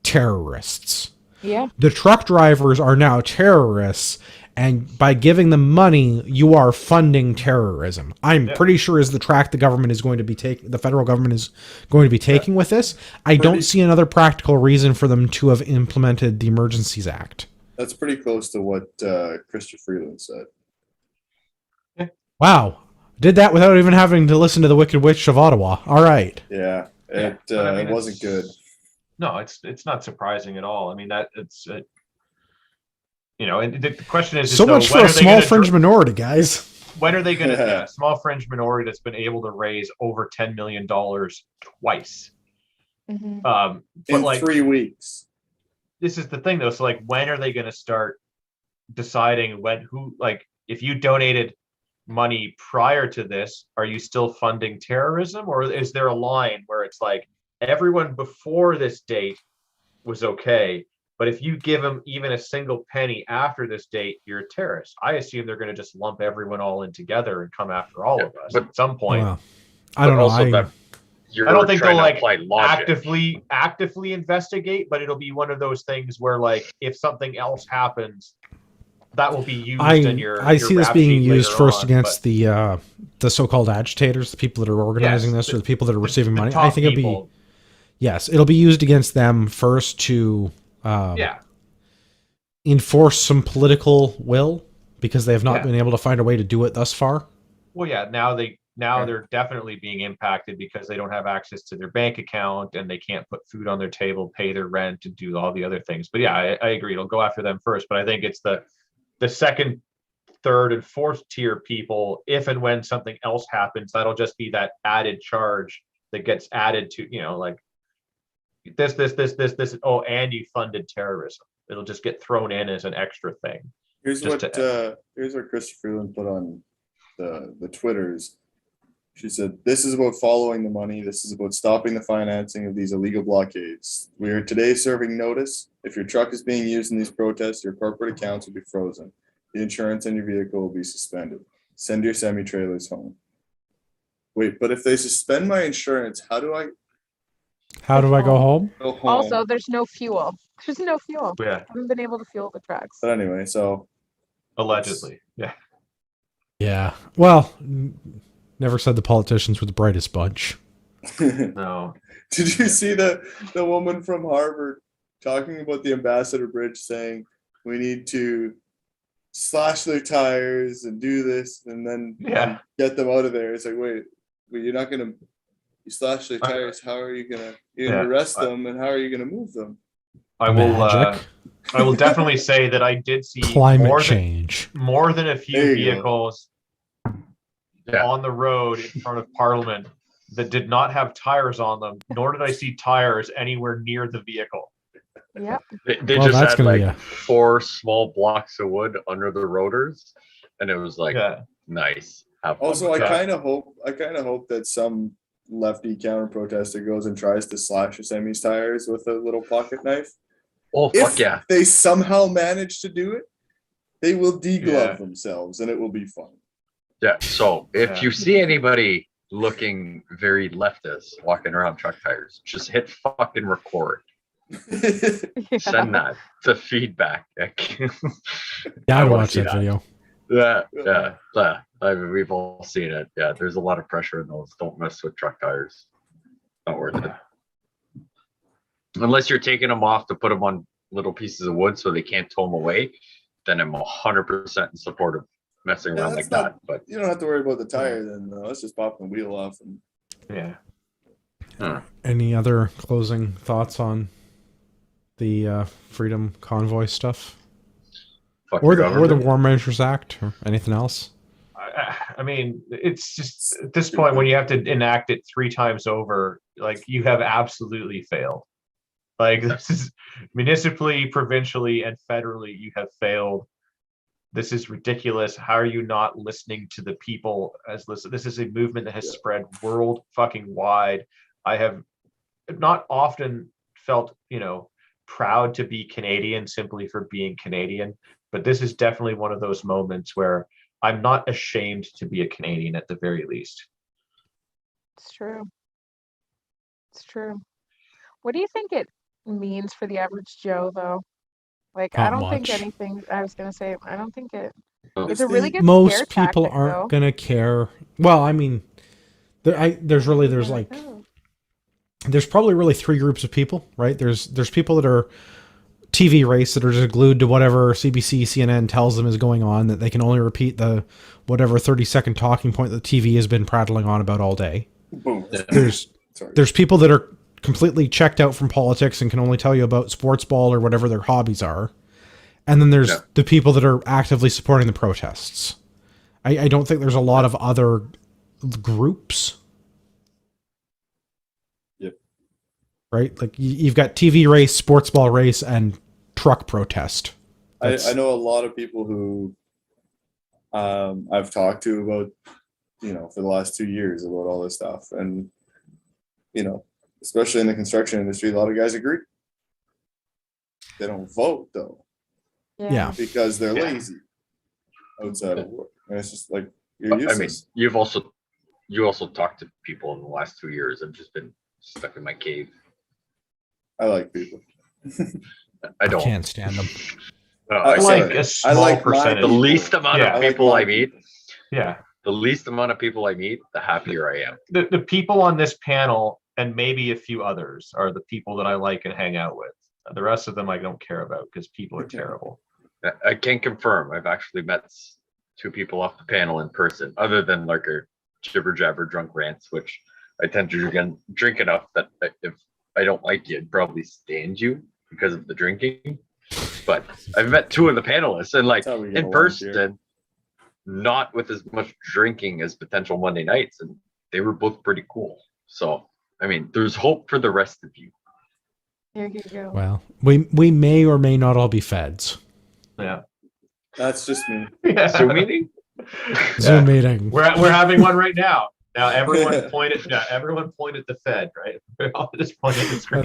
Speaker 2: terrorists.
Speaker 4: Yeah.
Speaker 2: The truck drivers are now terrorists, and by giving them money, you are funding terrorism. I'm pretty sure is the track the government is going to be taking. The federal government is going to be taking with this. I don't see another practical reason for them to have implemented the Emergencies Act.
Speaker 5: That's pretty close to what Christopher Freeland said.
Speaker 2: Wow, did that without even having to listen to the Wicked Witch of Ottawa. All right.
Speaker 5: Yeah, it wasn't good.
Speaker 1: No, it's not surprising at all. I mean, that it's and the question is
Speaker 2: So much for a small fringe minority, guys.
Speaker 1: When are they going to small fringe minority that's been able to raise over $10 million twice?
Speaker 4: Mm-hmm.
Speaker 5: In 3 weeks.
Speaker 1: This is the thing, though. So, like, when are they going to start deciding if you donated money prior to this, are you still funding terrorism, or is there a line where it's like, everyone before this date was okay, but if you give them even a single penny after this date, you're a terrorist? I assume they're going to just lump everyone all in together and come after all of us at some point.
Speaker 2: Well, I don't know.
Speaker 1: I don't think they'll like actively investigate, but it'll be one of those things where, like, if something else happens, that will be used in your.
Speaker 2: I see this being used first
Speaker 1: on,
Speaker 2: against the so-called agitators, the people that are organizing this, or the people that are receiving money. I think it'll be used against them first to enforce some political will, because they have not been able to find a way to do it thus far.
Speaker 1: Well, yeah, now they're definitely being impacted because they don't have access to their bank account and they can't put food on their table, pay their rent, and do all the other things. But yeah, I agree. It'll go after them first, but I think it's the second, third, and fourth tier people. If and when something else happens, that'll just be that added charge that gets added to, like this. Oh, and you funded terrorism. It'll just get thrown in as an extra thing.
Speaker 5: Here's what Christopher Freeland put on the Twitters. She said, "This is about following the money. This is about stopping the financing of these illegal blockades. We are today serving notice. If your truck is being used in these protests, your corporate accounts will be frozen. The insurance on your vehicle will be suspended. Send your semi-trailers home." Wait, but if they suspend my insurance, how do I
Speaker 2: go home?
Speaker 4: Also, there's no fuel. There's no fuel.
Speaker 1: Yeah.
Speaker 4: I haven't been able to fuel the trucks.
Speaker 5: But anyway, so
Speaker 1: allegedly, yeah.
Speaker 2: Yeah. Well, never said the politicians were the brightest bunch.
Speaker 1: No.
Speaker 5: Did you see the woman from Harvard talking about the Ambassador Bridge, saying we need to slash their tires and do this and then get them out of there? It's like, wait, you're not gonna slash their tires. How are you gonna arrest them, and how are you gonna move them?
Speaker 1: I will definitely say that I did see
Speaker 2: climate change
Speaker 1: more than a few vehicles on the road in front of Parliament that did not have tires on them, nor did I see tires anywhere near the vehicle.
Speaker 4: Yep.
Speaker 3: They just had 4 small blocks of wood under the rotors, and it was like nice.
Speaker 5: Also, I kind of hope that some lefty counter protester goes and tries to slash a semi's tires with a little pocket knife.
Speaker 3: Oh, fuck yeah.
Speaker 5: If they somehow manage to do it, they will deglove themselves, and it will be fun.
Speaker 3: Yeah, so if you see anybody looking very leftist walking around truck tires, just hit fucking record. Send that to feedback.
Speaker 2: I watched that video.
Speaker 3: We've all seen it. Yeah, there's a lot of pressure in those. Don't mess with truck tires. Not worth it. Unless you're taking them off to put them on little pieces of wood so they can't tow them away, then I'm 100% in support of messing around like that. But
Speaker 5: you don't have to worry about the tire then. Let's just pop the wheel off.
Speaker 2: Any other closing thoughts on the Freedom Convoy stuff? Or the War Measures Act, or anything else?
Speaker 1: I mean, it's just at this point when you have to enact it 3 times over, like you have absolutely failed. Like this is municipally, provincially, and federally, you have failed. This is ridiculous. How are you not listening to the people as listen? This is a movement that has spread world fucking wide. I have not often felt, proud to be Canadian simply for being Canadian, but this is definitely one of those moments where I'm not ashamed to be a Canadian at the very least.
Speaker 4: It's true. It's true. What do you think it means for the average Joe, though? Like, I
Speaker 2: Not
Speaker 4: don't think
Speaker 2: much.
Speaker 4: anything. I was gonna say, I don't think it.
Speaker 3: Oh.
Speaker 4: It's a really good
Speaker 2: Most
Speaker 4: scare
Speaker 2: people
Speaker 4: tactic,
Speaker 2: aren't
Speaker 4: though.
Speaker 2: gonna care. Well, I mean, there's like there's probably really 3 groups of people, right? There's people that are TV race that are just glued to whatever CBC, CNN tells them is going on, that they can only repeat the whatever 30-second talking point that the TV has been prattling on about all day.
Speaker 5: Boom.
Speaker 2: There's people that are completely checked out from politics and can only tell you about sports ball or whatever their hobbies are. And then there's the people that are actively supporting the protests. I don't think there's a lot of other groups.
Speaker 5: Yep.
Speaker 2: Right? Like you've got TV race, sports ball race, and truck protest.
Speaker 5: I know a lot of people who I've talked to about, for the last 2 years about all this stuff. And, especially in the construction industry, a lot of guys agree. They don't vote, though.
Speaker 2: Yeah.
Speaker 5: Because they're lazy outside of work. And it's just like, you're useless.
Speaker 3: I mean, you also talked to people in the last 2 years. I've just been stuck in my cave.
Speaker 5: I like people.
Speaker 3: I don't.
Speaker 2: Can't stand them.
Speaker 1: I like a small percentage.
Speaker 3: The least amount of people I meet.
Speaker 1: Yeah.
Speaker 3: The least amount of people I meet, the happier I am.
Speaker 1: The people on this panel and maybe a few others are the people that I like and hang out with. The rest of them I don't care about because people are terrible.
Speaker 3: I can confirm I've actually met 2 people off the panel in person, other than like our jibber jabber drunk rants, which I tend to drink enough that if I don't like you, I'd probably stand you because of the drinking. But I've met 2 of the panelists and like in person, not with as much drinking as potential Monday nights, and they were both pretty cool. So I mean, there's hope for the rest of you.
Speaker 4: There you go.
Speaker 2: Well, we may or may not all be feds.
Speaker 1: Yeah.
Speaker 5: That's just me.
Speaker 1: Yeah.
Speaker 3: Zoom meeting?
Speaker 2: Zoom meeting.
Speaker 1: We're having one right now. Now everyone point at the Fed, right? We're all just point at the screen.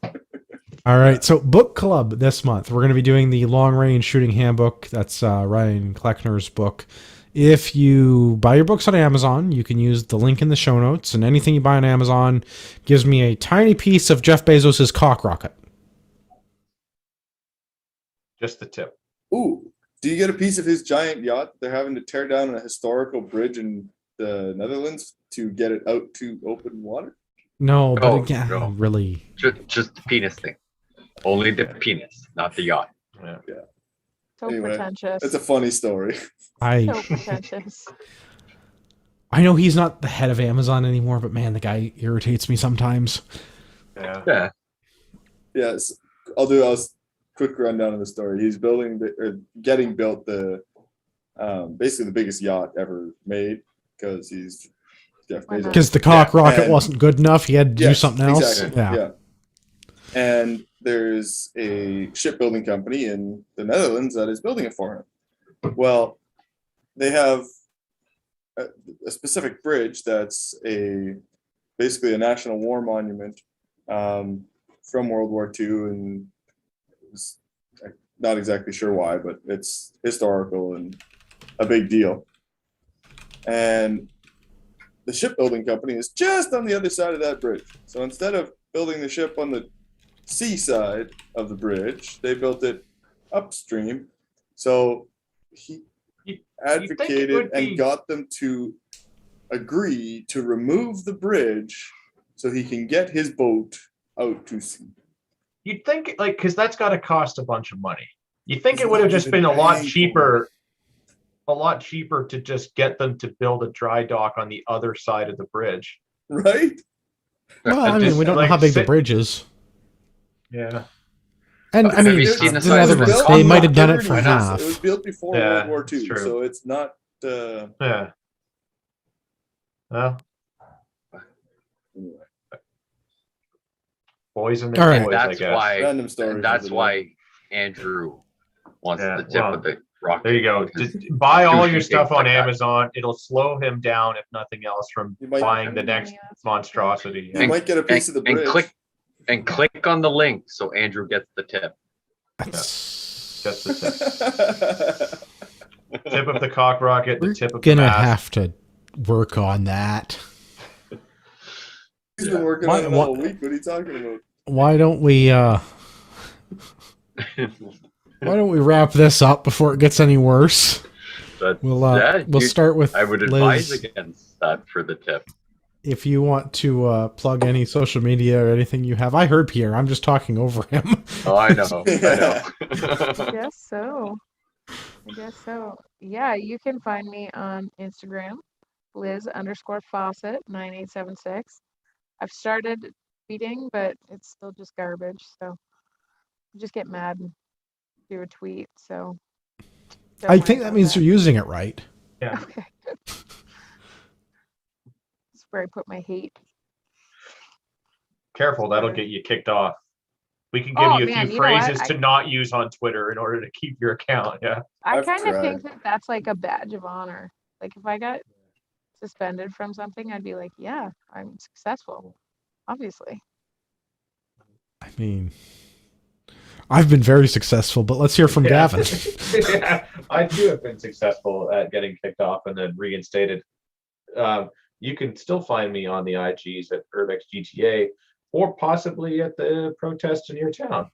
Speaker 2: That's All right, so book club this month. We're going to be doing the Long Range Shooting Handbook. That's Ryan Kleckner's book. If you buy your books on Amazon, you can use the link in the show notes, and anything you buy on Amazon gives me a tiny piece of Jeff Bezos's cock rocket.
Speaker 1: Just the tip.
Speaker 5: Ooh, do you get a piece of his giant yacht? They're having to tear down a historical bridge in the Netherlands to get it out to open water?
Speaker 2: No, but
Speaker 3: Oh,
Speaker 2: again,
Speaker 3: no.
Speaker 2: really.
Speaker 3: Just the penis thing. Only the penis, not the yacht.
Speaker 1: Yeah.
Speaker 4: So
Speaker 5: Anyway,
Speaker 4: pretentious.
Speaker 5: It's a funny story.
Speaker 4: So
Speaker 2: I
Speaker 4: pretentious.
Speaker 2: know he's not the head of Amazon anymore, but man, the guy irritates me sometimes.
Speaker 1: Yeah.
Speaker 3: Yeah.
Speaker 5: Yes, I'll do a quick rundown of the story. He's getting built the basically the biggest yacht ever made because he's Jeff Bezos.
Speaker 2: Because the cock rocket
Speaker 5: and-
Speaker 2: wasn't good enough, he had to do
Speaker 5: Yes,
Speaker 2: something else.
Speaker 5: exactly, yeah. And there's a shipbuilding company in the Netherlands that is building it for him. Well, they have a specific bridge that's basically a national war monument from World War II, and I'm not exactly sure why, but it's historical and a big deal. And the shipbuilding company is just on the other side of that bridge. So instead of building the ship on the seaside of the bridge, they built it upstream. So he advocated and got them to agree to remove the bridge so he can get his boat out to sea.
Speaker 1: You'd think, like, because that's got to cost a bunch of money. You think it would have just been a lot cheaper to just get them to build a dry dock on the other side of the bridge.
Speaker 5: Right?
Speaker 2: Well, I mean, we don't know how big the bridge is.
Speaker 1: Yeah.
Speaker 2: And I
Speaker 3: Have
Speaker 2: mean,
Speaker 3: you seen the
Speaker 2: the
Speaker 3: size of
Speaker 2: Netherlands,
Speaker 3: this
Speaker 2: they
Speaker 3: cock
Speaker 2: might have done it
Speaker 5: rocket?
Speaker 2: for half.
Speaker 5: It was built before
Speaker 1: Yeah,
Speaker 5: World War II,
Speaker 1: it's true.
Speaker 5: so it's not
Speaker 1: Yeah. Well, boys and
Speaker 2: All
Speaker 1: their
Speaker 2: right.
Speaker 1: boys, I
Speaker 3: That's
Speaker 1: guess.
Speaker 3: why.
Speaker 5: Random stories.
Speaker 3: That's
Speaker 5: of the
Speaker 3: why Andrew wants
Speaker 1: Yeah,
Speaker 3: the tip
Speaker 1: well,
Speaker 3: of the rock.
Speaker 1: There you go.
Speaker 3: because
Speaker 1: Just buy all your
Speaker 3: sushi
Speaker 1: stuff
Speaker 3: things
Speaker 1: on
Speaker 3: like that.
Speaker 1: Amazon. It'll slow him down, if nothing else, from
Speaker 5: You might-
Speaker 1: buying the next monstrosity.
Speaker 5: You might get a piece of the bridge.
Speaker 3: Click on the link so Andrew gets the tip.
Speaker 2: That's
Speaker 1: Just the tip. Tip of the cock rocket, the
Speaker 2: we're
Speaker 1: tip of the
Speaker 2: gonna
Speaker 1: mast.
Speaker 2: have to work on that.
Speaker 5: He's been working on it all week. What are you talking about?
Speaker 2: Why don't we wrap this up before it gets any worse?
Speaker 3: But
Speaker 2: We'll start with
Speaker 3: I would
Speaker 2: Liz.
Speaker 3: advise against that for the tip.
Speaker 2: If you want to plug any social media or anything you have. I heard Pierre. I'm just talking over him.
Speaker 3: Oh, I know.
Speaker 4: I guess so. Yeah, you can find me on Instagram, Liz_Fawcett9876. I've started tweeting, but it's still just garbage. So just get mad and do a tweet. So don't
Speaker 2: I
Speaker 4: worry
Speaker 2: think that
Speaker 4: about
Speaker 2: means you're using it right.
Speaker 1: Yeah.
Speaker 4: Okay, good. That's where I put my hate.
Speaker 1: Careful, that'll get you kicked off. We can give
Speaker 4: Oh,
Speaker 1: you a
Speaker 4: man,
Speaker 1: few
Speaker 4: you know what?
Speaker 1: phrases to not use on Twitter in order to keep your account. Yeah.
Speaker 4: I
Speaker 5: I've
Speaker 4: kind of
Speaker 5: tried.
Speaker 4: think that that's like a badge of honor. Like if I got suspended from something, I'd be like, yeah, I'm successful. Obviously.
Speaker 2: I mean, I've been very successful, but let's hear from
Speaker 1: Yeah.
Speaker 2: Gavin.
Speaker 1: Yeah, I too have been successful at getting kicked off and then reinstated. You can still find me on the IGs at UrbXGTA or possibly at the protests in your town.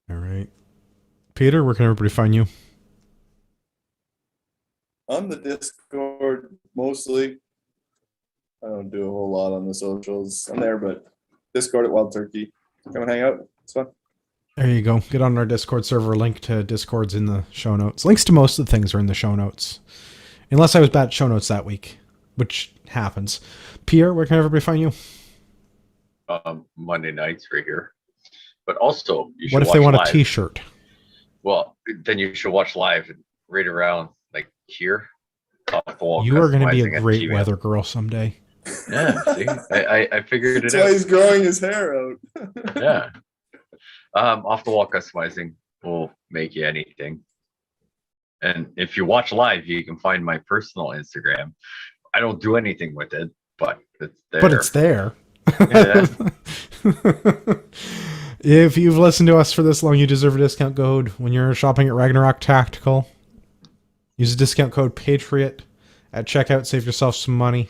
Speaker 2: All right. Peter, where can everybody find you?
Speaker 5: On the Discord, mostly. I don't do a whole lot on the socials. I'm there, but Discord at Wild Turkey. Come and hang out. It's fun.
Speaker 2: There you go. Get on our Discord server. Link to Discord's in the show notes. Links to most of the things are in the show notes. Unless I was bad at show notes that week, which happens. Pierre, where can everybody find you?
Speaker 3: Monday nights right here. But also, you should
Speaker 2: What if they
Speaker 3: watch
Speaker 2: want
Speaker 3: live.
Speaker 2: a t-shirt?
Speaker 3: Well, then you should watch live right around like here.
Speaker 2: You are going to be
Speaker 3: customizing
Speaker 2: a
Speaker 3: at
Speaker 2: great
Speaker 3: Gmail.
Speaker 2: weather girl someday.
Speaker 3: Yeah, see, I figured it
Speaker 5: That's why
Speaker 3: out.
Speaker 5: he's growing his hair out.
Speaker 3: Yeah. Off the wall customizing will make you anything. And if you watch live, you can find my personal Instagram. I don't do anything with it, but it's there.
Speaker 2: But it's there.
Speaker 3: Yeah.
Speaker 2: If you've listened to us for this long, you deserve a discount code when you're shopping at Ragnarok Tactical. Use the discount code Patriot at checkout. Save yourself some money.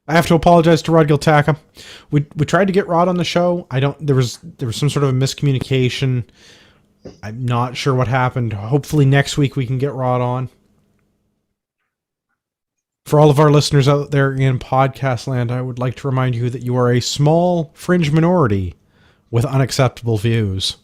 Speaker 2: I have to apologize to Rod Giltaka. We tried to get Rod on the show. There was some sort of a miscommunication. I'm not sure what happened. Hopefully next week we can get Rod on. For all of our listeners out there in podcast land, I would like to remind you that you are a small fringe minority with unacceptable views.